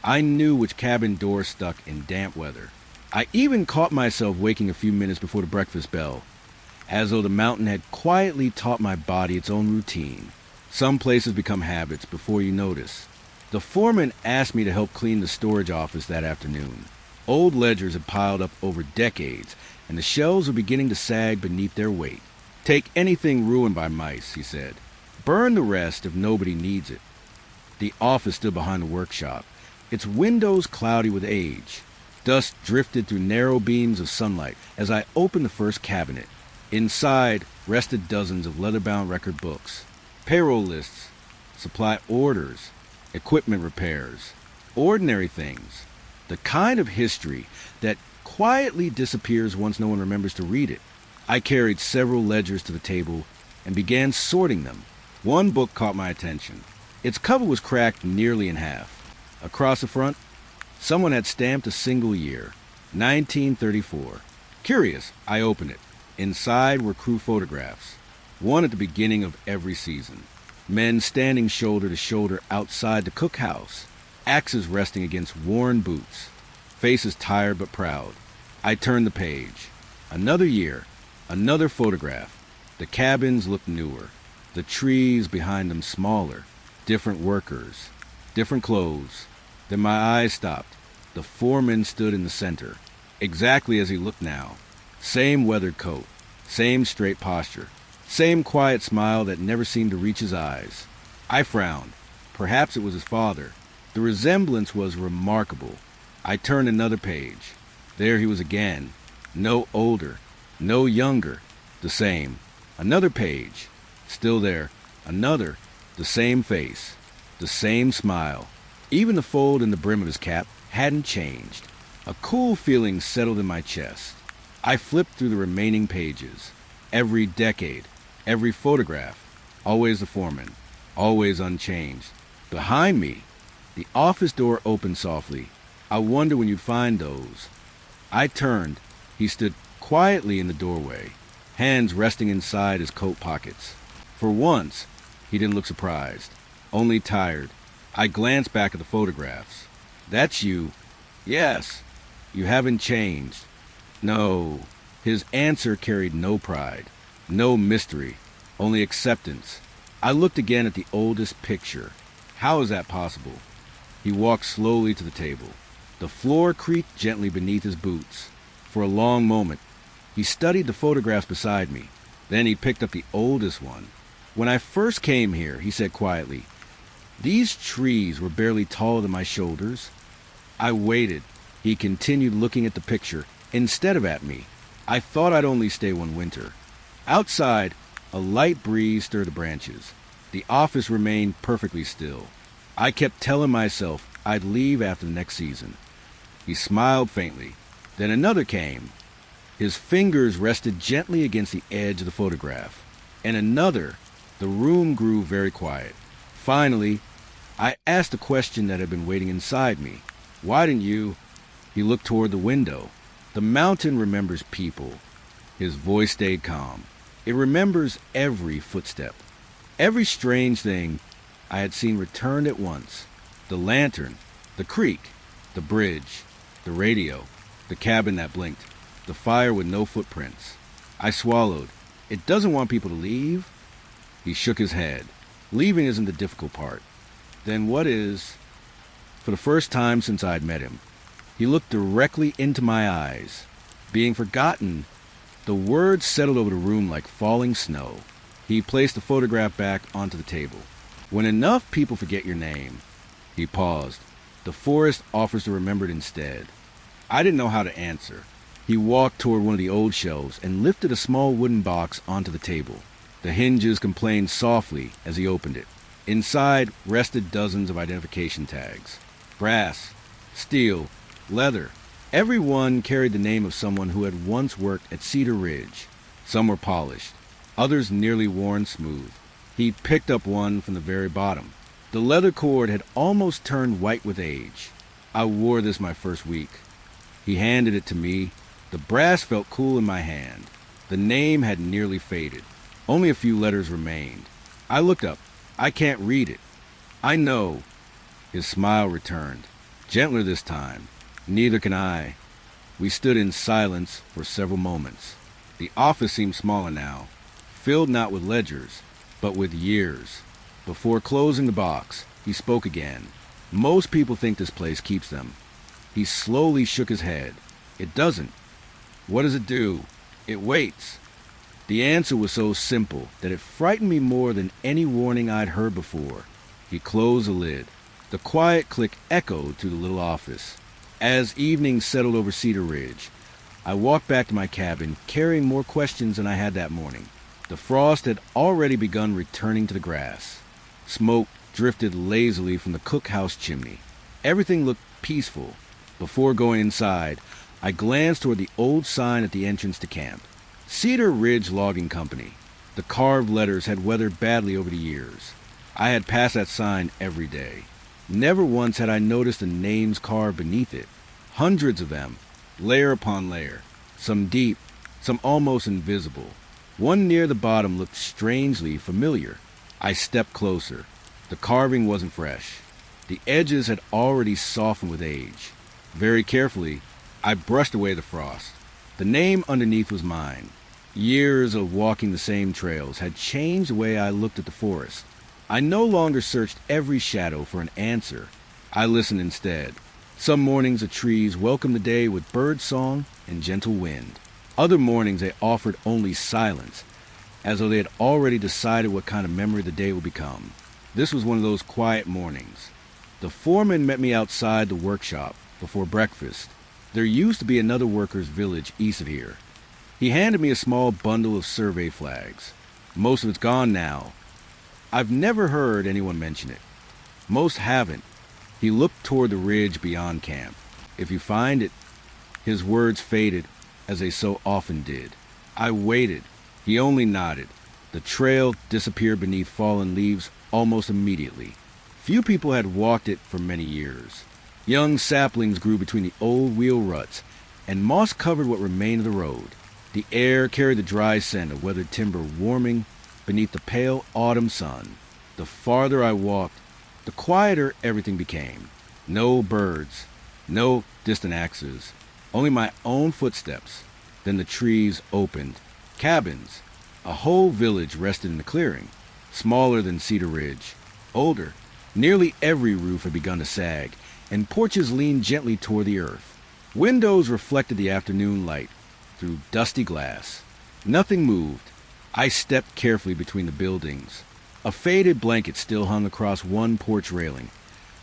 I knew which cabin door stuck in damp weather. I even caught myself waking a few minutes before the breakfast bell, as though the mountain had quietly taught my body its own routine. Some places become habits before you notice. The foreman asked me to help clean the storage office that afternoon. Old ledgers had piled up over decades, and the shelves were beginning to sag beneath their weight. Take anything ruined by mice, he said. Burn the rest if nobody needs it. The office stood behind the workshop, its windows cloudy with age. Dust drifted through narrow beams of sunlight as I opened the first cabinet. Inside rested dozens of leather-bound record books, payroll lists, supply orders, equipment repairs, ordinary things, the kind of history that quietly disappears once no one remembers to read it. I carried several ledgers to the table and began sorting them. One book caught my attention. Its cover was cracked nearly in half. Across the front, someone had stamped a single year, 1934. Curious, I opened it. Inside were crew photographs, one at the beginning of every season. Men standing shoulder to shoulder outside the cookhouse, axes resting against worn boots, faces tired but proud. I turned the page. Another year, another photograph. The cabins looked newer, the trees behind them smaller, different workers, different clothes. Then my eyes stopped. The foreman stood in the center, exactly as he looked now. Same weathered coat, same straight posture, same quiet smile that never seemed to reach his eyes. I frowned. Perhaps it was his father. The resemblance was remarkable. I turned another page. There he was again. No older, no younger, the same. Another page. Still there. Another. The same face. The same smile. Even the fold in the brim of his cap hadn't changed. A cool feeling settled in my chest. I flipped through the remaining pages. Every decade, every photograph, always the foreman, always unchanged. Behind me, the office door opened softly. I wonder when you'd find those. I turned. He stood quietly in the doorway, hands resting inside his coat pockets. For once, he didn't look surprised, only tired. I glanced back at the photographs. That's you. Yes, you haven't changed. No. His answer carried no pride, no mystery, only acceptance. I looked again at the oldest picture. How is that possible? He walked slowly to the table. The floor creaked gently beneath his boots. For a long moment, he studied the photographs beside me. Then he picked up the oldest one. When I first came here, he said quietly, these trees were barely taller than my shoulders. I waited. He continued looking at the picture instead of at me. I thought I'd only stay one winter. Outside, a light breeze stirred the branches. The office remained perfectly still. I kept telling myself I'd leave after the next season. He smiled faintly. Then another came. His fingers rested gently against the edge of the photograph. And another. The room grew very quiet. Finally, I asked a question that had been waiting inside me. Why didn't you? He looked toward the window. The mountain remembers people. His voice stayed calm. It remembers every footstep. Every strange thing I had seen returned at once. The lantern, the creek, the bridge, the radio, the cabin that blinked, the fire with no footprints. I swallowed. It doesn't want people to leave? He shook his head. Leaving isn't the difficult part. Then what is? For the first time since I'd met him, he looked directly into my eyes. Being forgotten, the words settled over the room like falling snow. He placed the photograph back onto the table. When enough people forget your name, he paused. The forest offers to remember it instead. I didn't know how to answer. He walked toward one of the old shelves and lifted a small wooden box onto the table. The hinges complained softly as he opened it. Inside rested dozens of identification tags. Brass, steel, leather. Every one carried the name of someone who had once worked at Cedar Ridge. Some were polished, others nearly worn smooth. He picked up one from the very bottom. The leather cord had almost turned white with age. I wore this my first week. He handed it to me. The brass felt cool in my hand. The name had nearly faded. Only a few letters remained. I looked up. I can't read it. I know. His smile returned. Gentler this time. Neither can I. We stood in silence for several moments. The office seemed smaller now, filled not with ledgers, but with years. Before closing the box, he spoke again. Most people think this place keeps them. He slowly shook his head. It doesn't. What does it do? It waits. The answer was so simple that it frightened me more than any warning I'd heard before. He closed the lid. The quiet click echoed through the little office. As evening settled over Cedar Ridge, I walked back to my cabin, carrying more questions than I had that morning. The frost had already begun returning to the grass. Smoke drifted lazily from the cookhouse chimney. Everything looked peaceful. Before going inside, I glanced toward the old sign at the entrance to camp. Cedar Ridge Logging Company. The carved letters had weathered badly over the years. I had passed that sign every day. Never once had I noticed the names carved beneath it. Hundreds of them, layer upon layer, some deep, some almost invisible. One near the bottom looked strangely familiar. I stepped closer. The carving wasn't fresh. The edges had already softened with age. Very carefully, I brushed away the frost. The name underneath was mine. Years of walking the same trails had changed the way I looked at the forest. I no longer searched every shadow for an answer. I listened instead. Some mornings the trees welcomed the day with bird song and gentle wind. Other mornings they offered only silence, as though they had already decided what kind of memory the day would become. This was one of those quiet mornings. The foreman met me outside the workshop before breakfast. There used to be another workers' village east of here. He handed me a small bundle of survey flags. Most of it's gone now. I've never heard anyone mention it. Most haven't. He looked toward the ridge beyond camp. If you find it, his words faded as they so often did. I waited. He only nodded. The trail disappeared beneath fallen leaves almost immediately. Few people had walked it for many years. Young saplings grew between the old wheel ruts, and moss covered what remained of the road. The air carried the dry scent of weathered timber warming beneath the pale autumn sun. The farther I walked, the quieter everything became. No birds, no distant axes, only my own footsteps. Then the trees opened. Cabins. A whole village rested in the clearing, smaller than Cedar Ridge, older. Nearly every roof had begun to sag, and porches leaned gently toward the earth. Windows reflected the afternoon light through dusty glass. Nothing moved. I stepped carefully between the buildings. A faded blanket still hung across one porch railing,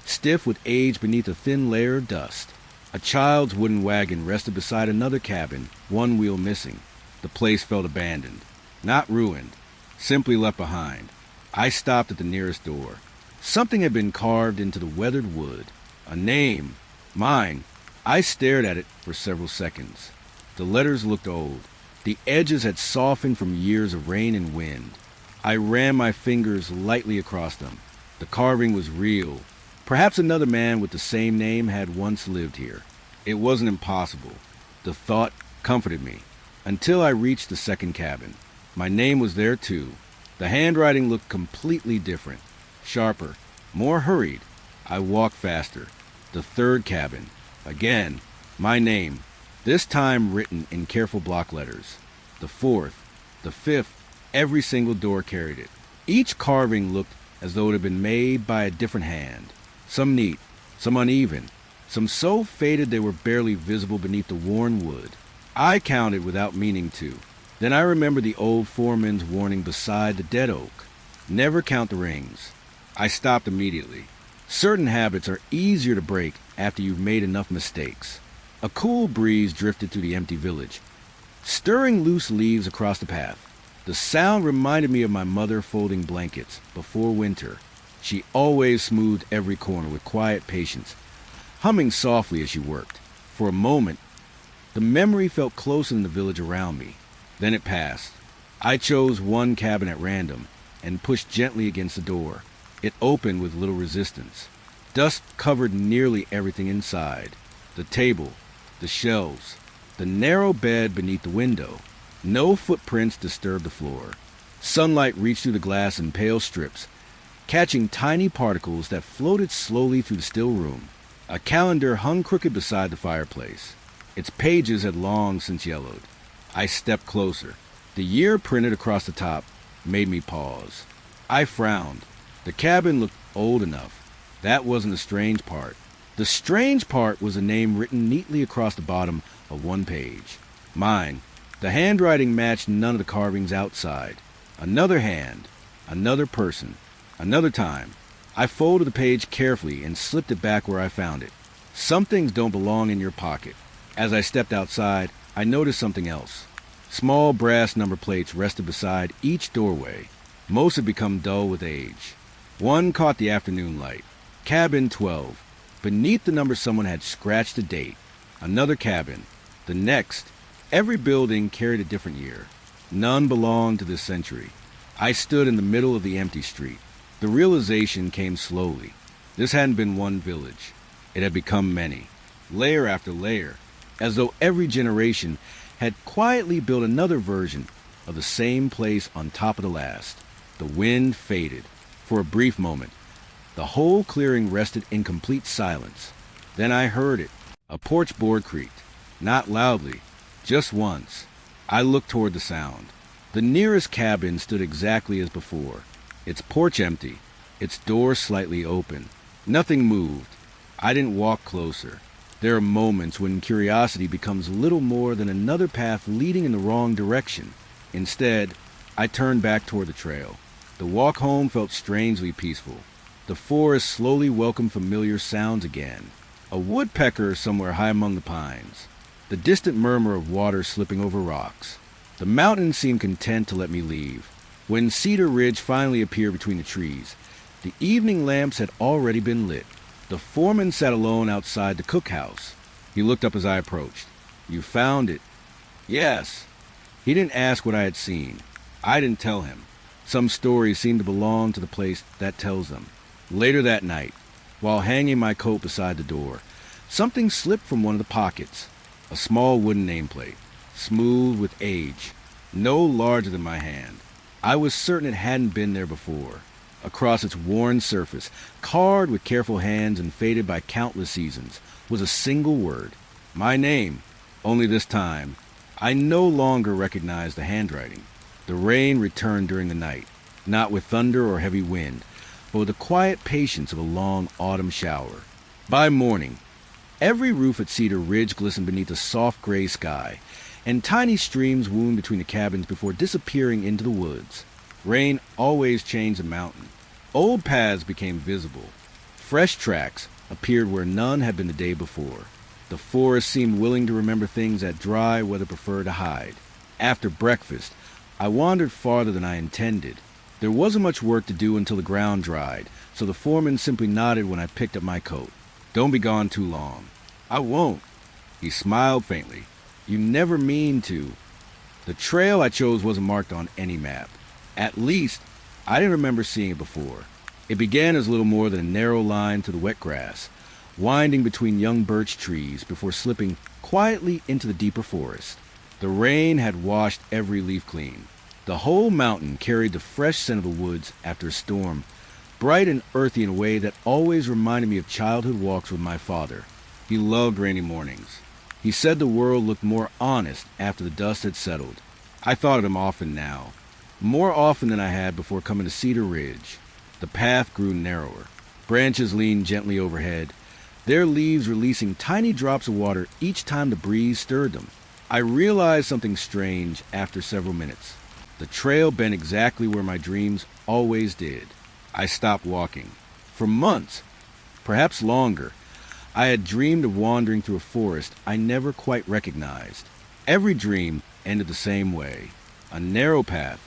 stiff with age beneath a thin layer of dust. A child's wooden wagon rested beside another cabin, one wheel missing. The place felt abandoned, not ruined, simply left behind. I stopped at the nearest door. Something had been carved into the weathered wood. A name. Mine. I stared at it for several seconds. The letters looked old. The edges had softened from years of rain and wind. I ran my fingers lightly across them. The carving was real. Perhaps another man with the same name had once lived here. It wasn't impossible. The thought comforted me, until I reached the second cabin. My name was there too. The handwriting looked completely different, sharper, more hurried. I walked faster. The third cabin. Again, my name, this time written in careful block letters. The fourth, the fifth, every single door carried it. Each carving looked as though it had been made by a different hand. Some neat, some uneven, some so faded they were barely visible beneath the worn wood. I counted without meaning to. Then I remembered the old foreman's warning beside the dead oak. Never count the rings. I stopped immediately. Certain habits are easier to break after you've made enough mistakes. A cool breeze drifted through the empty village, stirring loose leaves across the path. The sound reminded me of my mother folding blankets before winter. She always smoothed every corner with quiet patience, humming softly as she worked. For a moment, the memory felt closer than the village around me. Then it passed. I chose one cabin at random and pushed gently against the door. It opened with little resistance. Dust covered nearly everything inside. The table, the shelves, the narrow bed beneath the window. No footprints disturbed the floor. Sunlight reached through the glass in pale strips, catching tiny particles that floated slowly through the still room. A calendar hung crooked beside the fireplace. Its pages had long since yellowed. I stepped closer. The year printed across the top made me pause. I frowned. The cabin looked old enough. That wasn't the strange part. The strange part was a name written neatly across the bottom of one page. Mine. The handwriting matched none of the carvings outside. Another hand, another person, another time. I folded the page carefully and slipped it back where I found it. Some things don't belong in your pocket. As I stepped outside, I noticed something else. Small brass number plates rested beside each doorway. Most had become dull with age. One caught the afternoon light. Cabin 12. Beneath the number someone had scratched a date. Another cabin. The next. Every building carried a different year. None belonged to this century. I stood in the middle of the empty street. The realization came slowly. This hadn't been one village. It had become many. Layer after layer. As though every generation had quietly built another version of the same place on top of the last. The wind faded. For a brief moment, the whole clearing rested in complete silence. Then I heard it. A porch board creaked. Not loudly, just once. I looked toward the sound. The nearest cabin stood exactly as before. Its porch empty, its door slightly open. Nothing moved. I didn't walk closer. There are moments when curiosity becomes little more than another path leading in the wrong direction. Instead, I turned back toward the trail. The walk home felt strangely peaceful. The forest slowly welcomed familiar sounds again. A woodpecker somewhere high among the pines. The distant murmur of water slipping over rocks. The mountains seemed content to let me leave. When Cedar Ridge finally appeared between the trees, the evening lamps had already been lit. The foreman sat alone outside the cookhouse. He looked up as I approached. "You found it?" "Yes." He didn't ask what I had seen. I didn't tell him. Some stories seem to belong to the place that tells them. Later that night, while hanging my coat beside the door, something slipped from one of the pockets. A small wooden nameplate, smooth with age, no larger than my hand. I was certain it hadn't been there before. Across its worn surface, carved with careful hands and faded by countless seasons, was a single word. My name. Only this time, I no longer recognized the handwriting. The rain returned during the night, not with thunder or heavy wind, but with the quiet patience of a long autumn shower. By morning, every roof at Cedar Ridge glistened beneath a soft gray sky, and tiny streams wound between the cabins before disappearing into the woods. Rain always changed the mountain. Old paths became visible. Fresh tracks appeared where none had been the day before. The forest seemed willing to remember things that dry weather preferred to hide. After breakfast, I wandered farther than I intended. There wasn't much work to do until the ground dried, so the foreman simply nodded when I picked up my coat. "Don't be gone too long." "I won't." He smiled faintly. "You never mean to." The trail I chose wasn't marked on any map. At least, I didn't remember seeing it before. It began as little more than a narrow line through the wet grass, winding between young birch trees before slipping quietly into the deeper forest. The rain had washed every leaf clean. The whole mountain carried the fresh scent of the woods after a storm, bright and earthy in a way that always reminded me of childhood walks with my father. He loved rainy mornings. He said the world looked more honest after the dust had settled. I thought of him often now, more often than I had before coming to Cedar Ridge. The path grew narrower. Branches leaned gently overhead, their leaves releasing tiny drops of water each time the breeze stirred them. I realized something strange after several minutes. The trail bent exactly where my dreams always did. I stopped walking. For months, perhaps longer, I had dreamed of wandering through a forest I never quite recognized. Every dream ended the same way. A narrow path,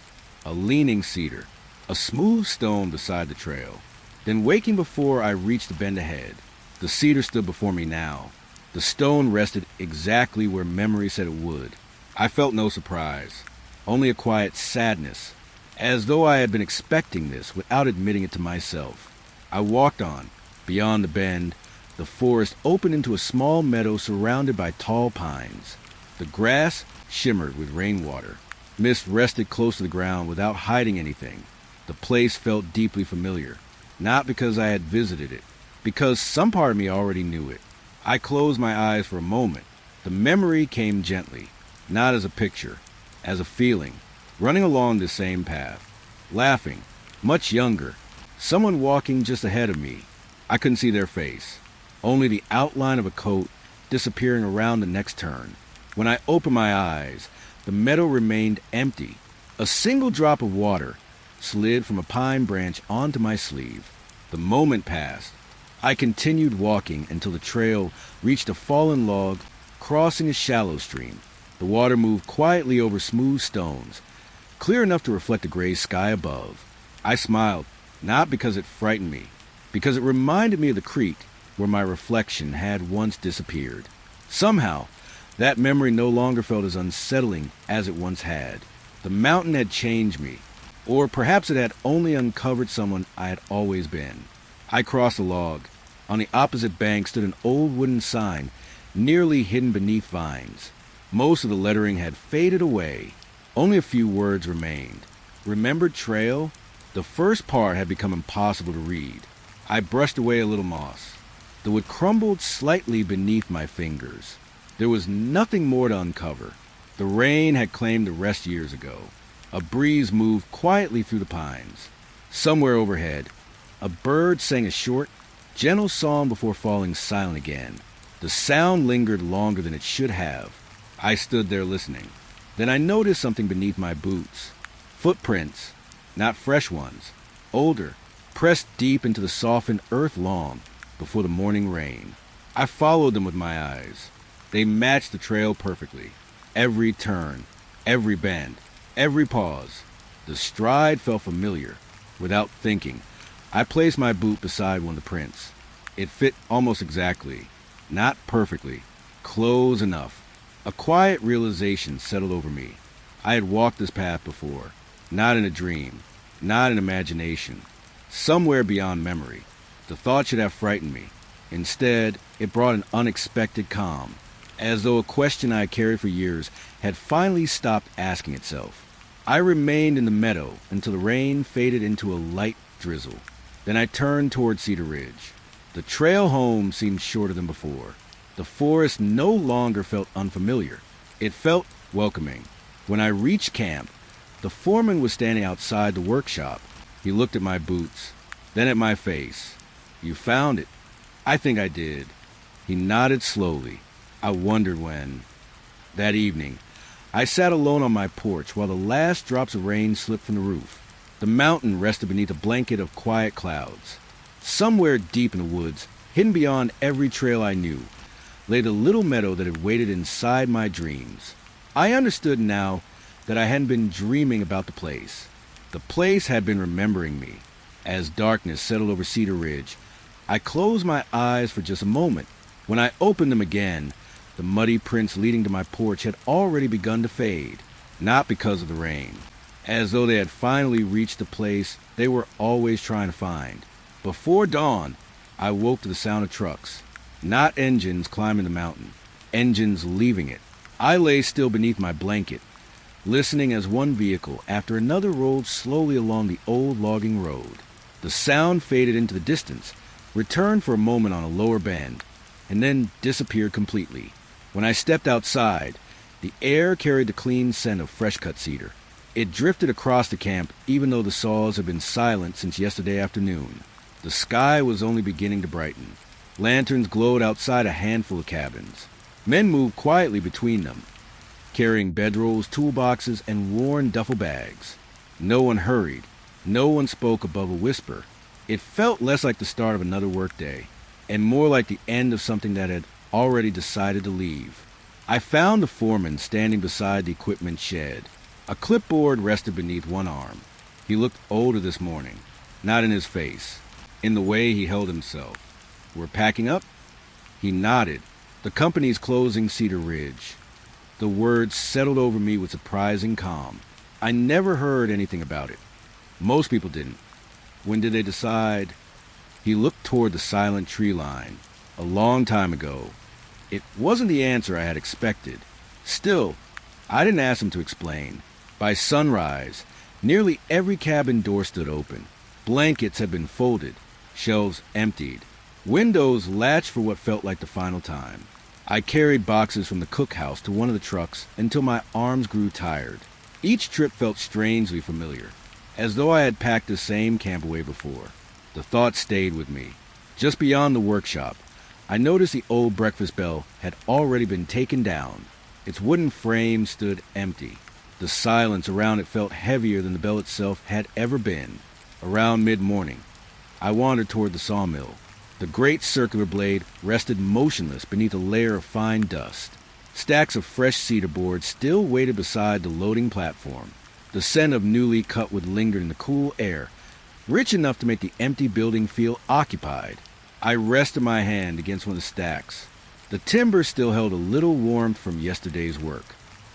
a leaning cedar, a smooth stone beside the trail. Then waking before I reached the bend ahead, the cedar stood before me now. The stone rested exactly where memory said it would. I felt no surprise, only a quiet sadness, as though I had been expecting this without admitting it to myself. I walked on. Beyond the bend, the forest opened into a small meadow surrounded by tall pines. The grass shimmered with rainwater. Mist rested close to the ground without hiding anything. The place felt deeply familiar, not because I had visited it, because some part of me already knew it. I closed my eyes for a moment. The memory came gently, not as a picture, as a feeling, running along the same path, laughing, much younger, someone walking just ahead of me. I couldn't see their face, only the outline of a coat disappearing around the next turn. When I opened my eyes, The meadow remained empty. A single drop of water slid from a pine branch onto my sleeve. The moment passed. I continued walking until the trail reached a fallen log crossing a shallow stream. The water moved quietly over smooth stones, clear enough to reflect the gray sky above. I smiled, not because it frightened me, because it reminded me of the creek where my reflection had once disappeared. Somehow, that memory no longer felt as unsettling as it once had. The mountain had changed me, or perhaps it had only uncovered someone I had always been. I crossed a log. On the opposite bank stood an old wooden sign, nearly hidden beneath vines. Most of the lettering had faded away. Only a few words remained. Remembered trail? The first part had become impossible to read. I brushed away a little moss. The wood crumbled slightly beneath my fingers. There was nothing more to uncover. The rain had claimed the rest years ago. A breeze moved quietly through the pines. Somewhere overhead, a bird sang a short, gentle song before falling silent again. The sound lingered longer than it should have. I stood there listening. Then I noticed something beneath my boots. Footprints, not fresh ones, older, pressed deep into the softened earth long before the morning rain. I followed them with my eyes. They matched the trail perfectly. Every turn, every bend, every pause. The stride felt familiar. Without thinking, I placed my boot beside one of the prints. It fit almost exactly. Not perfectly. Close enough. A quiet realization settled over me. I had walked this path before. Not in a dream. Not in imagination. Somewhere beyond memory. The thought should have frightened me. Instead, it brought an unexpected calm, as though a question I had carried for years had finally stopped asking itself. I remained in the meadow until the rain faded into a light drizzle. Then I turned toward Cedar Ridge. The trail home seemed shorter than before. The forest no longer felt unfamiliar. It felt welcoming. When I reached camp, the foreman was standing outside the workshop. He looked at my boots, then at my face. "You found it." "I think I did." He nodded slowly. I wondered when. That evening, I sat alone on my porch while the last drops of rain slipped from the roof. The mountain rested beneath a blanket of quiet clouds. Somewhere deep in the woods, hidden beyond every trail I knew, lay the little meadow that had waited inside my dreams. I understood now that I hadn't been dreaming about the place. The place had been remembering me. As darkness settled over Cedar Ridge, I closed my eyes for just a moment. When I opened them again, the muddy prints leading to my porch had already begun to fade, not because of the rain, as though they had finally reached the place they were always trying to find. Before dawn, I woke to the sound of trucks, not engines climbing the mountain, engines leaving it. I lay still beneath my blanket, listening as one vehicle after another rolled slowly along the old logging road. The sound faded into the distance, returned for a moment on a lower bend, and then disappeared completely. When I stepped outside, the air carried the clean scent of fresh-cut cedar. It drifted across the camp even though the saws had been silent since yesterday afternoon. The sky was only beginning to brighten. Lanterns glowed outside a handful of cabins. Men moved quietly between them, carrying bedrolls, toolboxes, and worn duffel bags. No one hurried. No one spoke above a whisper. It felt less like the start of another workday, and more like the end of something that had already decided to leave. I found the foreman standing beside the equipment shed. A clipboard rested beneath one arm. He looked older this morning, not in his face, in the way he held himself. "We're packing up?" He nodded. "The company's closing Cedar Ridge." The words settled over me with surprising calm. I never heard anything about it. Most people didn't. When did they decide? He looked toward the silent tree line. A long time ago. It wasn't the answer I had expected. Still, I didn't ask him to explain. By sunrise, nearly every cabin door stood open. Blankets had been folded, shelves emptied, windows latched for what felt like the final time. I carried boxes from the cookhouse to one of the trucks until my arms grew tired. Each trip felt strangely familiar, as though I had packed the same camp away before. The thought stayed with me. Just beyond the workshop, I noticed the old breakfast bell had already been taken down. Its wooden frame stood empty. The silence around it felt heavier than the bell itself had ever been. Around mid-morning, I wandered toward the sawmill. The great circular blade rested motionless beneath a layer of fine dust. Stacks of fresh cedar boards still waited beside the loading platform. The scent of newly cut wood lingered in the cool air, rich enough to make the empty building feel occupied. I rested my hand against one of the stacks. The timber still held a little warmth from yesterday's work.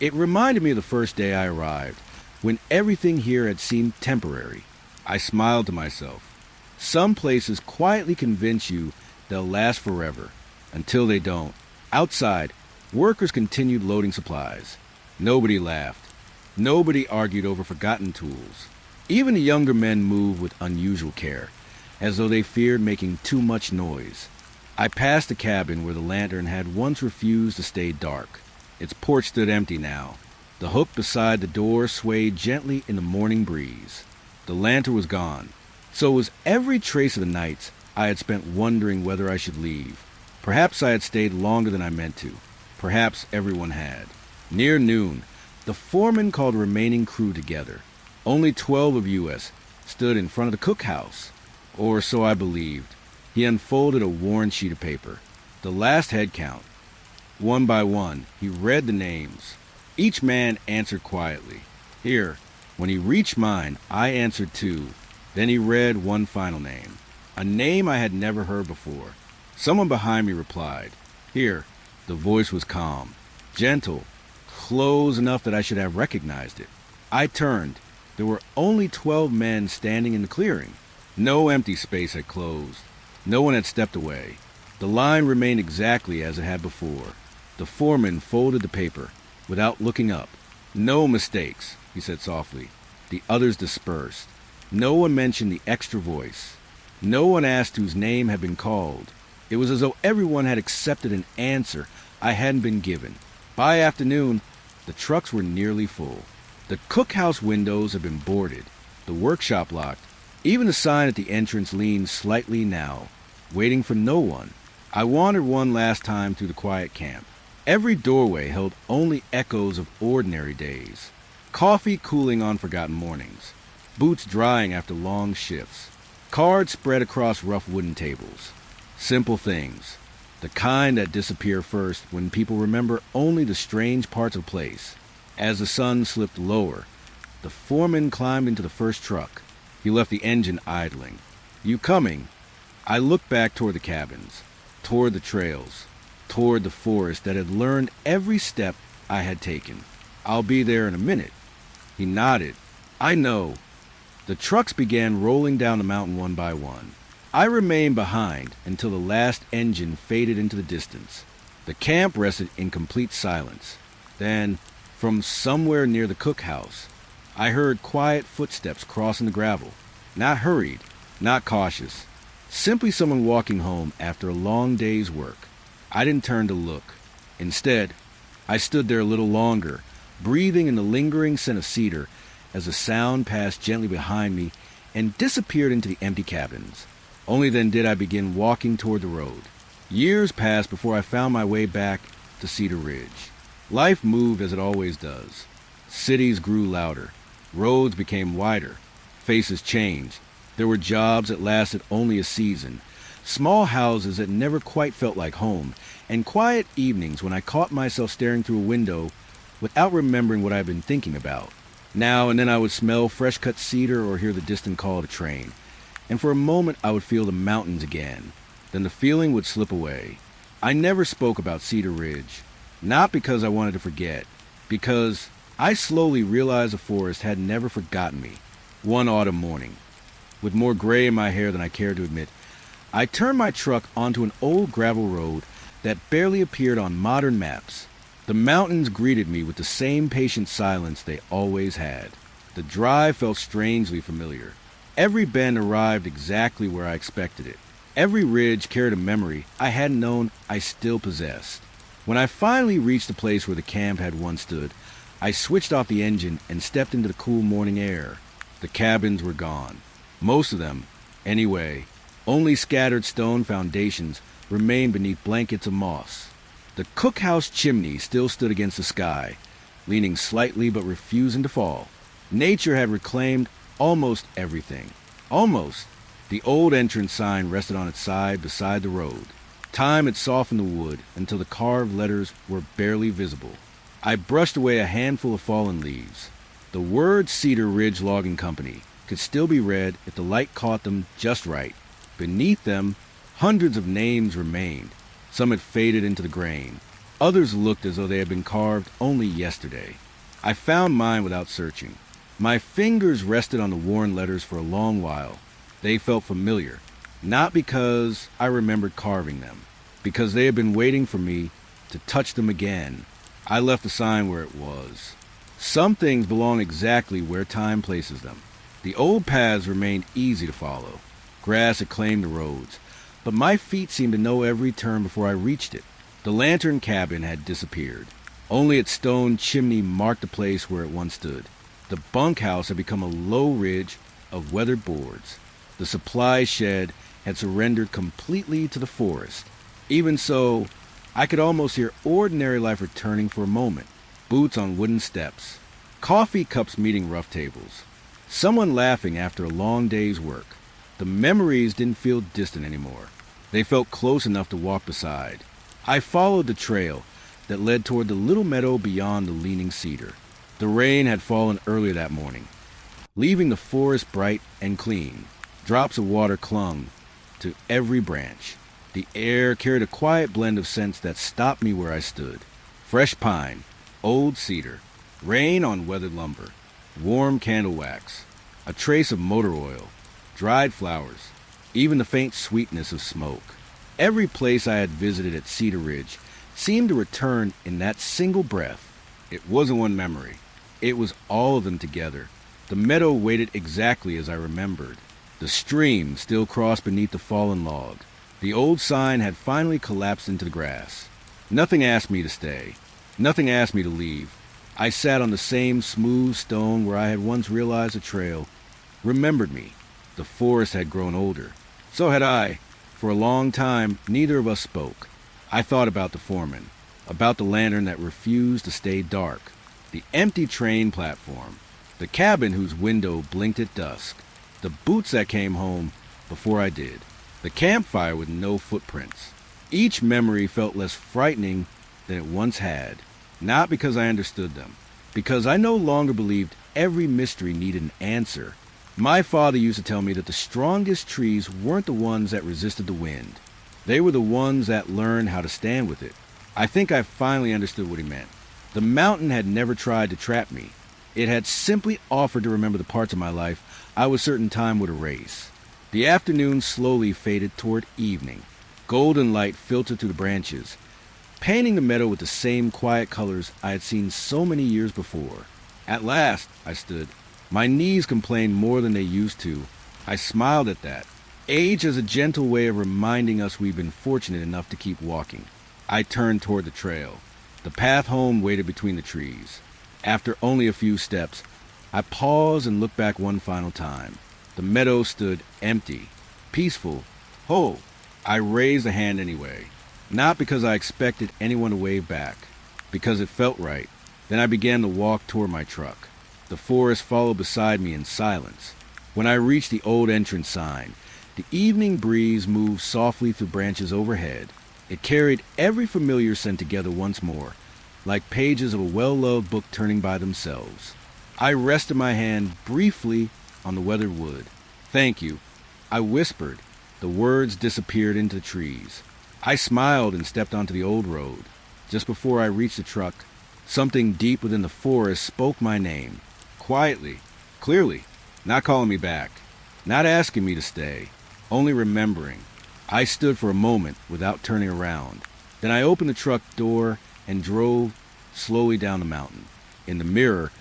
It reminded me of the first day I arrived, when everything here had seemed temporary. I smiled to myself. Some places quietly convince you they'll last forever, until they don't. Outside, workers continued loading supplies. Nobody laughed. Nobody argued over forgotten tools. Even the younger men moved with unusual care, as though they feared making too much noise. I passed a cabin where the lantern had once refused to stay dark. Its porch stood empty now. The hook beside the door swayed gently in the morning breeze. The lantern was gone. So was every trace of the nights I had spent wondering whether I should leave. Perhaps I had stayed longer than I meant to. Perhaps everyone had. Near noon, the foreman called the remaining crew together. Only 12 of us stood in front of the cookhouse. Or so I believed. He unfolded a worn sheet of paper. The last head count. One by one, he read the names. Each man answered quietly. Here, when he reached mine, I answered too. Then he read one final name. A name I had never heard before. Someone behind me replied. Here, the voice was calm, gentle, close enough that I should have recognized it. I turned. There were only 12 men standing in the clearing. No empty space had closed. No one had stepped away. The line remained exactly as it had before. The foreman folded the paper, without looking up. No mistakes, he said softly. The others dispersed. No one mentioned the extra voice. No one asked whose name had been called. It was as though everyone had accepted an answer I hadn't been given. By afternoon, the trucks were nearly full. The cookhouse windows had been boarded, the workshop locked. Even the sign at the entrance leaned slightly now, waiting for no one. I wandered one last time through the quiet camp. Every doorway held only echoes of ordinary days. Coffee cooling on forgotten mornings. Boots drying after long shifts. Cards spread across rough wooden tables. Simple things. The kind that disappear first when people remember only the strange parts of place. As the sun slipped lower, the foreman climbed into the first truck. He left the engine idling. You coming? I looked back toward the cabins, toward the trails, toward the forest that had learned every step I had taken. I'll be there in a minute. He nodded. I know. The trucks began rolling down the mountain one by one. I remained behind until the last engine faded into the distance. The camp rested in complete silence. Then, from somewhere near the cookhouse, I heard quiet footsteps crossing the gravel. Not hurried, not cautious. Simply someone walking home after a long day's work. I didn't turn to look. Instead, I stood there a little longer, breathing in the lingering scent of cedar as the sound passed gently behind me and disappeared into the empty cabins. Only then did I begin walking toward the road. Years passed before I found my way back to Cedar Ridge. Life moved as it always does. Cities grew louder. Roads became wider. Faces changed. There were jobs that lasted only a season. Small houses that never quite felt like home. And quiet evenings when I caught myself staring through a window without remembering what I'd been thinking about. Now and then I would smell fresh-cut cedar or hear the distant call of a train. And for a moment I would feel the mountains again. Then the feeling would slip away. I never spoke about Cedar Ridge. Not because I wanted to forget. Because I slowly realized the forest had never forgotten me. One autumn morning, with more gray in my hair than I cared to admit, I turned my truck onto an old gravel road that barely appeared on modern maps. The mountains greeted me with the same patient silence they always had. The drive felt strangely familiar. Every bend arrived exactly where I expected it. Every ridge carried a memory I hadn't known I still possessed. When I finally reached the place where the camp had once stood, I switched off the engine and stepped into the cool morning air. The cabins were gone. Most of them, anyway. Only scattered stone foundations remained beneath blankets of moss. The cookhouse chimney still stood against the sky, leaning slightly but refusing to fall. Nature had reclaimed almost everything. Almost. The old entrance sign rested on its side beside the road. Time had softened the wood until the carved letters were barely visible. I brushed away a handful of fallen leaves. The word Cedar Ridge Logging Company could still be read if the light caught them just right. Beneath them, hundreds of names remained. Some had faded into the grain. Others looked as though they had been carved only yesterday. I found mine without searching. My fingers rested on the worn letters for a long while. They felt familiar, not because I remembered carving them, because they had been waiting for me to touch them again. I left the sign where it was. Some things belong exactly where time places them. The old paths remained easy to follow. Grass had claimed the roads, but my feet seemed to know every turn before I reached it. The lantern cabin had disappeared. Only its stone chimney marked the place where it once stood. The bunkhouse had become a low ridge of weathered boards. The supply shed had surrendered completely to the forest. Even so, I could almost hear ordinary life returning for a moment. Boots on wooden steps, coffee cups meeting rough tables, someone laughing after a long day's work. The memories didn't feel distant anymore. They felt close enough to walk beside. I followed the trail that led toward the little meadow beyond the leaning cedar. The rain had fallen earlier that morning, leaving the forest bright and clean. Drops of water clung to every branch. The air carried a quiet blend of scents that stopped me where I stood. Fresh pine, old cedar, rain on weathered lumber, warm candle wax, a trace of motor oil, dried flowers, even the faint sweetness of smoke. Every place I had visited at Cedar Ridge seemed to return in that single breath. It wasn't one memory. It was all of them together. The meadow waited exactly as I remembered. The stream still crossed beneath the fallen log. The old sign had finally collapsed into the grass. Nothing asked me to stay. Nothing asked me to leave. I sat on the same smooth stone where I had once realized the trail remembered me. The forest had grown older. So had I. For a long time, neither of us spoke. I thought about the foreman, about the lantern that refused to stay dark, the empty train platform, the cabin whose window blinked at dusk, the boots that came home before I did, the campfire with no footprints. Each memory felt less frightening than it once had, not because I understood them, because I no longer believed every mystery needed an answer. My father used to tell me that the strongest trees weren't the ones that resisted the wind. They were the ones that learned how to stand with it. I think I finally understood what he meant. The mountain had never tried to trap me. It had simply offered to remember the parts of my life I was certain time would erase. The afternoon slowly faded toward evening. Golden light filtered through the branches, painting the meadow with the same quiet colors I had seen so many years before. At last, I stood. My knees complained more than they used to. I smiled at that. Age is a gentle way of reminding us we've been fortunate enough to keep walking. I turned toward the trail. The path home waited between the trees. After only a few steps, I paused and looked back one final time. The meadow stood empty, peaceful, whole. I raised a hand anyway, not because I expected anyone to wave back, because it felt right. Then I began to walk toward my truck. The forest followed beside me in silence. When I reached the old entrance sign, the evening breeze moved softly through branches overhead. It carried every familiar scent together once more, like pages of a well-loved book turning by themselves. I rested my hand briefly on the weathered wood. "Thank you," I whispered. The words disappeared into the trees. I smiled and stepped onto the old road. Just before I reached the truck, something deep within the forest spoke my name. Quietly, clearly, not calling me back, not asking me to stay, only remembering. I stood for a moment without turning around. Then I opened the truck door and drove slowly down the mountain. In the mirror,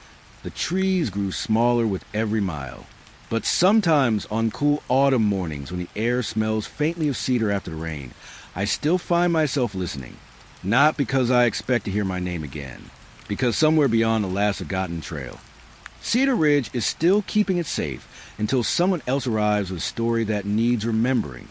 the trees grew smaller with every mile. But sometimes on cool autumn mornings when the air smells faintly of cedar after the rain, I still find myself listening. Not because I expect to hear my name again, because somewhere beyond the last forgotten trail, Cedar Ridge is still keeping it safe until someone else arrives with a story that needs remembering.